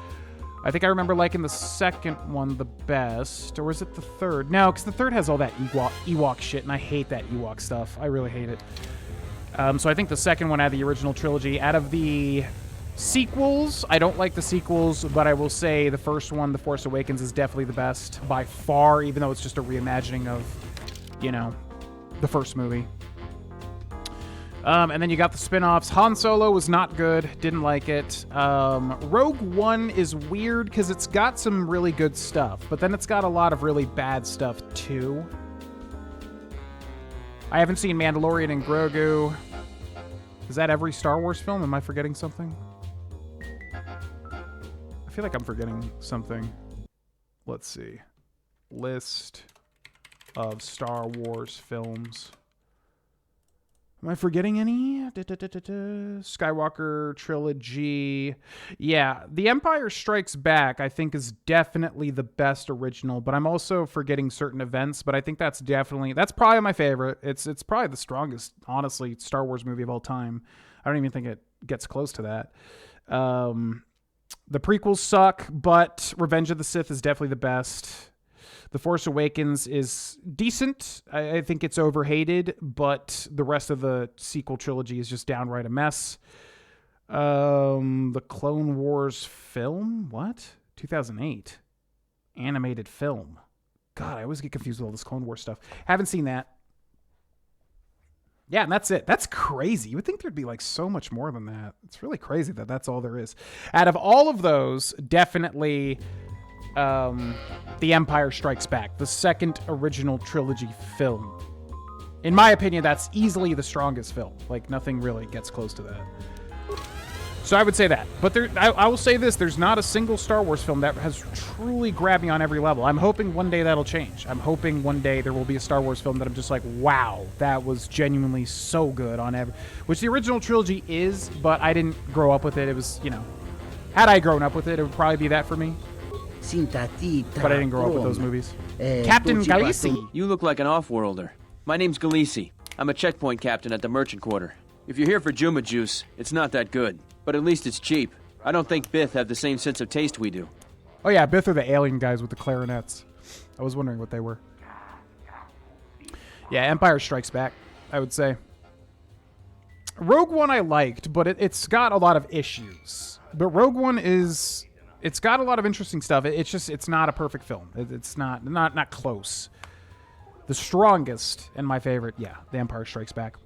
I think I remember liking the second one the best. Or was it the third? No, because the third has all that Ewok shit, and I hate that Ewok stuff. I really hate it. So I think the second one out of the original trilogy. Out of the sequels, I don't like the sequels, but I will say the first one, The Force Awakens, is definitely the best by far, even though it's just a reimagining of, you know, the first movie. And then you got the spin-offs. Han Solo was not good. Didn't like it. Rogue One is weird because it's got some really good stuff, but then it's got a lot of really bad stuff too. I haven't seen Mandalorian and Grogu. Is that every Star Wars film? Am I forgetting something? I feel like I'm forgetting something. Let's see. List of Star Wars films. Am I forgetting any? Skywalker trilogy. Yeah, The Empire Strikes Back, I think, is definitely the best original, but I'm also forgetting certain events, but I think that's probably my favorite. It's probably the strongest, honestly, Star Wars movie of all time. I don't even think it gets close to that. The prequels suck, but Revenge of the Sith is definitely the best. The Force Awakens is decent. I think it's overhated, but the rest of the sequel trilogy is just downright a mess. The Clone Wars film? What? 2008. Animated film. God, I always get confused with all this Clone Wars stuff. Haven't seen that. Yeah, and that's it. That's crazy. You would think there'd be like so much more than that. It's really crazy that that's all there is. Out of all of those, definitely The Empire Strikes Back, the second original trilogy film. In my opinion, that's easily the strongest film. Like, nothing really gets close to that. So I would say that. But I will say this, there's not a single Star Wars film that has truly grabbed me on every level. I'm hoping one day that'll change. I'm hoping one day there will be a Star Wars film that I'm just like, wow, that was genuinely so good on every... Which the original trilogy is, but I didn't grow up with it. It was, you know... Had I grown up with it, it would probably be that for me. But I didn't grow up with those movies. Captain Galisi. You look like an off-worlder. My name's Galisi. I'm a checkpoint captain at the merchant quarter. If you're here for Juma Juice, it's not that good. But at least it's cheap. I don't think Bith have the same sense of taste we do. Oh yeah, Bith are the alien guys with the clarinets. I was wondering what they were. Yeah, Empire Strikes Back, I would say. Rogue One I liked, but it's got a lot of issues. But Rogue One is... It's got a lot of interesting stuff. It's not a perfect film. It's not close. The strongest and my favorite, yeah, The Empire Strikes Back.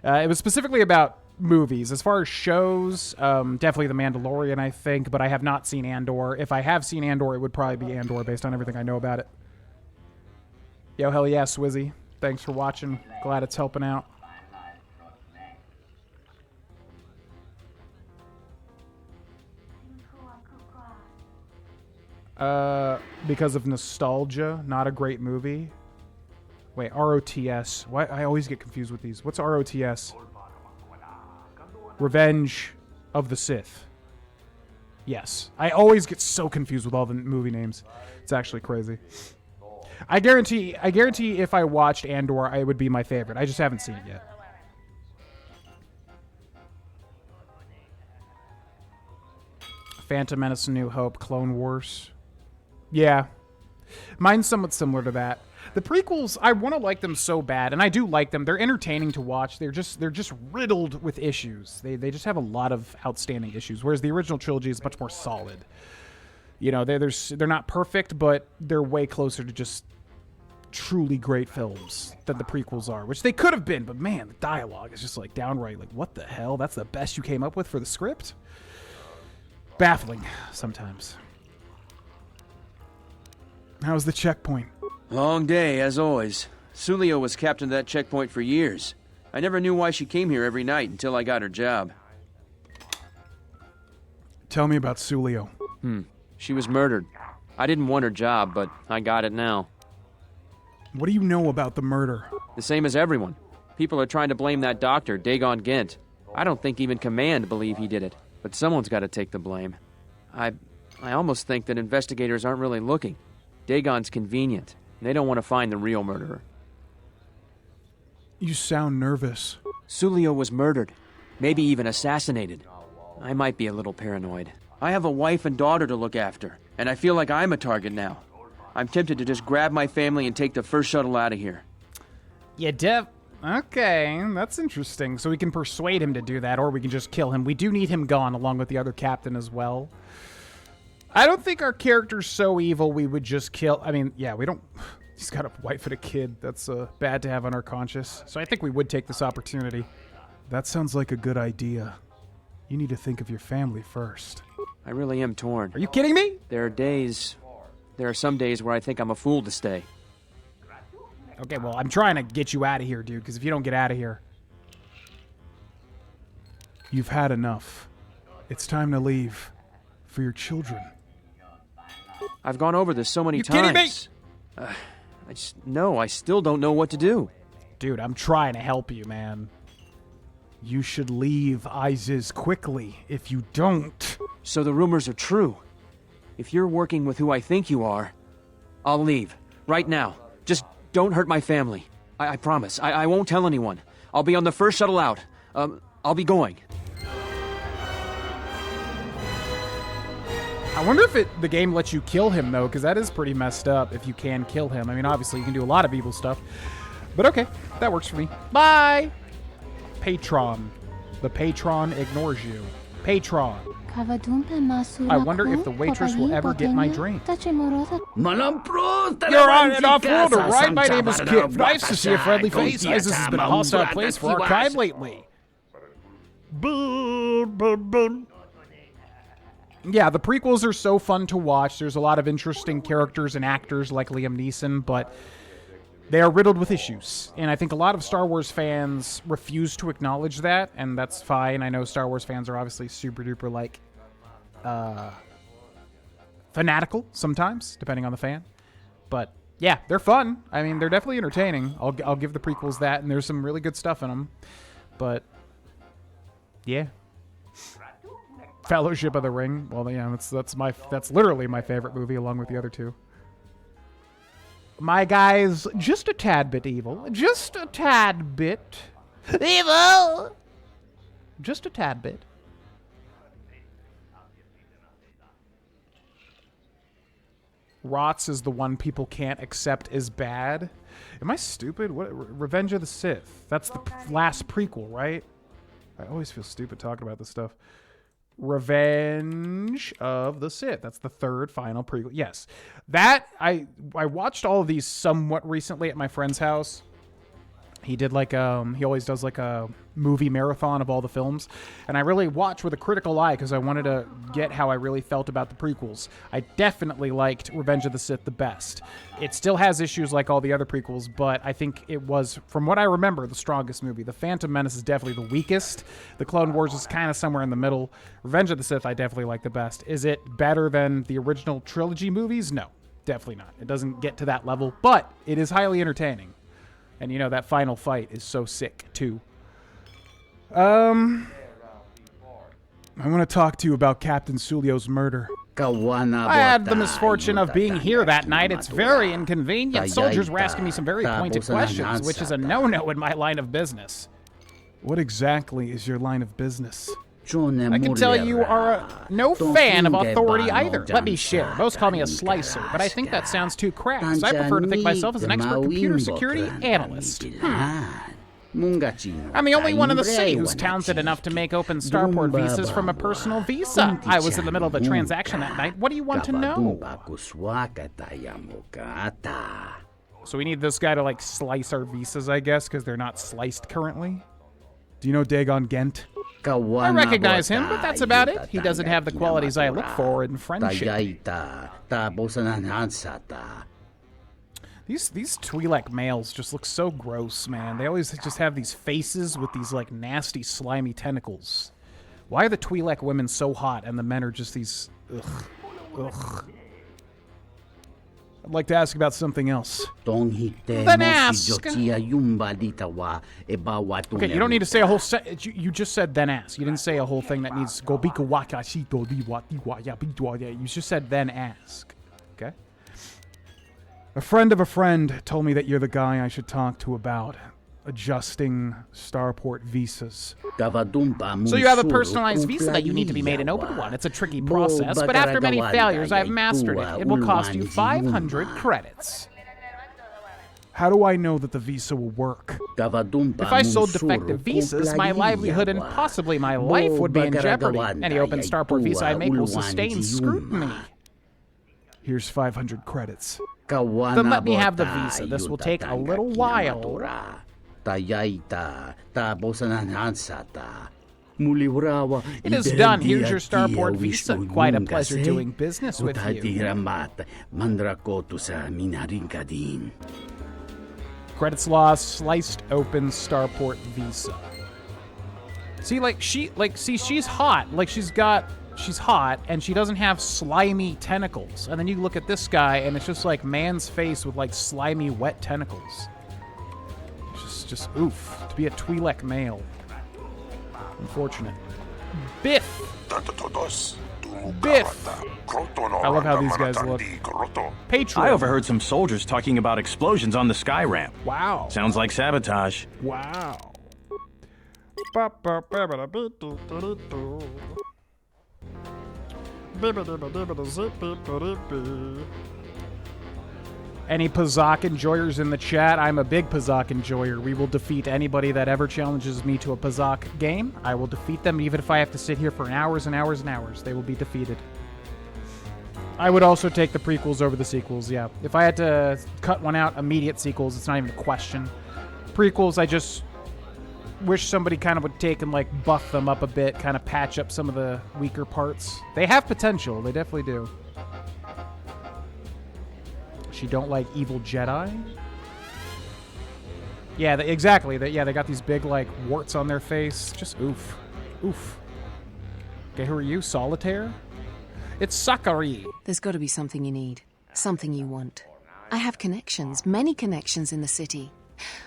It was specifically about movies. As far as shows, definitely The Mandalorian, I think, but I have not seen Andor. If I have seen Andor, it would probably be Andor based on everything I know about it. Yo, hell yeah, Swizzy. Thanks for watching. Glad it's helping out. Because of nostalgia, not a great movie. Wait, ROTS. Why? I always get confused with these. What's ROTS? Revenge of the Sith. Yes. I always get so confused with all the movie names. It's actually crazy. I guarantee if I watched Andor, it would be my favorite. I just haven't seen it yet. Phantom Menace, New Hope, Clone Wars. Yeah. Mine's somewhat similar to that. The prequels, I want to like them so bad, and I do like them. They're entertaining to watch. They're just riddled with issues. They just have a lot of outstanding issues, whereas the original trilogy is much more solid. You know, they're not perfect, but they're way closer to just truly great films than the prequels are, which they could have been, but man, the dialogue is just like downright like, what the hell? That's the best you came up with for the script? Baffling sometimes. How's the checkpoint? Long day, as always. Sulio was captain of that checkpoint for years. I never knew why she came here every night until I got her job. Tell me about Sulio. She was murdered. I didn't want her job, but I got it now. What do you know about the murder? The same as everyone. People are trying to blame that doctor, Dagon Gent. I don't think even Command believe he did it, but someone's got to take the blame. I almost think that investigators aren't really looking. Dagon's convenient. They don't want to find the real murderer. You sound nervous. Sulio was murdered. Maybe even assassinated. I might be a little paranoid. I have a wife and daughter to look after, and I feel like I'm a target now. I'm tempted to just grab my family and take the first shuttle out of here. Okay, that's interesting. So we can persuade him to do that, or we can just kill him. We do need him gone, along with the other captain as well. I don't think our character's so evil we would just kill... I mean, yeah, we don't... He's got a wife and a kid. That's bad to have on our conscience. So I think we would take this opportunity. That sounds like a good idea. You need to think of your family first. I really am torn. Are you kidding me? There are some days where I think I'm a fool to stay. Okay, well, I'm trying to get you out of here, dude, because if you don't get out of here... You've had enough. It's time to leave. For your children. I've gone over this so many times. You kidding me? I still don't know what to do. Dude, I'm trying to help you, man. You should leave Isis quickly. If you don't... So the rumors are true. If you're working with who I think you are, I'll leave. Right now. Just don't hurt my family. I promise. I won't tell anyone. I'll be on the first shuttle out. I'll be going. I wonder if the game lets you kill him, though, because that is pretty messed up if you can kill him. I mean, obviously, you can do a lot of evil stuff. But okay, that works for me. Bye! Patron. The patron ignores you. Patron. I wonder if the waitress will ever get my drink. You're on an off-worlder, right? My name is Kip. Nice to see a friendly face. Isis has been a hostile place for our kind lately. Yeah, the prequels are so fun to watch. There's a lot of interesting characters and actors like Liam Neeson, but they are riddled with issues. And I think a lot of Star Wars fans refuse to acknowledge that, and that's fine. I know Star Wars fans are obviously super duper, like, fanatical sometimes, depending on the fan. But yeah, they're fun. I mean, they're definitely entertaining. I'll give the prequels that, and there's some really good stuff in them. But yeah. Fellowship of the Ring. Well, yeah, that's literally my favorite movie, along with the other two. My guy's just a tad bit evil. Just a tad bit evil. Just a tad bit. Rots is the one people can't accept as bad. Am I stupid? What? Revenge of the Sith. That's the last prequel, right? I always feel stupid talking about this stuff. Revenge of the Sith. That's the third final prequel. Yes. That, I watched all of these somewhat recently at my friend's house. He did like, he always does like a movie marathon of all the films. And I really watched with a critical eye because I wanted to get how I really felt about the prequels. I definitely liked Revenge of the Sith the best. It still has issues like all the other prequels, but I think it was, from what I remember, the strongest movie. The Phantom Menace is definitely the weakest. The Clone Wars is kind of somewhere in the middle. Revenge of the Sith I definitely like the best. Is it better than the original trilogy movies? No, definitely not. It doesn't get to that level, but it is highly entertaining. And, you know, that final fight is so sick, too. I want to talk to you about Captain Sulio's murder. I had the misfortune of being here that night. It's very inconvenient. Soldiers were asking me some very pointed questions, which is a no-no in my line of business. What exactly is your line of business? I can tell you are no fan of authority either. Let me share. Most call me a slicer, but I think that sounds too crass. I prefer to think myself as an expert computer security analyst. I'm the only one in the city who's talented enough to make open starport visas from a personal visa. I was in the middle of a transaction that night. What do you want to know? So we need this guy to, like, slice our visas, I guess, because they're not sliced currently. Do you know Dagon Gent? I recognize him, but that's about it. He doesn't have the qualities I look for in friendship. These Twi'lek males just look so gross, man. They always just have these faces with these, like, nasty, slimy tentacles. Why are the Twi'lek women so hot and the men are just these... Ugh. Ugh. I'd like to ask about something else. Then ask. Okay, you don't need to say a whole you just said then ask. You didn't say a whole thing that needs you just said then ask. Okay? A friend of a friend told me that you're the guy I should talk to about adjusting starport visas. So you have a personalized visa that you need to be made an open one. It's a tricky process, but after many failures, I've mastered it. It will cost you 500 credits. How do I know that the visa will work? If I sold defective visas, my livelihood and possibly my life would be in jeopardy. Any open starport visa I make will sustain scrutiny. Here's 500 credits. Then let me have the visa. This will take a little while. It is done. Here's your starport visa. Quite a pleasure doing business with you. Credits lost. Sliced open starport visa. See, she's hot. Like, she's hot, and she doesn't have slimy tentacles. And then you look at this guy, and it's just like man's face with, like, slimy, wet tentacles. Just oof. To be a Twi'lek male. Unfortunate. Biff! Biff! I love how these guys look. Patreon. I overheard some soldiers talking about explosions on the sky ramp. Wow. Sounds like sabotage. Wow. Any Pazak enjoyers in the chat? I'm a big Pazak enjoyer. We will defeat anybody that ever challenges me to a Pazak game. I will defeat them even if I have to sit here for hours and hours and hours. They will be defeated. I would also take the prequels over the sequels, yeah. If I had to cut one out, immediate sequels, it's not even a question. Prequels, I just wish somebody kind of would take and, like, buff them up a bit, kind of patch up some of the weaker parts. They have potential. They definitely do. She don't like evil Jedi? Yeah, exactly. They got these big, like, warts on their face. Just oof. Oof. Okay, who are you? Solitaire? It's Sakari. There's got to be something you need. Something you want. I have connections, many connections in the city.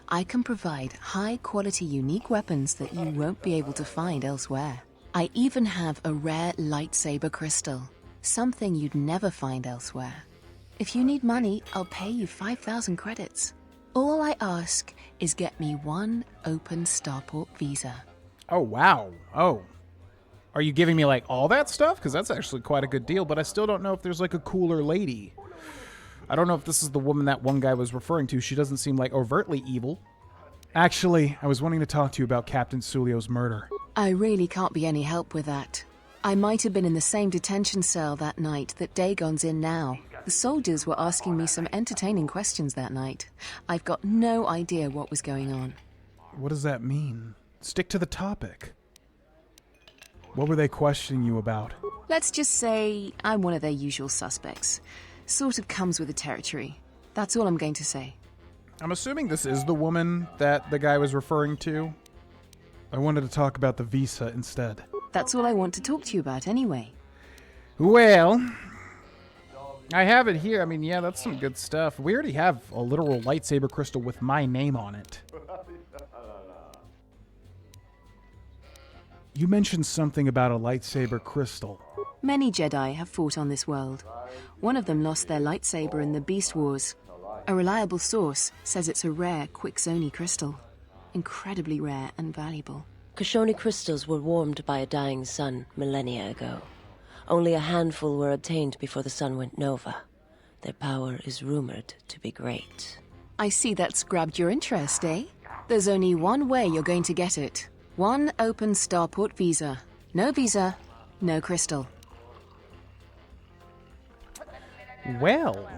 I can provide high-quality, unique weapons that you won't be able to find elsewhere. I even have a rare lightsaber crystal. Something you'd never find elsewhere. If you need money, I'll pay you 5,000 credits. All I ask is get me one open starport visa. Oh, wow. Oh. Are you giving me, like, all that stuff? Because that's actually quite a good deal, but I still don't know if there's, like, a cooler lady. I don't know if this is the woman that one guy was referring to. She doesn't seem, like, overtly evil. Actually, I was wanting to talk to you about Captain Sulio's murder. I really can't be any help with that. I might have been in the same detention cell that night that Dagon's in now. The soldiers were asking me some entertaining questions that night. I've got no idea what was going on. What does that mean? Stick to the topic. What were they questioning you about? Let's just say I'm one of their usual suspects. Sort of comes with the territory. That's all I'm going to say. I'm assuming this is the woman that the guy was referring to. I wanted to talk about the visa instead. That's all I want to talk to you about anyway. Well, I have it here. I mean, yeah, that's some good stuff. We already have a literal lightsaber crystal with my name on it. You mentioned something about a lightsaber crystal. Many Jedi have fought on this world. One of them lost their lightsaber in the Beast Wars. A reliable source says it's a rare Quixoni crystal. Incredibly rare and valuable. Koshoni crystals were warmed by a dying sun millennia ago. Only a handful were obtained before the sun went nova. Their power is rumored to be great. I see that's grabbed your interest, eh? There's only one way you're going to get it. One open starport visa. No visa, no crystal. Well,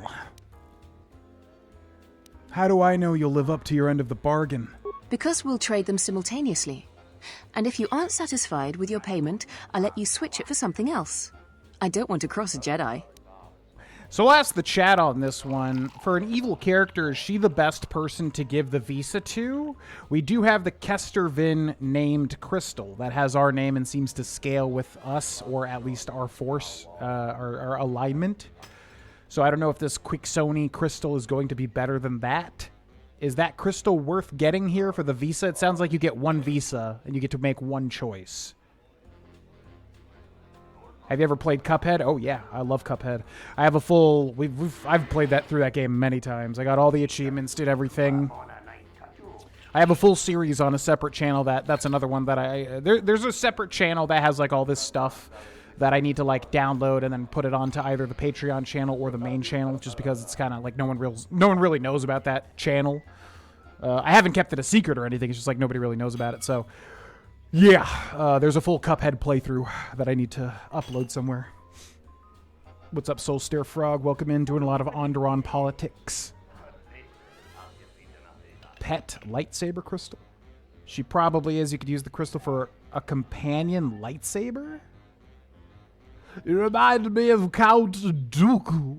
how do I know you'll live up to your end of the bargain? Because we'll trade them simultaneously. And if you aren't satisfied with your payment, I'll let you switch it for something else. I don't want to cross a Jedi. So I'll ask the chat on this one. For an evil character, is she the best person to give the visa to? We do have the Kestervin named crystal that has our name and seems to scale with us, or at least our force, our alignment. So I don't know if this Quixoni crystal is going to be better than that. Is that crystal worth getting here for the visa? It sounds like you get one visa and you get to make one choice. Have you ever played Cuphead? Oh yeah, I love Cuphead. I have a full... I've played that through that game many times. I got all the achievements, did everything. I have a full series on a separate channel. That's another one that there's a separate channel that has like all this stuff that I need to like download and then put it onto either the Patreon channel or the main channel, just because it's kind of like no one really knows about that channel. I haven't kept it a secret or anything. It's just like nobody really knows about it. So yeah, there's a full Cuphead playthrough that I need to upload somewhere. What's up, Soul Stare Frog? Welcome in. Doing a lot of Onderon politics. Pet lightsaber crystal. She probably is. You could use the crystal for a companion lightsaber. It reminded me of Count Dooku.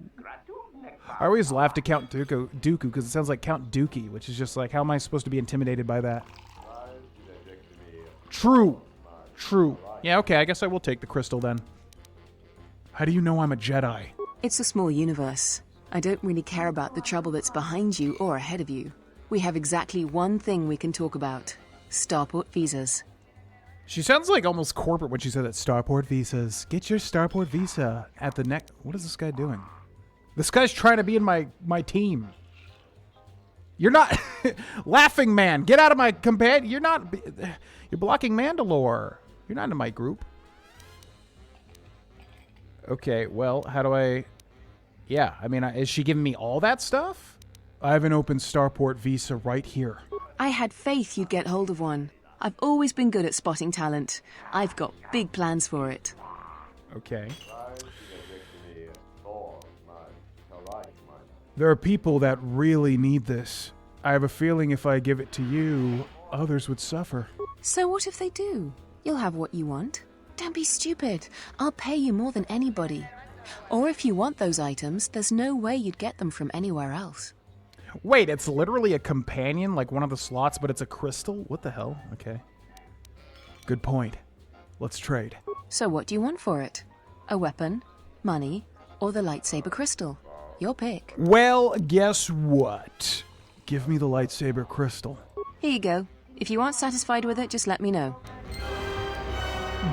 I always laugh at Count Dooku because it sounds like Count Dookie, which is just like, how am I supposed to be intimidated by that? True. Yeah, okay, I guess I will take the crystal then. How do you know I'm a Jedi? It's a small universe. I don't really care about the trouble that's behind you or ahead of you. We have exactly one thing we can talk about. Starport visas. She sounds like almost corporate when she said that. Starport visas. Get your Starport visa at the neck. What is this guy doing? This guy's trying to be in my team. You're not... Laughing man, get out of my companion. You're not... You're blocking Mandalore. You're not in my group. Okay, well, how do I... Yeah, I mean, is she giving me all that stuff? I have an open Starport visa right here. I had faith you'd get hold of one. I've always been good at spotting talent. I've got big plans for it. Okay. There are people that really need this. I have a feeling if I give it to you, others would suffer. So what if they do? You'll have what you want. Don't be stupid. I'll pay you more than anybody. Or if you want those items, there's no way you'd get them from anywhere else. Wait, it's literally a companion, like one of the slots, but it's a crystal? What the hell? Okay. Good point. Let's trade. So what do you want for it? A weapon, money, or the lightsaber crystal? Your pick. Well, guess what? Give me the lightsaber crystal. Here you go. If you aren't satisfied with it, just let me know.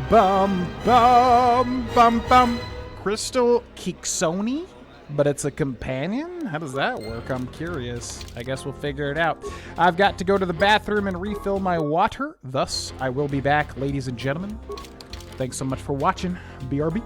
Bum, bum, bum, bum. Crystal Quixoni? But it's a companion? How does that work? I'm curious. I guess we'll figure it out. I've got to go to the bathroom and refill my water. Thus, I will be back, ladies and gentlemen. Thanks so much for watching. BRB.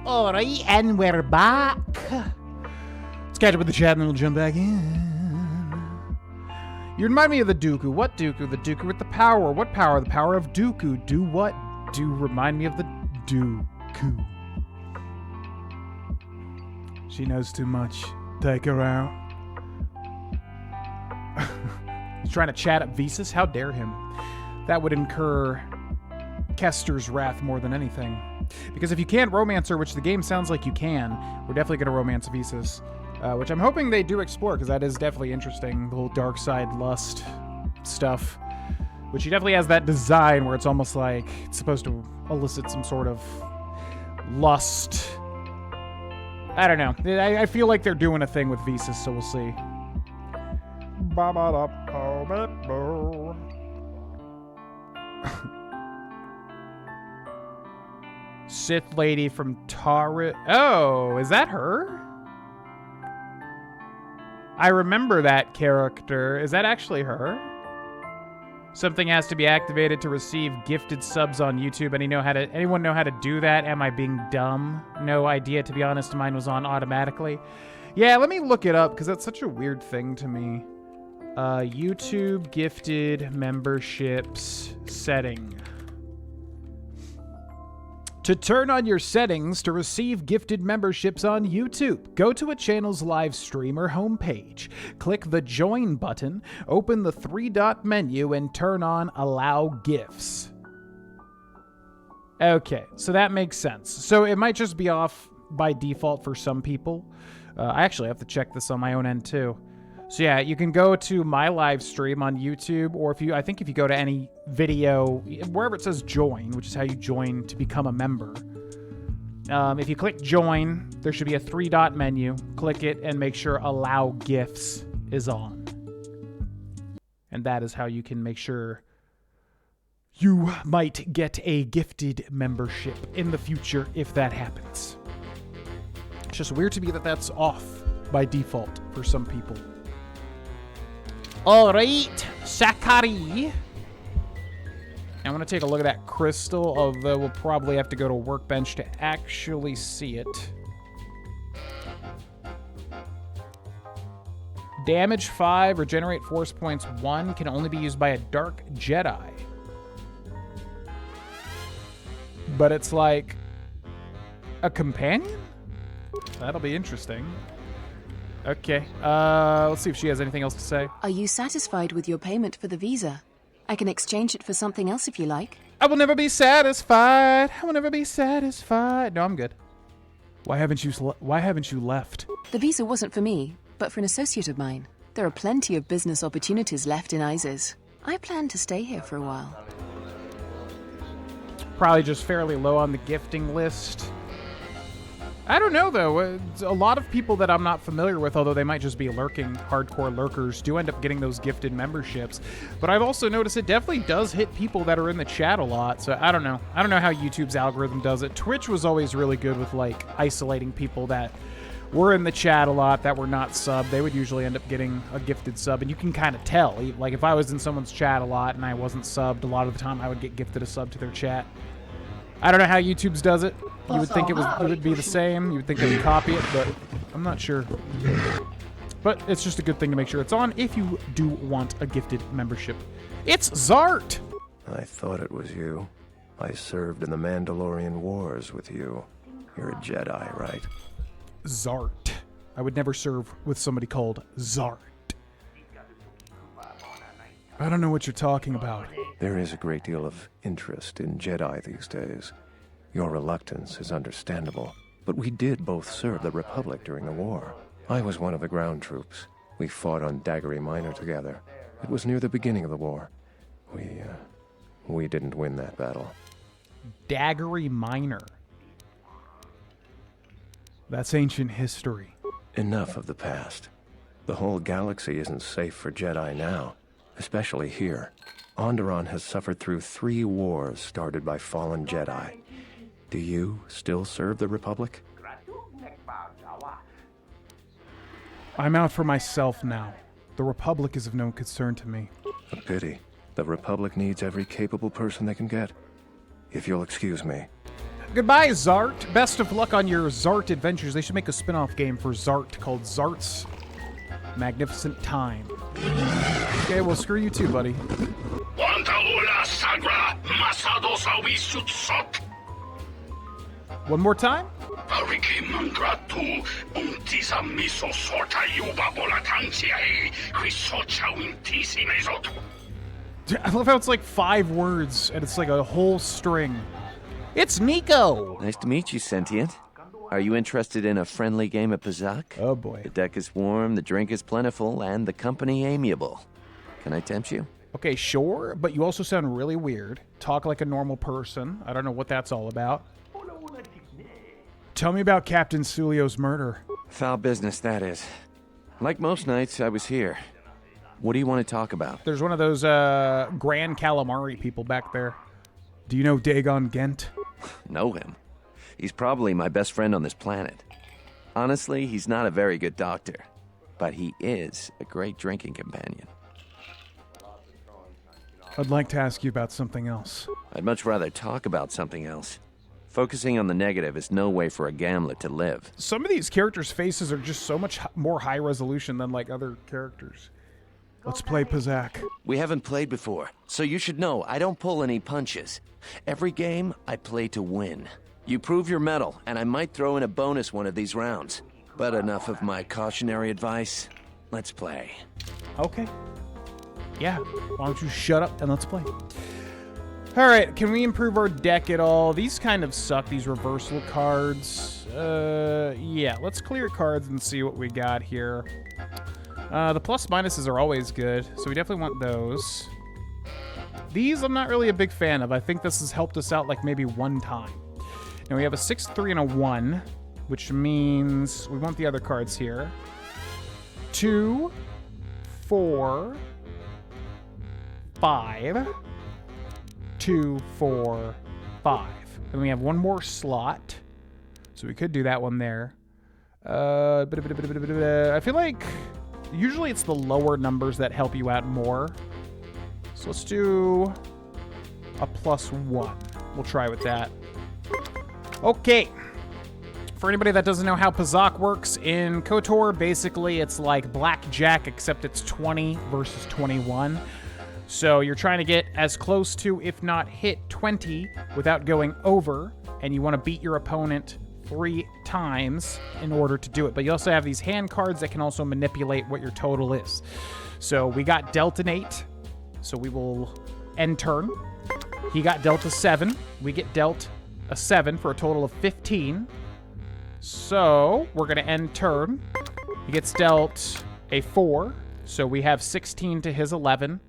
Alright, and we're back. Let's catch up with the chat and then we'll jump back in. You remind me of the Dooku. What Dooku? The Dooku with the power. What power? The power of Dooku. Do what? Do remind me of the Dooku. She knows too much. Take her out. He's trying to chat up Visas? How dare him? That would incur Kester's wrath more than anything. Because if you can't romance her, which the game sounds like you can, we're definitely going to romance Visas. Which I'm hoping they do explore, because that is definitely interesting. The whole dark side lust stuff. Which he definitely has that design where it's almost like it's supposed to elicit some sort of lust. I don't know. I feel like they're doing a thing with Visas, so we'll see. Sith lady from Tara. Oh, is that her? I remember that character. Is that actually her? Something has to be activated to receive gifted subs on YouTube. Anyone know how to do that? Am I being dumb? No idea, to be honest. Mine was on automatically. Yeah, let me look it up because that's such a weird thing to me. YouTube gifted memberships setting. To turn on your settings to receive gifted memberships on YouTube, go to a channel's live stream or homepage. Click the Join button, open the 3-dot menu, and turn on Allow Gifts. Okay, so that makes sense. So it might just be off by default for some people. I actually have to check this on my own end too. So yeah, you can go to my live stream on YouTube, or if you go to any video, wherever it says join, which is how you join to become a member. If you click join, there should be a 3-dot menu. Click it and make sure allow gifts is on. And that is how you can make sure you might get a gifted membership in the future if that happens. It's just weird to me that that's off by default for some people. Alright, Sakari. I want to take a look at that crystal, although we'll probably have to go to Workbench to actually see it. Damage 5, regenerate force points 1, can only be used by a Dark Jedi. But it's like a companion? That'll be interesting. Okay, let's see if she has anything else to say. Are you satisfied with your payment for the visa? I can exchange it for something else if you like. I will never be satisfied. I will never be satisfied. No, I'm good. Why haven't you left? The visa wasn't for me, but for an associate of mine. There are plenty of business opportunities left in ISIS. I plan to stay here for a while. Probably just fairly low on the gifting list. I don't know, though. A lot of people that I'm not familiar with, although they might just be lurking, hardcore lurkers, do end up getting those gifted memberships. But I've also noticed it definitely does hit people that are in the chat a lot. So I don't know. I don't know how YouTube's algorithm does it. Twitch was always really good with, like, isolating people that were in the chat a lot that were not subbed. They would usually end up getting a gifted sub, and you can kind of tell. Like, if I was in someone's chat a lot and I wasn't subbed, a lot of the time I would get gifted a sub to their chat. I don't know how YouTube's does it. You would think it would be the same. You would think they would copy it, but I'm not sure. But it's just a good thing to make sure it's on if you do want a gifted membership. It's Zart! I thought it was you. I served in the Mandalorian Wars with you. You're a Jedi, right? Zart. I would never serve with somebody called Zart. I don't know what you're talking about. There is a great deal of interest in Jedi these days. Your reluctance is understandable, but we did both serve the Republic during the war. I was one of the ground troops. We fought on Daggery Minor together. It was near the beginning of the war. We didn't win that battle. Daggery Minor. That's ancient history. Enough of the past. The whole galaxy isn't safe for Jedi now, especially here. Onderon has suffered through 3 wars started by fallen Jedi. Do you still serve the Republic? I'm out for myself now. The Republic is of no concern to me. A pity. The Republic needs every capable person they can get. If you'll excuse me. Goodbye, Zart. Best of luck on your Zart adventures. They should make a spin-off game for Zart called Zart's Magnificent Time. Okay, well, screw you too, buddy. One more time? I love how it's like 5 words, and it's like a whole string. It's Nico! Nice to meet you, Sentient. Are you interested in a friendly game of Pazak? Oh, boy. The deck is warm, the drink is plentiful, and the company amiable. Can I tempt you? Okay, sure, but you also sound really weird. Talk like a normal person. I don't know what that's all about. Tell me about Captain Sulio's murder. Foul business, that is. Like most nights, I was here. What do you want to talk about? There's one of those Grand Calamari people back there. Do you know Dagon Gent? Know him? He's probably my best friend on this planet. Honestly, he's not a very good doctor, but he is a great drinking companion. I'd like to ask you about something else. I'd much rather talk about something else. Focusing on the negative is no way for a gambler to live. Some of these characters' faces are just so much more high resolution than like other characters. Let's play Pazak. We haven't played before, so you should know I don't pull any punches. Every game, I play to win. You prove your mettle, and I might throw in a bonus one of these rounds. But enough of my cautionary advice. Let's play. Okay. Yeah, why don't you shut up and let's play. Alright, can we improve our deck at all? These kind of suck, these reversal cards. Yeah, let's clear cards and see what we got here. The plus minuses are always good, so we definitely want those. These I'm not really a big fan of. I think this has helped us out like maybe one time. Now we have a 6, 3, and a 1, which means we want the other cards here. 2, 4, 5, 2, 4, 5. And we have one more slot, so we could do that one there. I feel like usually it's the lower numbers that help you out more. So let's do a +1. We'll try with that. Okay. For anybody that doesn't know how Pazak works, in KOTOR, basically it's like blackjack, except it's 20 versus 21. So you're trying to get as close to, if not hit 20 without going over, and you want to beat your opponent 3 times in order to do it. But you also have these hand cards that can also manipulate what your total is. So we got dealt an 8, so we will end turn. He got dealt a 7. We get dealt a 7 for a total of 15. So we're going to end turn. He gets dealt a 4, so we have 16 to his 11.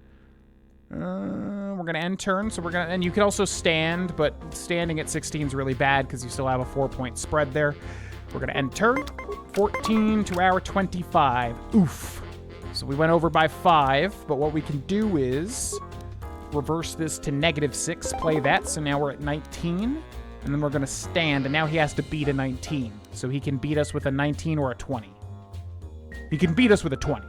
We're going to end turn, so we're going to... And you can also stand, but standing at 16 is really bad because you still have a 4-point spread there. We're going to end turn. 14 to our 25. Oof. So we went over by 5, but what we can do is reverse this to -6, play that, so now we're at 19. And then we're going to stand, and now he has to beat a 19. So he can beat us with a 19 or a 20. He can beat us with a 20.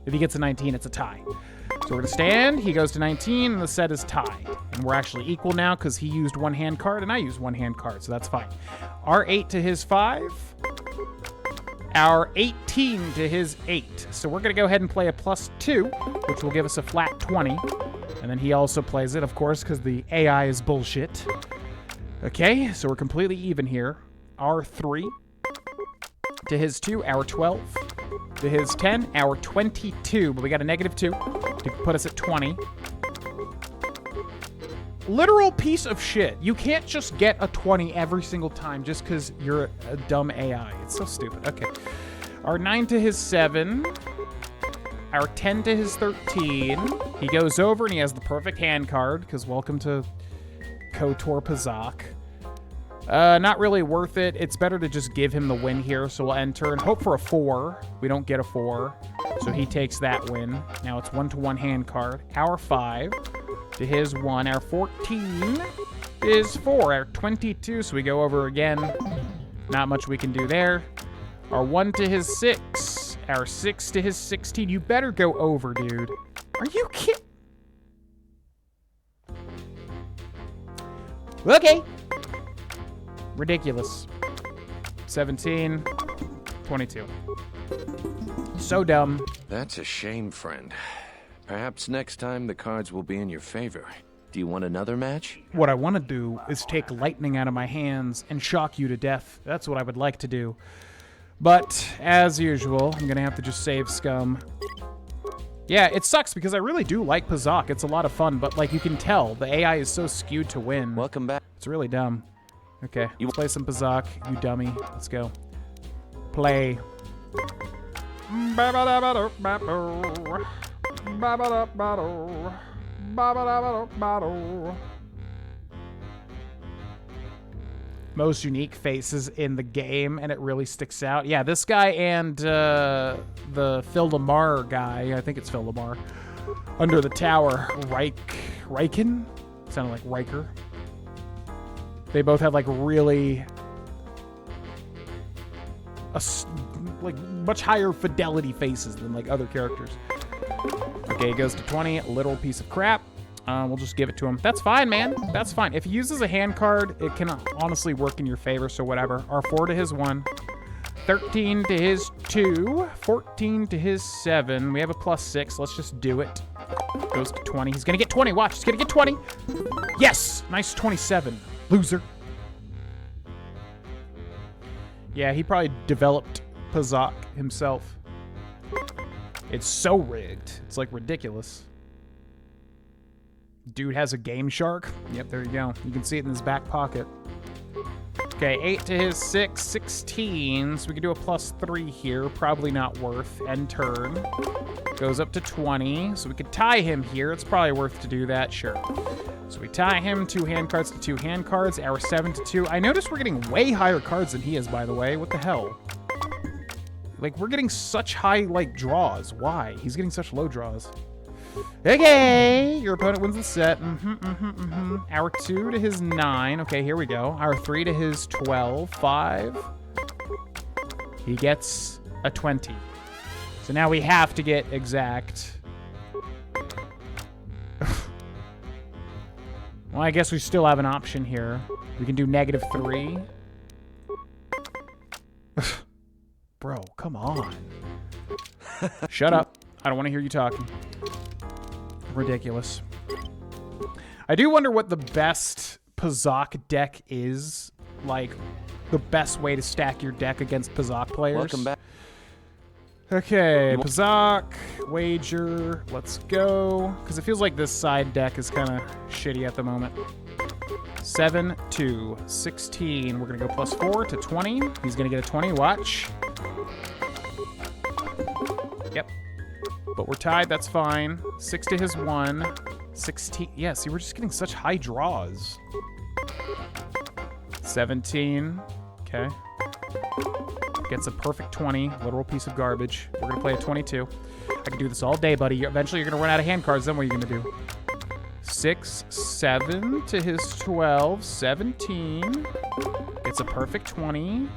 If he gets a 19, it's a tie. So we're going to stand, he goes to 19, and the set is tied. And we're actually equal now because he used one hand card, and I used one hand card, so that's fine. Our 8 to his 5. Our 18 to his 8. So we're going to go ahead and play a +2, which will give us a flat 20. And then he also plays it, of course, because the AI is bullshit. Okay, so we're completely even here. Our 3 to his 2, our 12 to his 10, our 22, but we got a -2 to put us at 20. Literal piece of shit. You can't just get a 20 every single time just because you're a dumb AI. It's so stupid. Okay. Our 9 to his 7. Our 10 to his 13. He goes over and he has the perfect hand card because welcome to KOTOR Pazak. Not really worth it. It's better to just give him the win here, so we'll enter and hope for a 4. We don't get a 4, so he takes that win. Now it's 1-to-1 hand card. Our 5 to his 1. Our 14 is 4. Our 22, so we go over again. Not much we can do there. Our 1 to his 6. Our 6 to his 16. You better go over, dude. Are you kidding? Okay. Ridiculous. 17, 22. So dumb. That's a shame, friend. Perhaps next time the cards will be in your favor. Do you want another match? What I want to do is take lightning out of my hands and shock you to death. That's what I would like to do. But, as usual, I'm going to have to just save scum. Yeah, it sucks because I really do like Pazak. It's a lot of fun, but like you can tell, the AI is so skewed to win. Welcome back. It's really dumb. Okay, you play some Pazak, you dummy. Let's go. Play. Most unique faces in the game, and it really sticks out. Yeah, this guy and the Phil Lamar guy, I think it's Phil Lamar, under the tower, Riken? Sounded like Riker. They both have like really like much higher fidelity faces than like other characters. Okay, it goes to 20, literal piece of crap. We'll just give it to him. That's fine, man. That's fine. If he uses a hand card, it can honestly work in your favor, so whatever. R4 to his 1. 13 to his 2. 14 to his 7. We have a +6. Let's just do it. Goes to 20. He's going to get 20. Watch. He's going to get 20. Yes! Nice 27. Loser. Yeah, he probably developed Pazak himself. It's so rigged. It's like ridiculous. Dude has a Game Shark. Yep, there you go. You can see it in his back pocket. Okay, 8 to his 6, 16. So we can do a +3 here. Probably not worth. End turn. Goes up to 20. So we could tie him here. It's probably worth to do that. Sure. So we tie him 2 hand cards to 2 hand cards. Our 7 to 2. I noticed we're getting way higher cards than he is, by the way. What the hell? Like, we're getting such high, like, draws. Why? He's getting such low draws. Okay, your opponent wins the set. Our 2 to his 9. Okay, here we go. Our 3 to his 12. 5. He gets a 20. So now we have to get exact. Well, I guess we still have an option here. We can do -3. Bro, come on. Shut up. I don't want to hear you talking. Ridiculous. I do wonder what the best Pazak deck is. Like, the best way to stack your deck against Pazak players. Welcome back. Okay, Pazak, wager, let's go. Because it feels like this side deck is kind of shitty at the moment. 7 to 16. We're going to go +4 to 20. He's going to get a 20. Watch. Yep. But we're tied. That's fine. 6 to his 1. 16. Yeah, see, we're just getting such high draws. 17. Okay. Gets a perfect 20. Literal piece of garbage. We're going to play a 22. I can do this all day, buddy. Eventually, you're going to run out of hand cards. Then what are you going to do? 6, 7 to his 12. 17. Gets a perfect 20.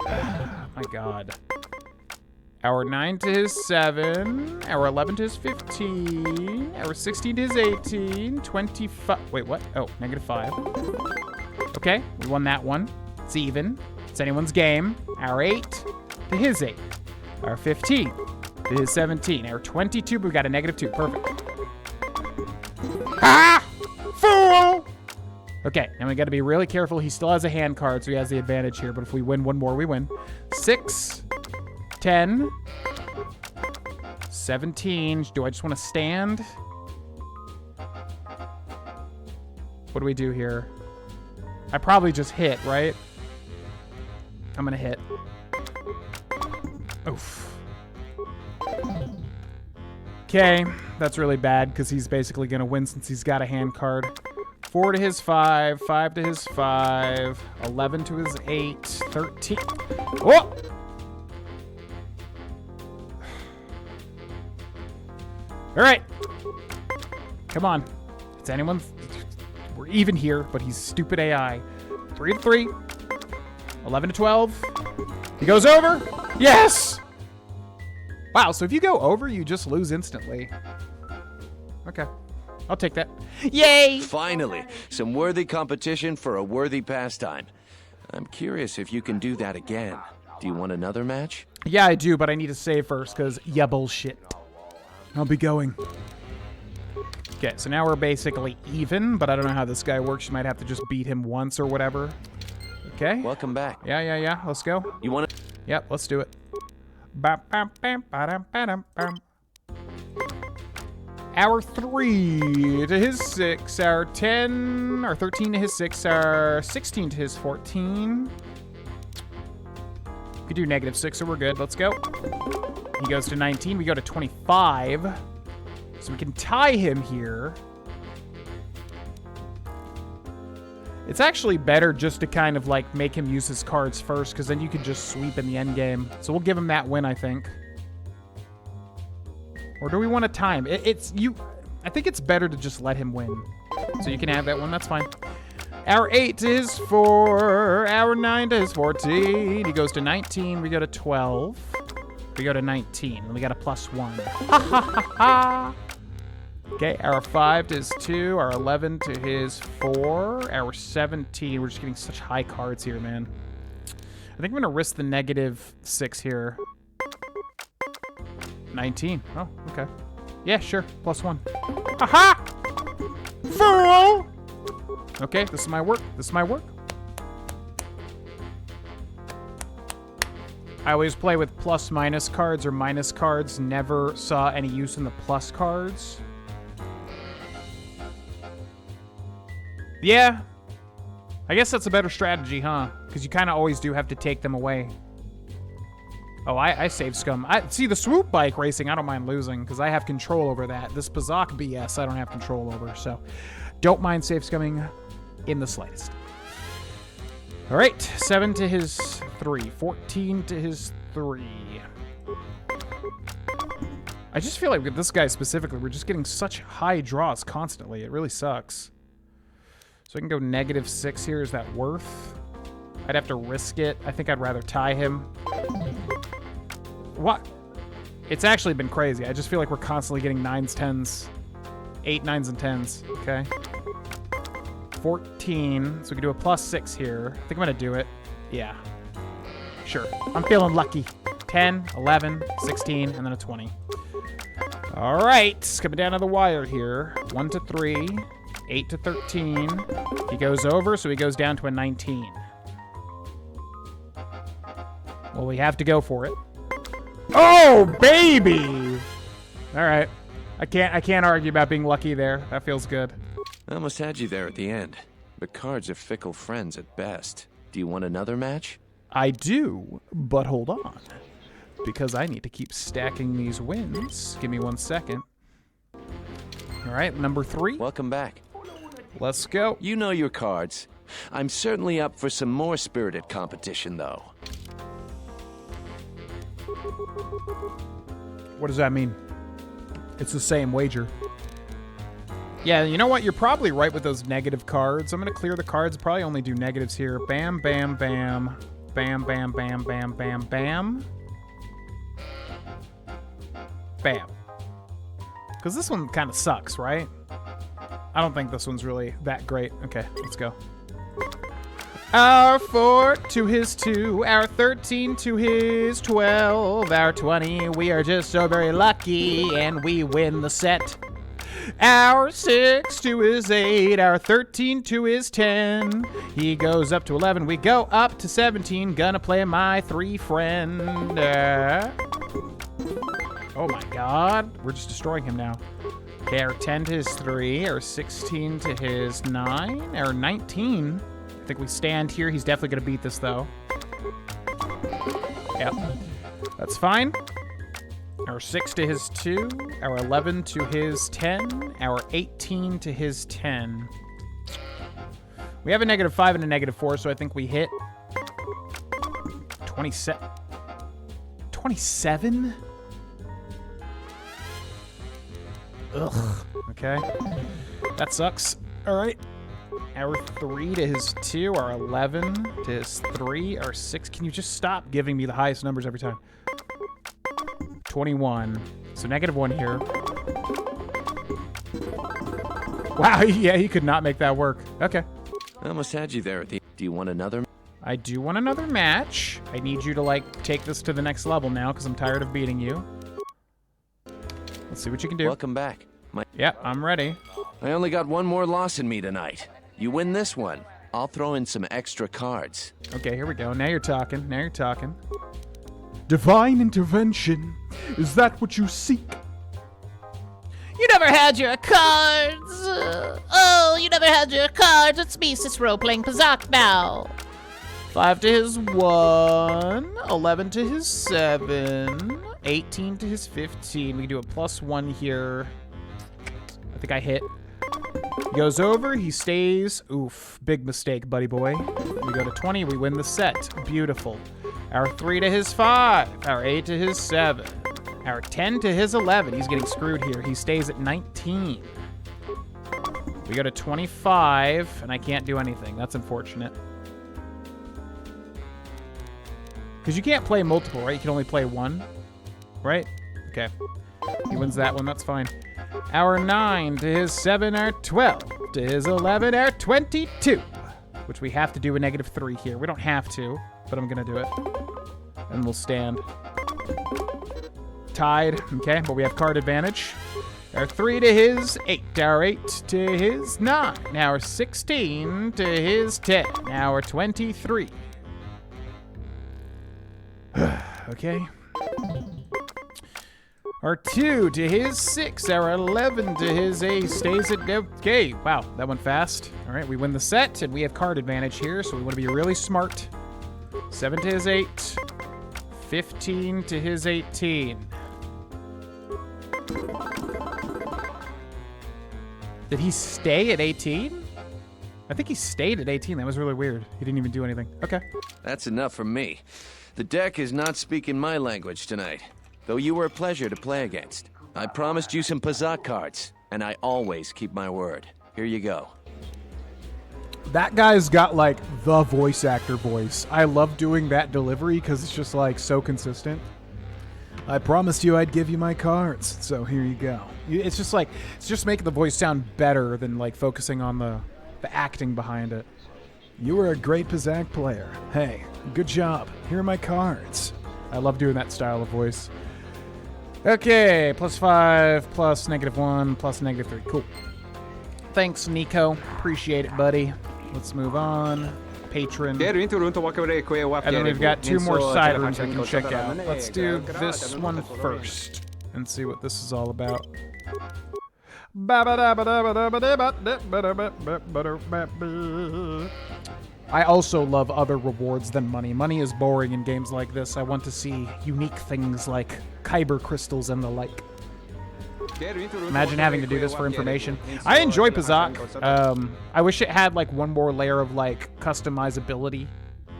My God. Our 9 to his 7. Our 11 to his 15. Our 16 to his 18. 25. Wait, what? Oh, -5. Okay, we won that one. It's even. It's anyone's game. Our 8 to his 8. Our 15 to his 17. Our 22, but we got a -2. Perfect. Ah! Fool! Okay, now we got to be really careful. He still has a hand card, so he has the advantage here. But if we win one more, we win. 6, 10, 17. Do I just want to stand? What do we do here? I probably just hit, right? I'm going to hit. Oof. Okay, that's really bad because he's basically going to win since he's got a hand card. 4 to his 5, 5 to his 5, 11 to his 8, 13. Whoa! All right. Come on. It's anyone's. We're even here, but he's stupid AI. 3 to 3. 11 to 12. He goes over. Yes! Wow, so if you go over, you just lose instantly. Okay. I'll take that. Yay! Finally, some worthy competition for a worthy pastime. I'm curious if you can do that again. Do you want another match? Yeah, I do, but I need to save first, because yeah, bullshit. I'll be going. Okay, so now we're basically even, but I don't know how this guy works. You might have to just beat him once or whatever. Okay. Welcome back. Yeah. Let's go. You want to? Yep, let's do it. Bam, bam, bam, ba-dam, ba-dam, bam. Hour 3 to his 6. Hour 10. Or 13 to his 6. Hour 16 to his 14. We could do -6, so we're good. Let's go. He goes to 19. We go to 25. So we can tie him here. It's actually better just to kind of like make him use his cards first, because then you can just sweep in the end game. So we'll give him that win, I think. Or do we want to tie him? I think it's better to just let him win. So you can have that one. That's fine. Hour 8 to his 4. Hour 9 to his 14. He goes to 19. We go to 12. We go to 19. And we got a +1. Ha ha ha ha. Okay, hour 5 to his 2, hour 11 to his 4, hour 17. We're just getting such high cards here, man. I think I'm going to risk the -6 here. 19. Oh, okay. Yeah, sure. +1. Aha! Fool! Okay, this is my work. This is my work. I always play with +- cards or minus cards. Never saw any use in the plus cards. Yeah. I guess that's a better strategy, huh? Because you kind of always do have to take them away. Oh, I save scum. See, the swoop bike racing, I don't mind losing because I have control over that. This Pazak BS, I don't have control over, so don't mind save scumming in the slightest. All right, 7 to his 3, 14 to his 3. I just feel like with this guy specifically, we're just getting such high draws constantly. It really sucks. So I can go -6 here. Is that worth? I'd have to risk it. I think I'd rather tie him. What? It's actually been crazy. I just feel like we're constantly getting 9s, 10s. 8, 9s, and 10s. Okay. 14. So we can do a +6 here. I think I'm going to do it. Yeah. Sure. I'm feeling lucky. 10, 11, 16, and then a 20. All right. Coming down to the wire here. 1 to 3. 8 to 13. He goes over, so he goes down to a 19. Well, we have to go for it. Oh, baby! All right. I can't argue about being lucky there. That feels good. I almost had you there at the end, but cards are fickle friends at best. Do you want another match? I do, but hold on. Because I need to keep stacking these wins. Give me 1 second. All right, number 3. Welcome back. Let's go. You know your cards. I'm certainly up for some more spirited competition, though. What does that mean? It's the same wager. Yeah, you know what? You're probably right with those negative cards. I'm going to clear the cards. Probably only do negatives here. Bam, bam, bam. Bam, bam, bam, bam, bam, bam. Bam. Because this one kind of sucks, right? I don't think this one's really that great. Okay, let's go. Hour 4 to his 2. Hour 13 to his 12. Hour 20. We are just so very lucky, and we win the set. Hour 6 to his 8. Hour 13 to his 10. He goes up to 11. We go up to 17. Gonna play my 3 friend. Oh my god. We're just destroying him now. Okay, hour 10 to his 3, hour 16 to his 9, hour 19. I think we stand here. He's definitely going to beat this, though. Yep. That's fine. Hour 6 to his 2, hour 11 to his 10, hour 18 to his 10. We have a -5 and a -4, so I think we hit 27. 27? Ugh. Okay. That sucks. All right. Hour 3 to his 2, hour 11 to his 3, hour 6. Can you just stop giving me the highest numbers every time? 21. So -1 here. Wow, yeah, he could not make that work. Okay. I almost had you there. Do you want another? I do want another match. I need you to, like, take this to the next level now, because I'm tired of beating you. Let's see what you can do. Welcome back. Yeah, I'm ready. I only got one more loss in me tonight. You win this one, I'll throw in some extra cards. Okay, here we go. Now you're talking. Now you're talking. Divine intervention. Is that what you seek? You never had your cards. You never had your cards. It's me, Cicero, playing Pazak now. 5 to his 1, 11 to his 7, 18 to his 15. We can do a +1 here. I think I hit. He goes over, he stays. Oof, big mistake, buddy boy. We go to 20, we win the set. Beautiful. Our 3 to his 5, our 8 to his 7, our 10 to his 11. He's getting screwed here. He stays at 19. We go to 25, and I can't do anything. That's unfortunate. Because you can't play multiple, right? You can only play one, right? Okay. He wins that one. That's fine. Our 9 to his 7, our 12 to his 11, our 22. Which we have to do a -3 here. We don't have to, but I'm going to do it. And we'll stand. Tied. Okay, but we have card advantage. Our 3 to his 8, our 8 to his 9, our 16 to his 10, our 23. Okay. Our 2 to his 6, our 11 to his 8 stays at... Okay, wow, that went fast. All right, we win the set, and we have card advantage here, so we want to be really smart. 7 to his 8, 15 to his 18. Did he stay at 18? I think he stayed at 18. That was really weird. He didn't even do anything. Okay. That's enough from me. The deck is not speaking my language tonight, though you were a pleasure to play against. I promised you some Pazak cards, and I always keep my word. Here you go. That guy's got, like, the voice actor voice. I love doing that delivery because it's just, like, so consistent. I promised you I'd give you my cards, so here you go. It's just, like, it's just making the voice sound better than, like, focusing on the acting behind it. You were a great Pazak player. Hey, good job. Here are my cards. I love doing that style of voice. Okay, +5, plus -1, plus -3. Cool. Thanks, Nico. Appreciate it, buddy. Let's move on. Patron. And then we've got 2 more side rooms I can check out. Let's do this one first and see what this is all about. I also love other rewards than money. Money is boring in games like this. I want to see unique things like kyber crystals and the like. Imagine having to do this for information. I enjoy Pazak. I wish it had like one more layer of like customizability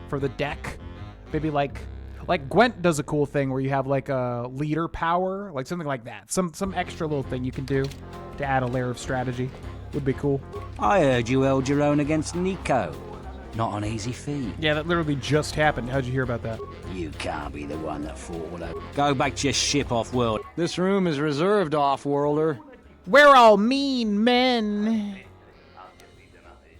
for the deck. Maybe like Gwent does a cool thing where you have like a leader power, like something like that. Some extra little thing you can do to add a layer of strategy would be cool. I heard you held your own against Nico. Not an easy feat. Yeah, that literally just happened. How'd you hear about that? You can't be the one that fought with her. Go back to your ship, Off-World. This room is reserved, Off-Worlder. We're all mean men.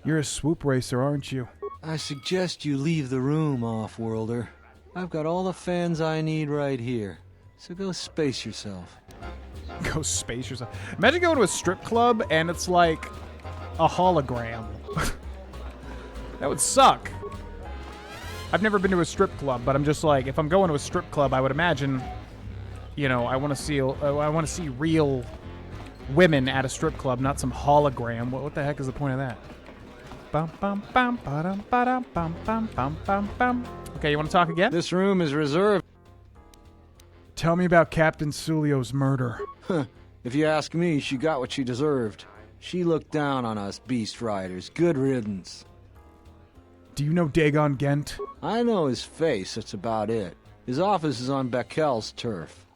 You're a swoop racer, aren't you? I suggest you leave the room, Off-Worlder. I've got all the fans I need right here. So go space yourself. Go space yourself. Imagine going to a strip club and it's like a hologram. That would suck. I've never been to a strip club, but I'm just like, if I'm going to a strip club, I would imagine, you know, I want to see real women at a strip club, not some hologram. What the heck is the point of that? Bum bum bum ba-dum ba-dum bum bum bum bum bum. Okay, you want to talk again? This room is reserved. Tell me about Captain Sulio's murder. If you ask me, she got what she deserved. She looked down on us beast riders. Good riddance. Do you know Dagon Gent? I know his face, that's about it. His office is on Bekel's turf.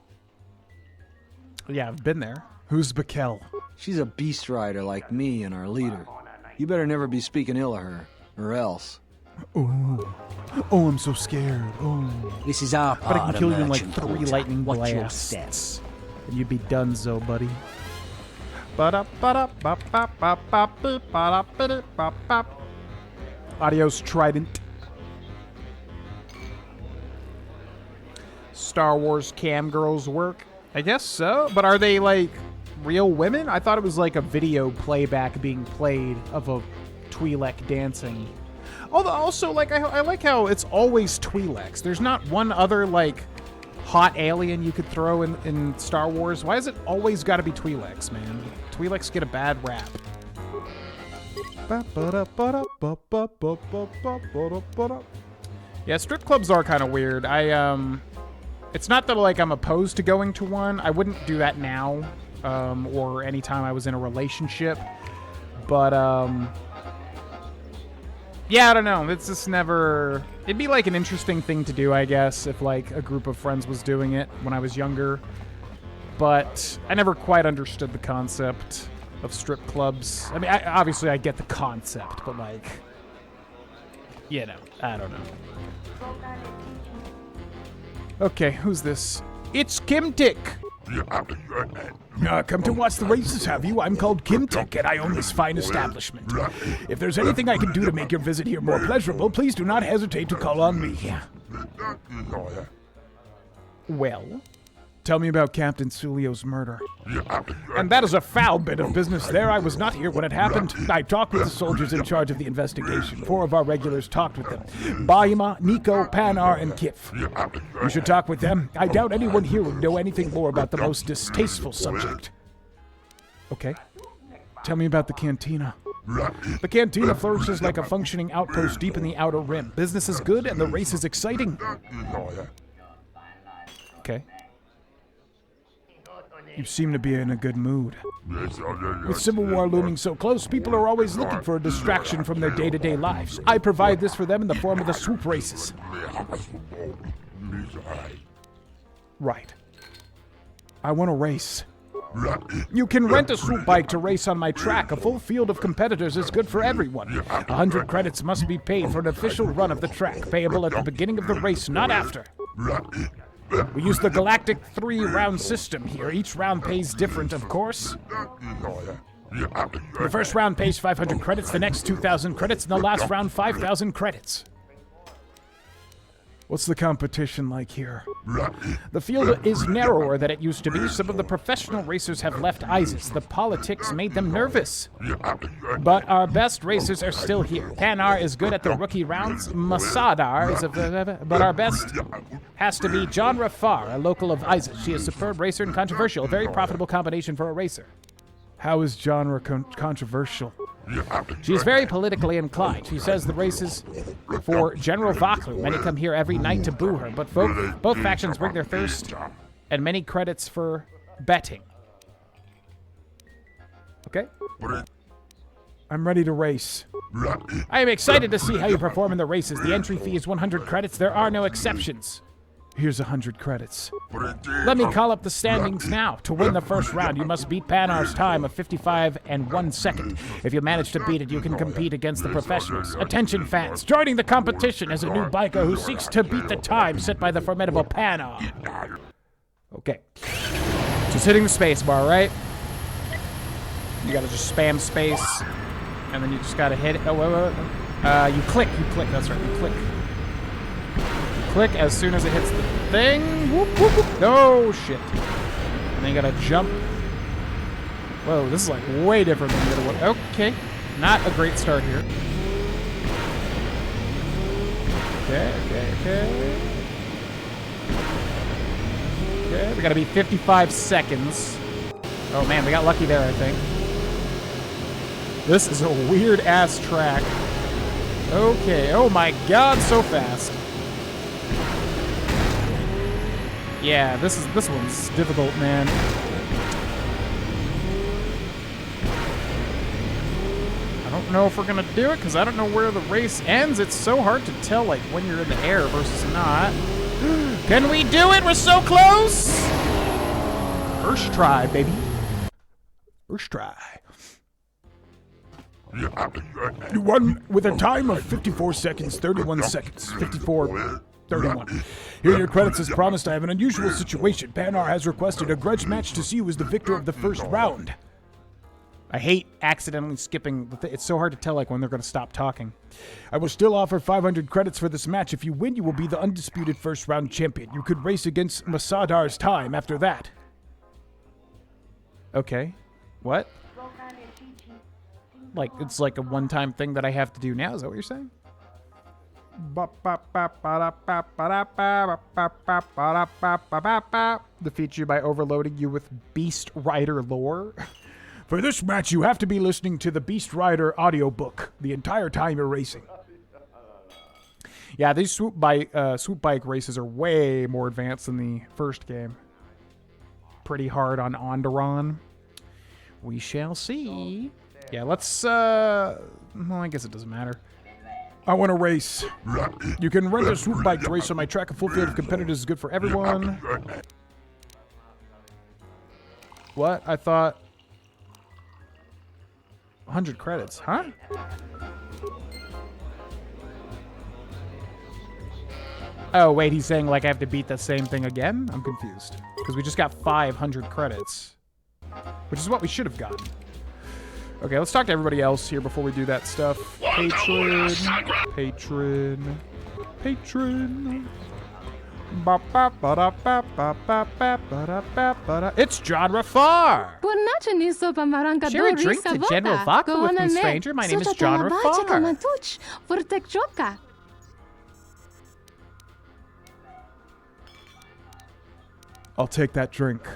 Yeah, I've been there. Who's Bekel? She's a beast rider like me and our leader. You better never be speaking ill of her, or else. Oh, I'm so scared. Oh. This is our part. But I can kill you in like 3 lightning Watch your blasts. steps. And you'd be donezo, buddy. Adios, Trident. Star Wars cam girls work? I guess so, but are they like real women? I thought it was like a video playback being played of a Twi'lek dancing. Although also, like, I like how it's always Twi'leks. There's not one other like hot alien you could throw in Star Wars. Why has it always got to be Twi'leks, man? Twi'leks get a bad rap. Yeah, strip clubs are kind of weird. It's not that like I'm opposed to going to one. I wouldn't do that now, or anytime I was in a relationship. But yeah, I don't know. It's just never. It'd be like an interesting thing to do, I guess, if like a group of friends was doing it when I was younger. But I never quite understood the concept of strip clubs. I mean, obviously I get the concept, but like, you know, I don't know. Okay, who's this? It's Kimtic! Come to watch the races, have you? I'm called Kimtic, and I own this fine establishment. If there's anything I can do to make your visit here more pleasurable, please do not hesitate to call on me. Well? Tell me about Captain Sulio's murder. And that is a foul bit of business there. I was not here when it happened. I talked with the soldiers in charge of the investigation. 4 of our regulars talked with them. Baima, Nico, Panar, and Kif. You should talk with them. I doubt anyone here would know anything more about the most distasteful subject. Okay. Tell me about the cantina. The cantina flourishes like a functioning outpost deep in the Outer Rim. Business is good and the race is exciting. Okay. You seem to be in a good mood. With Civil War looming so close, people are always looking for a distraction from their day-to-day lives. I provide this for them in the form of the swoop races. Right. I want to race. You can rent a swoop bike to race on my track. A full field of competitors is good for everyone. 100 credits must be paid for an official run of the track, payable at the beginning of the race, not after. We use the Galactic 3-round system here. Each round pays different, of course. The first round pays 500 credits, the next 2,000 credits, and the last round 5,000 credits. What's the competition like here? The field is narrower than it used to be. Some of the professional racers have left ISIS. The politics made them nervous. But our best racers are still here. Panar is good at the rookie rounds. Masadar is but our best has to be John Rafar, a local of ISIS. She is a superb racer and controversial. A very profitable combination for a racer. How is genre controversial? She is very politically inclined. She says the race is for General Vaklu. Many come here every night to boo her, but both factions bring their thirst and many credits for betting. Okay? I'm ready to race. I am excited to see how you perform in the races. The entry fee is 100 credits. There are no exceptions. Here's 100 credits. Let me call up the standings now. To win the first round, you must beat Panar's time of 55 and 1 second. If you manage to beat it, you can compete against the professionals. Attention fans, joining the competition is a new biker who seeks to beat the time set by the formidable Panar. Okay. Just hitting the space bar, right? You gotta just spam space, and then you just gotta hit it. Oh, wait. You click, that's right, you click. Click as soon as it hits the thing. Whoop, whoop, whoop. Oh, shit. And then you gotta jump. Whoa, this is like way different than the other one. Okay. Not a great start here. Okay. Okay, we gotta be 55 seconds. Oh man, we got lucky there, I think. This is a weird-ass track. Okay, oh my god, so fast. Yeah, this one's difficult, man. I don't know if we're gonna do it, because I don't know where the race ends. It's so hard to tell, like, when you're in the air versus not. Can we do it? We're so close! First try, baby. First try. You won with a time of 54 seconds, 31 seconds. 54... 31. Here are your credits as promised. I have an unusual situation. Panar has requested a grudge match to see who is the victor of the first round. I hate accidentally skipping. It's so hard to tell, like, when they're going to stop talking. I will still offer 500 credits for this match. If you win, you will be the undisputed first-round champion. You could race against Masadar's time after that. Okay. What? Like, it's like a one-time thing that I have to do now? Is that what you're saying? Defeat you by overloading you with Beast Rider lore. For this match, you have to be listening to the Beast Rider audiobook the entire time you're racing. Yeah, these swoop bike races are way more advanced than the first game. Pretty hard on Onderon. We shall see. Yeah, let's, well, I guess it doesn't matter. I want to race. You can rent a swoop bike to race on my track. A full field of competitors is good for everyone. What? I thought 100 credits, huh? Oh, wait, he's saying, like, I have to beat the same thing again? I'm confused. Because we just got 500 credits. Which is what we should have gotten. Okay, let's talk to everybody else here before we do that stuff. Patron. It's John Rafar. Share a drink to General Vodka with me, stranger. My name is John Rafar. I'll take that drink.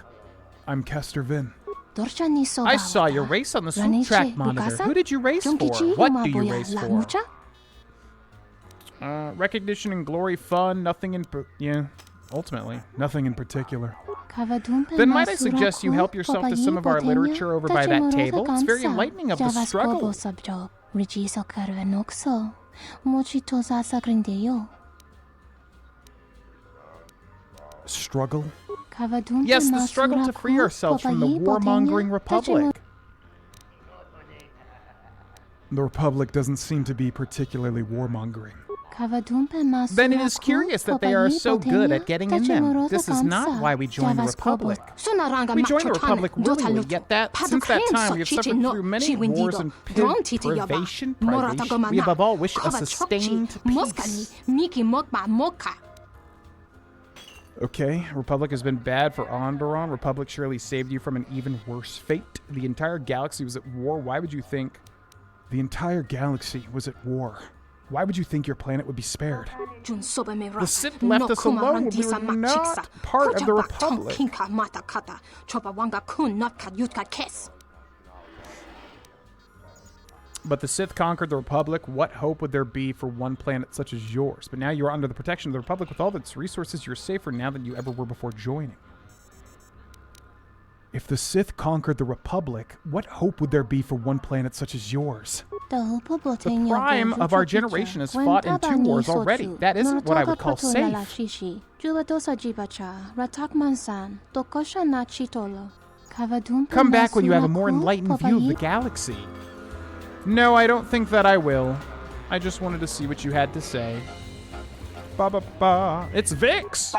I'm Kester Vin. I saw your race on the swoop track monitor. Who did you race for? What do you race for? Recognition and glory, fun, nothing in... ultimately, nothing in particular. Then might I suggest you help yourself to some of our literature over by that table? It's very enlightening of the struggle. Struggle? Yes, the struggle to free ourselves from the warmongering Republic. The Republic doesn't seem to be particularly warmongering. Then it is curious that they are so good at getting in them. This is not why we joined the Republic. We joined the Republic willingly, yet since that time we have suffered through many wars and privation. We above all wish a sustained peace. Okay. Republic has been bad for Onderon. Republic surely saved you from an even worse fate. The entire galaxy was at war. Why would you think... The entire galaxy was at war. Why would you think your planet would be spared? The Sith left us alone when we were not part of the Republic. But the Sith conquered the Republic. What hope would there be for one planet such as yours? But now you are under the protection of the Republic. With all its resources, you're safer now than you ever were before joining. If the Sith conquered the Republic, what hope would there be for one planet such as yours? The prime of our generation has fought in 2 wars already. That isn't what I would call safe. Come back when you have a more enlightened view of the galaxy. No, I don't think that I will. I just wanted to see what you had to say. Ba-ba-ba. It's Vix!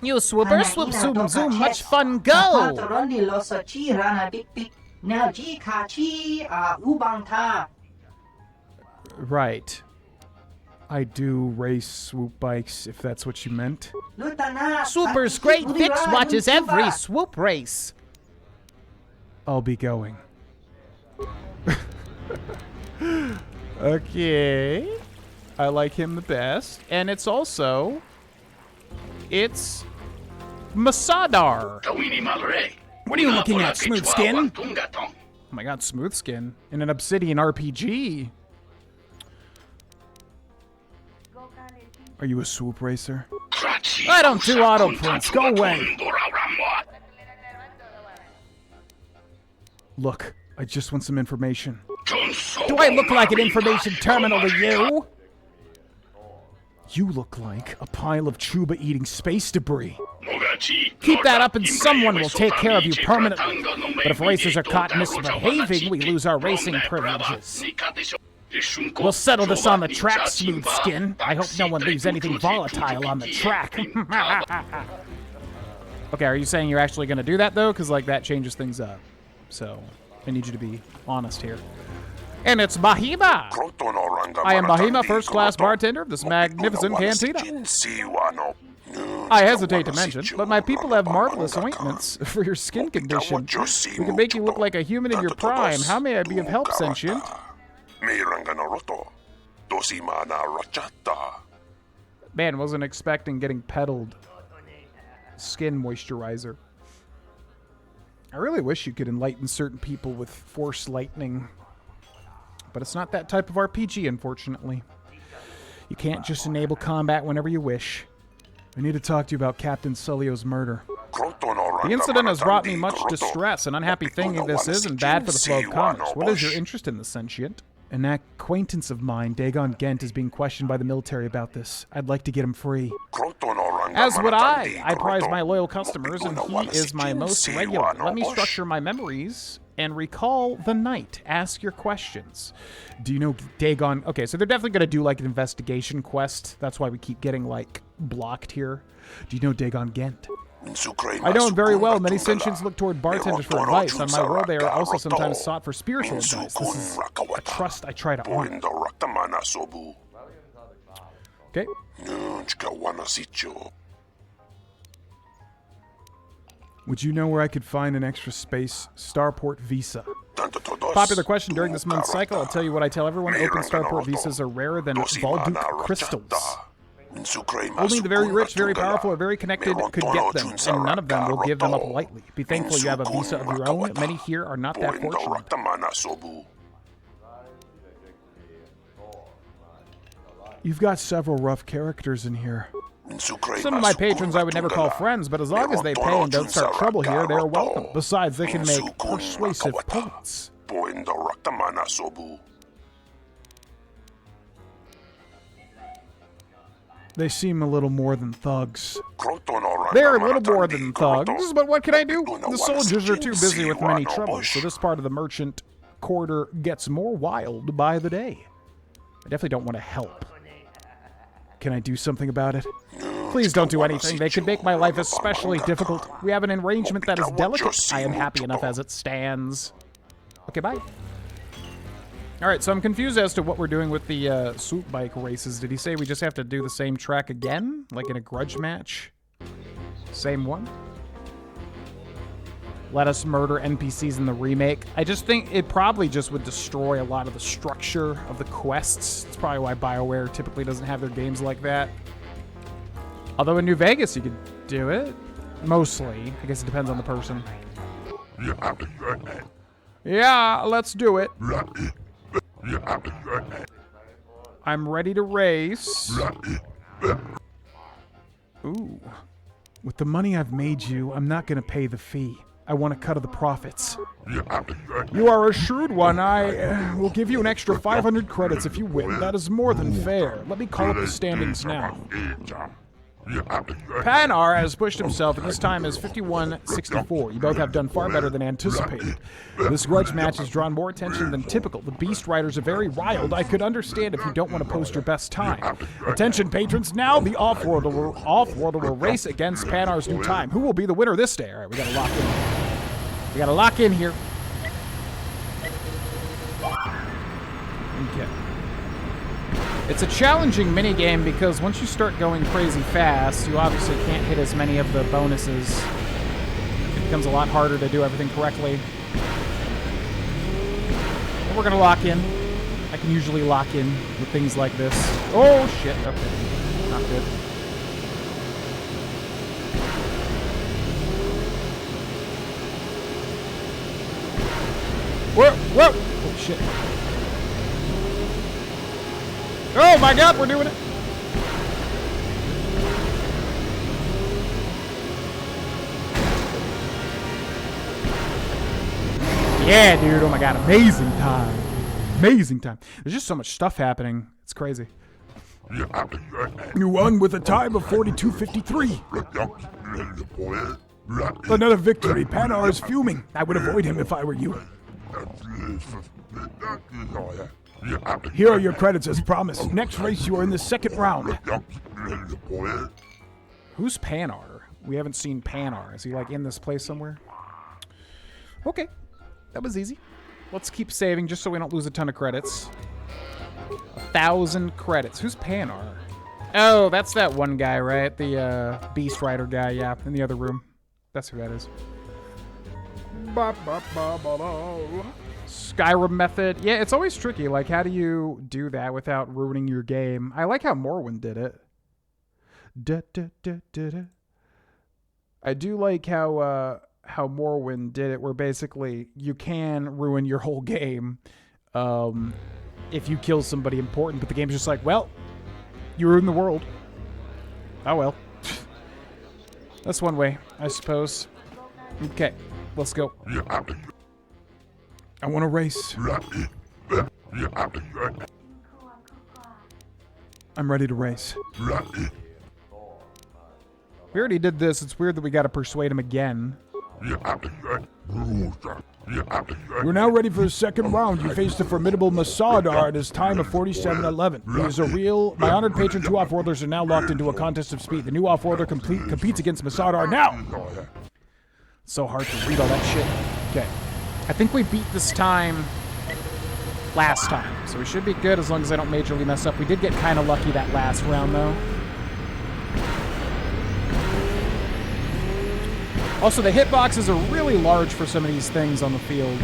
You swooper, swoop, zoom, zoom, much fun, go! Right. I do race swoop bikes, if that's what you meant. Swoopers, great Vix watches every swoop race. I'll be going. Okay. I like him the best. And it's also... It's... Masadar. What are you looking at, Smooth Skin? Oh my god, Smooth Skin. In an Obsidian RPG. Are you a swoop racer? I don't do auto prints. Go away. Look, I just want some information. Do I look like an information terminal to you? You look like a pile of Chuba-eating space debris. Keep that up and someone will take care of you permanently. But if racers are caught misbehaving, we lose our racing privileges. We'll settle this on the track, Smooth Skin. I hope no one leaves anything volatile on the track. Okay, are you saying you're actually going to do that, though? Because, like, that changes things up. So... I need you to be honest here. And it's Bahima! I am Bahima, first-class bartender of this magnificent cantina. I hesitate to mention, but my people have marvelous ointments for your skin condition. We can make you look like a human in your prime. How may I be of help, sentient? Man, wasn't expecting getting peddled skin moisturizer. I really wish you could enlighten certain people with force lightning. But it's not that type of RPG, unfortunately. You can't just enable combat whenever you wish. I need to talk to you about Captain Sulio's murder. The incident has brought me much distress. An unhappy thing this is and bad for the flow of commerce. What is your interest in the sentient? An acquaintance of mine, Dagon Gent, is being questioned by the military about this. I'd like to get him free. As would I. I prize my loyal customers, and he is my most regular. Let me structure my memories and recall the night. Ask your questions. Do you know Dagon? Okay, so they're definitely going to do like an investigation quest. That's why we keep getting like blocked here. Do you know Dagon Gent? I know him very well. Many sentients look toward bartenders for advice. On my world, they are also sometimes sought for spiritual advice. This is a trust I try to earn. Okay. Would you know where I could find an extra space starport visa? Popular question during this month's cycle. I'll tell you what I tell everyone. Open starport visas are rarer than Valduk crystals. Only the very rich, very powerful, or very connected could get them, and none of them will give them up lightly. Be thankful you have a visa of your own. Many here are not that fortunate. You've got several rough characters in here. Some of my patrons I would never call friends, but as long as they pay and don't start trouble here, they are welcome. Besides, they can make persuasive points. They seem a little more than thugs. They're a little more than thugs, but what can I do? The soldiers are too busy with many troubles, so this part of the merchant quarter gets more wild by the day. I definitely don't want to help. Can I do something about it? Please don't do anything. They could make my life especially difficult. We have an arrangement that is delicate. I am happy enough as it stands. Okay, bye. Alright, so I'm confused as to what we're doing with the swoop bike races. Did he say we just have to do the same track again? Like in a grudge match? Same one? Let us murder NPCs in the remake. I just think it probably just would destroy a lot of the structure of the quests. It's probably why BioWare typically doesn't have their games like that. Although in New Vegas you could do it. Mostly. I guess it depends on the person. Yeah, let's do it. I'm ready to race. Ooh. With the money I've made you, I'm not going to pay the fee. I want a cut of the profits. You are a shrewd one. I will give you an extra 500 credits if you win. That is more than fair. Let me call up the standings now. Panar has pushed himself, and this time is 51-64. You both have done far better than anticipated. This grudge match has drawn more attention than typical. The Beast Riders are very riled. I could understand if you don't want to post your best time. Attention, patrons. Now the Off-Worlder will race against Panar's new time. Who will be the winner this day? All right, we got to lock in. We got to lock in here. Okay. It's a challenging minigame because once you start going crazy fast, you obviously can't hit as many of the bonuses. It becomes a lot harder to do everything correctly. But we're going to lock in. I can usually lock in with things like this. Oh, shit. Okay. Not good. Whoa! Whoa! Oh, shit. Oh my god, we're doing it! Yeah, dude, oh my god, amazing time. Amazing time. There's just so much stuff happening. It's crazy. You won with a time of 42:53. Another victory. Panar is fuming. I would avoid him if I were you. Here are your credits as promised. Next race, you are in the second round. Who's Panar? We haven't seen Panar. Is he like in this place somewhere? Okay. that was easy. Let's keep saving just so we don't lose a ton of credits. 1,000 credits. Who's Panar? Oh, that's that one guy, right? The Beast Rider guy, yeah, in the other room. That's who that is. Skyrim method. Yeah, it's always tricky. Like, how do you do that without ruining your game? I like how Morrowind did it. I do like how Morrowind did it, where basically you can ruin your whole game if you kill somebody important, but the game's just like, well, you ruined the world. Oh well. That's one way, I suppose. Okay, let's go. I want to race. I'm ready to race. We already did this. It's weird that we got to persuade him again. We're now ready for the second round. You face the formidable Massadar at his time of 47:11. He is a real... My honored patron, 2 off-worlders are now locked into a contest of speed. The new off-worlder competes against Massadar now. So hard to read all that shit. Okay. I think we beat this time last time, so we should be good as long as I don't majorly mess up. We did get kind of lucky that last round, though. Also, the hitboxes are really large for some of these things on the field.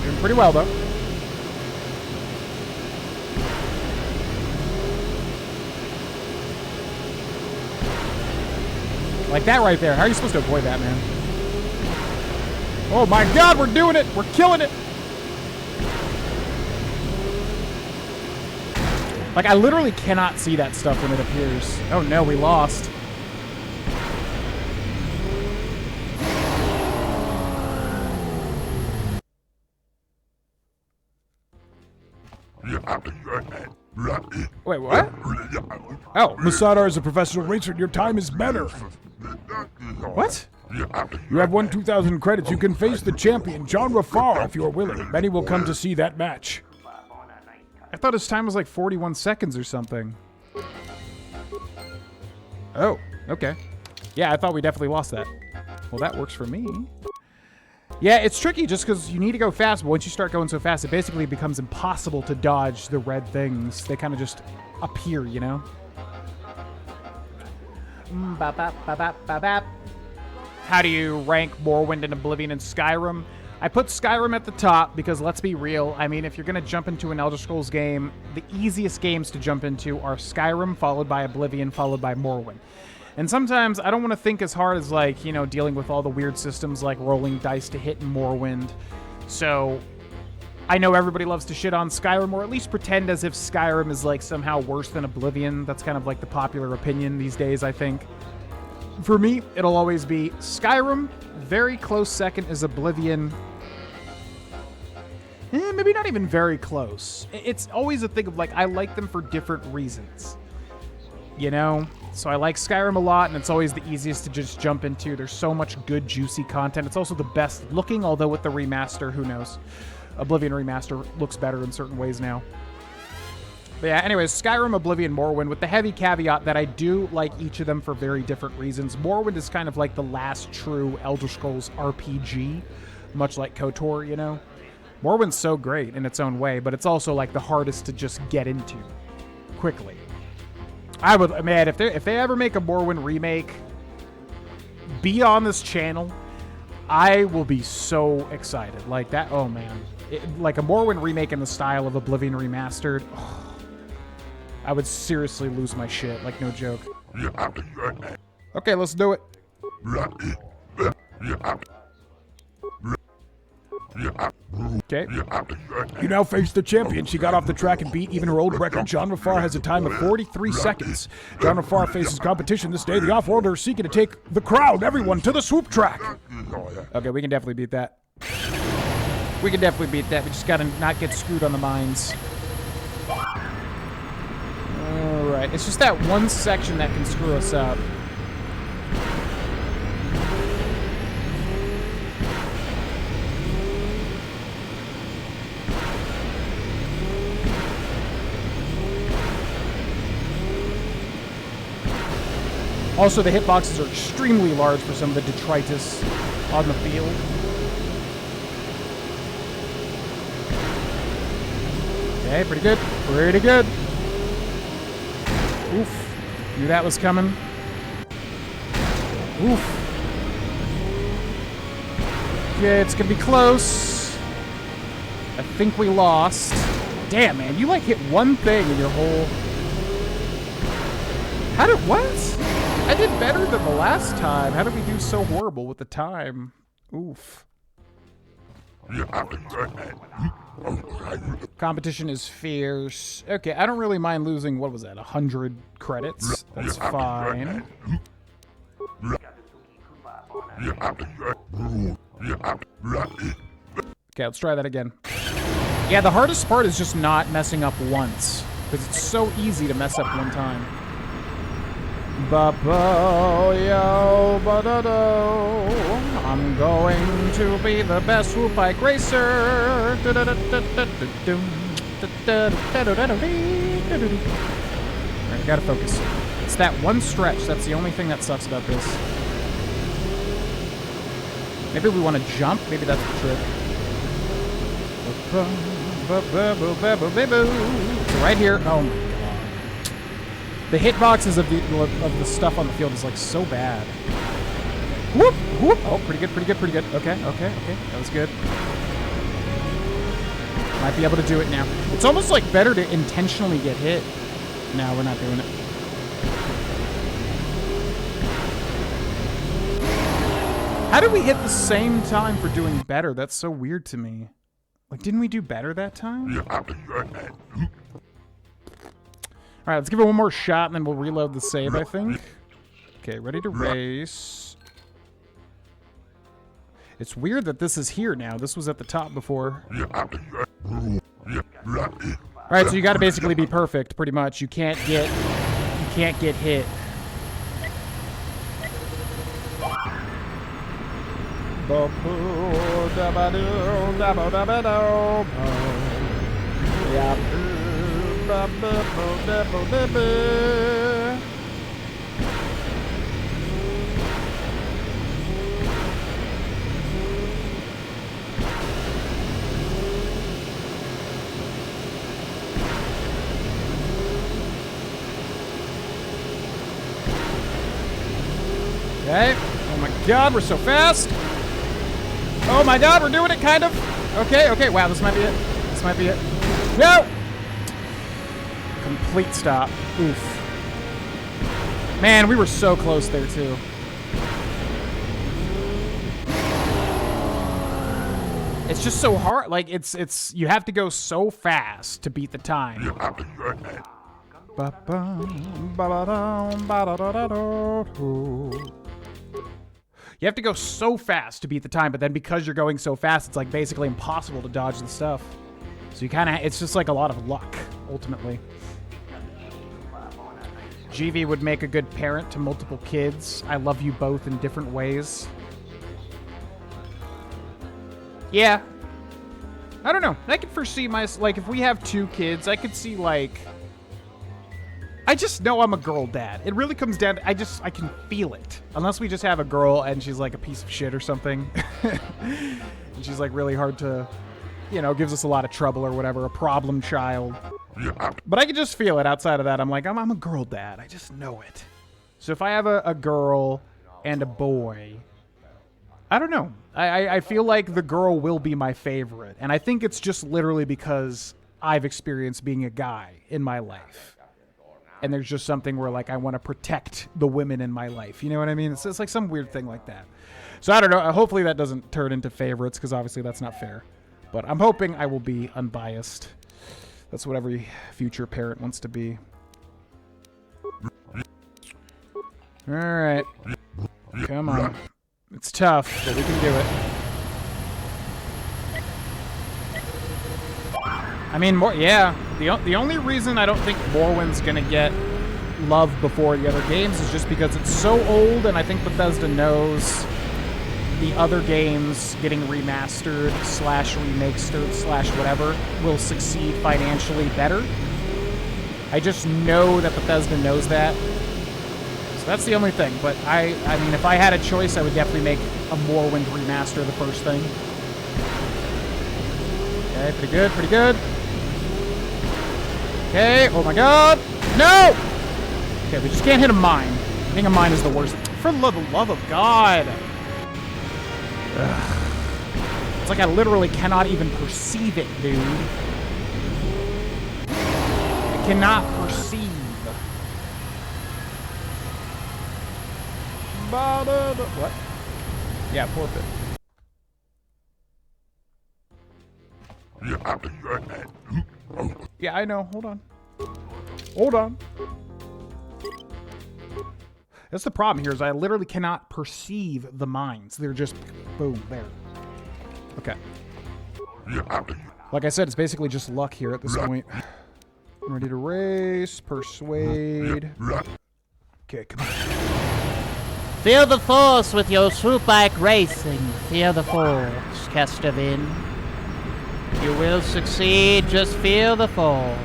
Doing pretty well, though. Like that right there. How are you supposed to avoid that, man? Oh my god, we're doing it! We're killing it! Like, I literally cannot see that stuff when it appears. Oh no, we lost. Wait, what? Oh. Massadar is a professional racer, and your time is better. What? You have won 2,000 credits. You can face the champion, John Rafar, if you are willing. Many will come to see that match. I thought his time was like 41 seconds or something. Oh, okay. Yeah, I thought we definitely lost that. Well, that works for me. Yeah, it's tricky just because you need to go fast, but once you start going so fast, it basically becomes impossible to dodge the red things. They kind of just appear, you know? How do you rank Morrowind and Oblivion and Skyrim? I put Skyrim at the top because, let's be real, I mean, if you're going to jump into an Elder Scrolls game, the easiest games to jump into are Skyrim, followed by Oblivion, followed by Morrowind. And sometimes I don't want to think as hard as, like, you know, dealing with all the weird systems like rolling dice to hit in Morrowind. So I know everybody loves to shit on Skyrim, or at least pretend as if Skyrim is, like, somehow worse than Oblivion. That's kind of like the popular opinion these days, I think. For me, it'll always be Skyrim. Very close second is Oblivion. Maybe not even very close. It's always a thing of, like, I like them for different reasons. You know? So I like Skyrim a lot, and it's always the easiest to just jump into. There's so much good, juicy content. It's also the best looking, although with the remaster, who knows? Oblivion Remaster looks better in certain ways now. But yeah, anyways, Skyrim, Oblivion, Morrowind, with the heavy caveat that I do like each of them for very different reasons. Morrowind is kind of like the last true Elder Scrolls RPG, much like KOTOR, you know? Morrowind's so great in its own way, but it's also like the hardest to just get into quickly. I would, man, if they ever make a Morrowind remake, be on this channel, I will be so excited. Like that, oh man. Like a Morrowind remake in the style of Oblivion Remastered, oh, I would seriously lose my shit, like no joke. Okay, let's do it. Okay. You now face the champion. She got off the track and beat even her old record. John Rafar has a time of 43 seconds. John Rafar faces competition this day. The off-worlder is seeking to take the crowd, everyone, to the swoop track. Okay, we can definitely beat that. We can definitely beat that. We just gotta not get screwed on the mines. Alright, it's just that one section that can screw us up. Also, the hitboxes are extremely large for some of the detritus on the field. Okay, pretty good. Pretty good. Oof. Knew that was coming. Oof. Okay, it's gonna be close. I think we lost. Damn, man, you like hit one thing in your whole... How did... What? I did better than the last time. How did we do so horrible with the time? Oof. Competition is fierce. Okay, I don't really mind losing, what was that, 100 credits? That's fine. Okay, let's try that again. Yeah, the hardest part is just not messing up once, because it's so easy to mess up one time. I'm going to be the best swoop bike racer. Alright, gotta focus. It's that one stretch. That's the only thing that sucks about this. Maybe we want to jump. Maybe that's the trick. It's right here. Oh my god. The hitboxes of the stuff on the field is like so bad. Whoop, whoop. Oh, pretty good, pretty good, pretty good. Okay, okay, okay. That was good. Might be able to do it now. It's almost like better to intentionally get hit. No, we're not doing it. How did we hit the same time for doing better? That's so weird to me. Like, didn't we do better that time? Alright, let's give it one more shot and then we'll reload the save, I think. Okay, ready to race. It's weird that this is here now. This was at the top before. Alright, so you gotta basically be perfect, pretty much. You can't get hit. Okay. Oh my god, we're so fast. Oh my god, we're doing it, kind of. Okay, okay. Wow, this might be it. This might be it. No! Complete stop. Oof. Man, we were so close there, too. It's just so hard. Like, it's you have to go so fast to beat the time. You have to go so fast to beat the time, but then because you're going so fast, it's like basically impossible to dodge the stuff. So you kind of, it's just like a lot of luck, ultimately. GV would make a good parent to multiple kids. I love you both in different ways. Yeah. I don't know. I could foresee like, if we have 2 kids, I could see, like... I just know I'm a girl dad. It really comes down to, I can feel it. Unless we just have a girl and she's like a piece of shit or something. And she's like really hard to, you know, gives us a lot of trouble or whatever, a problem child. But I can just feel it. Outside of that, I'm like, I'm a girl dad. I just know it. So if I have a girl and a boy, I don't know. I feel like the girl will be my favorite. And I think it's just literally because I've experienced being a guy in my life. And there's just something where, like, I want to protect the women in my life. You know what I mean? It's like some weird thing like that. So I don't know. Hopefully that doesn't turn into favorites, because obviously that's not fair. But I'm hoping I will be unbiased. That's what every future parent wants to be. All right. Come on. It's tough, but we can do it. I mean, yeah. The only reason I don't think Morrowind's gonna get love before the other games is just because it's so old, and I think Bethesda knows the other games getting remastered / remastered / whatever will succeed financially better. I just know that Bethesda knows that. So that's the only thing. But I mean, if I had a choice, I would definitely make a Morrowind remaster the first thing. Okay, pretty good, pretty good. Okay, oh my god. No! Okay, we just can't hit a mine. Hitting a mine is the worst. For the love of God. Ugh. It's like I literally cannot even perceive it, dude. I cannot perceive. What? Yeah, forfeit. Yeah, I know. Hold on. Hold on. That's the problem here is I literally cannot perceive the mines. They're just boom, there. Okay. Like I said, it's basically just luck here at this point. I'm ready to race, persuade. Okay, come on. Feel the force with your swoop bike racing. Feel the force, Castavin. You will succeed, just feel the force.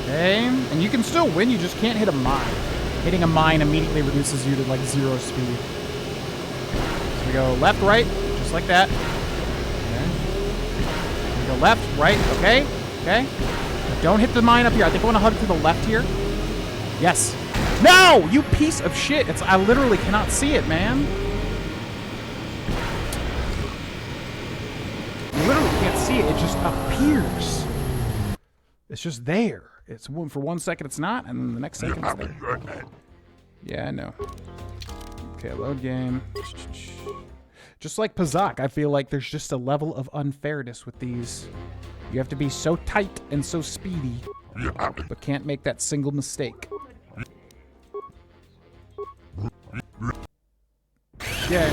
Okay, and you can still win, you just can't hit a mine. Hitting a mine immediately reduces you to like 0 speed. So we go left, right, just like that. Okay. We go left, right, okay, okay. Don't hit the mine up here. I think I want to hug to the left here. Yes. No, you piece of shit. I literally cannot see it, man. You literally can't see it. It just appears. It's just there. It's for 1 second it's not, and then the next second it's there. Yeah, I know. Okay, load game. Just like Pazak, I feel like there's just a level of unfairness with these. You have to be so tight and so speedy, but can't make that single mistake. Yeah.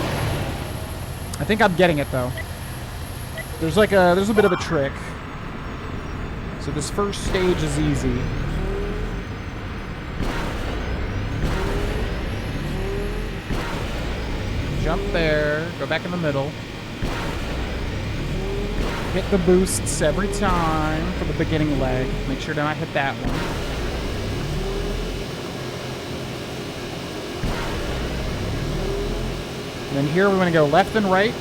I think I'm getting it though. There's a bit of a trick. So this first stage is easy. Jump there, go back in the middle. Hit the boosts every time for the beginning leg. Make sure to not hit that one. And then here we want to go left and right.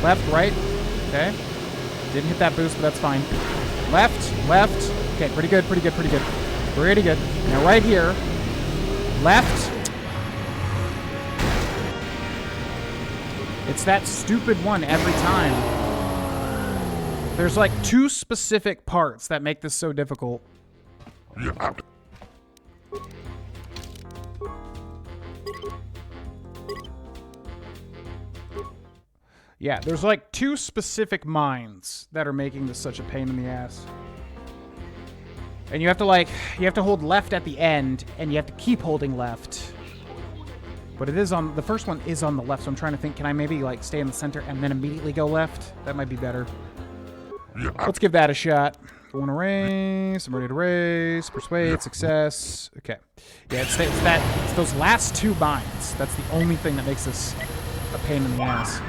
Left, right. Okay. Didn't hit that boost, but that's fine. Left, left. Okay, pretty good, pretty good, pretty good. Pretty good. Now right here. Left. It's that stupid one every time. There's like 2 specific parts that make this so difficult. Yeah, there's like 2 specific mines that are making this such a pain in the ass. And you have to hold left at the end, and you have to keep holding left. But the first one is on the left, so I'm trying to think, can I maybe like stay in the center and then immediately go left? That might be better. Let's give that a shot. I want to race, I'm ready to race, persuade, success. Okay. Yeah, it's those last 2 mines. That's the only thing that makes this a pain in the ass.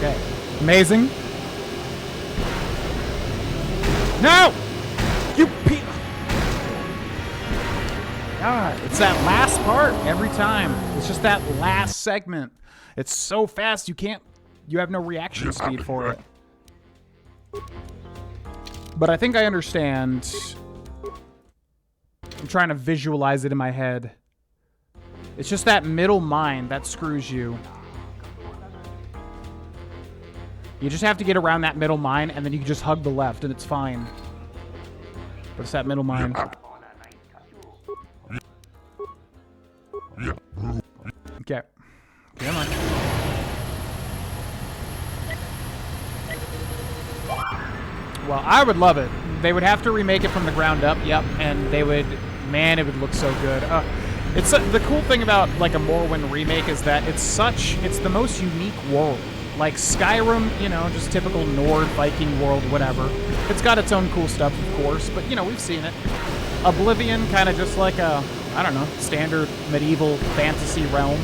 Okay. Amazing. No! You God, it's that last part every time. It's just that last segment. It's so fast you have no reaction speed for it. But I think I understand. I'm trying to visualize it in my head. It's just that middle mine that screws you. You just have to get around that middle mine, and then you can just hug the left, and it's fine. But it's that middle mine. Okay. Come on. Well, I would love it. They would have to remake it from the ground up, yep, and they would, man, it would look so good. It's the cool thing about like a Morrowind remake is that it's the most unique world. Like Skyrim, you know, just typical Nord, Viking world, whatever. It's got its own cool stuff, of course, but you know, we've seen it. Oblivion, kind of just like a, I don't know, standard medieval fantasy realm.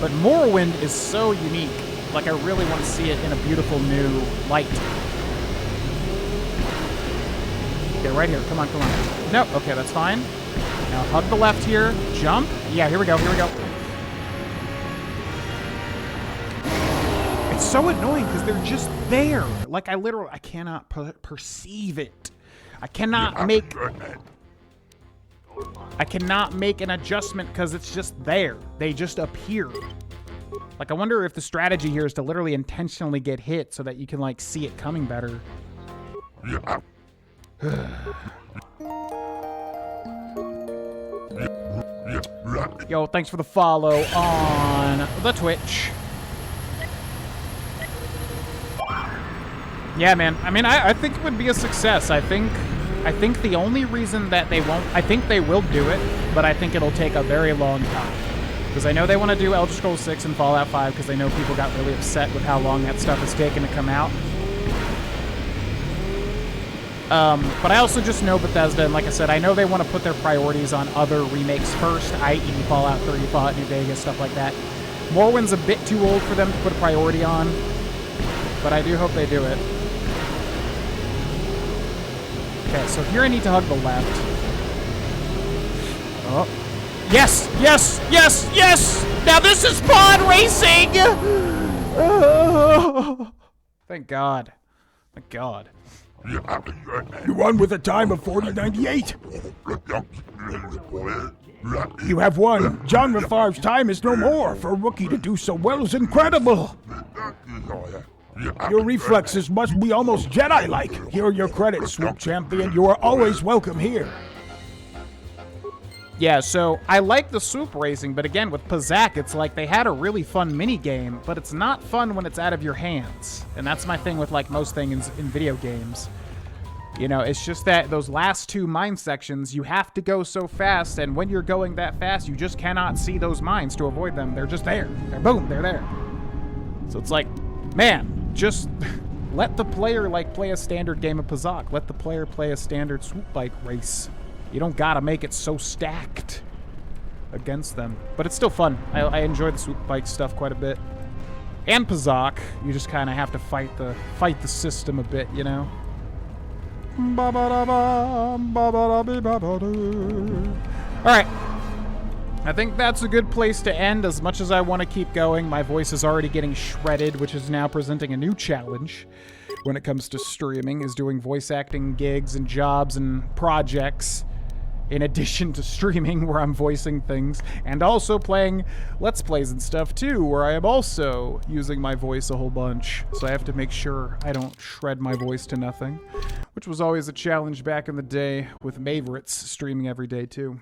But Morrowind is so unique. Like, I really want to see it in a beautiful new light. Okay, right here. Come on, come on. Nope. Okay, that's fine. Now hug the left here. Jump. Yeah, here we go. Here we go. It's so annoying because they're just there. Like, I cannot perceive it. I cannot make an adjustment because it's just there. They just appear. Like, I wonder if the strategy here is to literally intentionally get hit so that you can, like, see it coming better. Yo, thanks for the follow on the Twitch. Yeah, man. I mean, I think it would be a success. I think the only reason that they won't... I think they will do it, but I think it'll take a very long time. Because I know they want to do Elder Scrolls 6 and Fallout 5 because I know people got really upset with how long that stuff has taken to come out. But I also just know Bethesda, and like I said, I know they want to put their priorities on other remakes first, i.e. Fallout 3, Fallout New Vegas, stuff like that. Morrowind's a bit too old for them to put a priority on, but I do hope they do it. Okay, so here I need to hug the left. Oh. Yes! Yes! Yes! Yes! Now this is pod racing! Thank God. Thank God. You won with a time of 40:98. You have won. John Rafar's time is no more. For a rookie to do so well is incredible. Your reflexes must be almost Jedi-like. Here are your credits, Swoop Champion. You are always welcome here. Yeah, so I like the swoop racing, but again, with Pazak, it's like they had a really fun mini-game, but it's not fun when it's out of your hands. And that's my thing with, like, most things in video games. You know, it's just that those last two mine sections, you have to go so fast, and when you're going that fast, you just cannot see those mines to avoid them. They're just there. They're boom, they're there. So it's like, man, just let the player, like, play a standard game of Pazak. Let the player play a standard swoop bike race. You don't gotta make it so stacked against them. But it's still fun. I enjoy the swoop bike stuff quite a bit. And Pazak, you just kind of have to fight the system a bit, you know? Alright. I think that's a good place to end. As much as I want to keep going, my voice is already getting shredded, which is now presenting a new challenge when it comes to streaming, is doing voice acting gigs and jobs and projects in addition to streaming where I'm voicing things, and also playing Let's Plays and stuff too, where I am also using my voice a whole bunch. So I have to make sure I don't shred my voice to nothing, which was always a challenge back in the day with Maveritt's streaming every day too.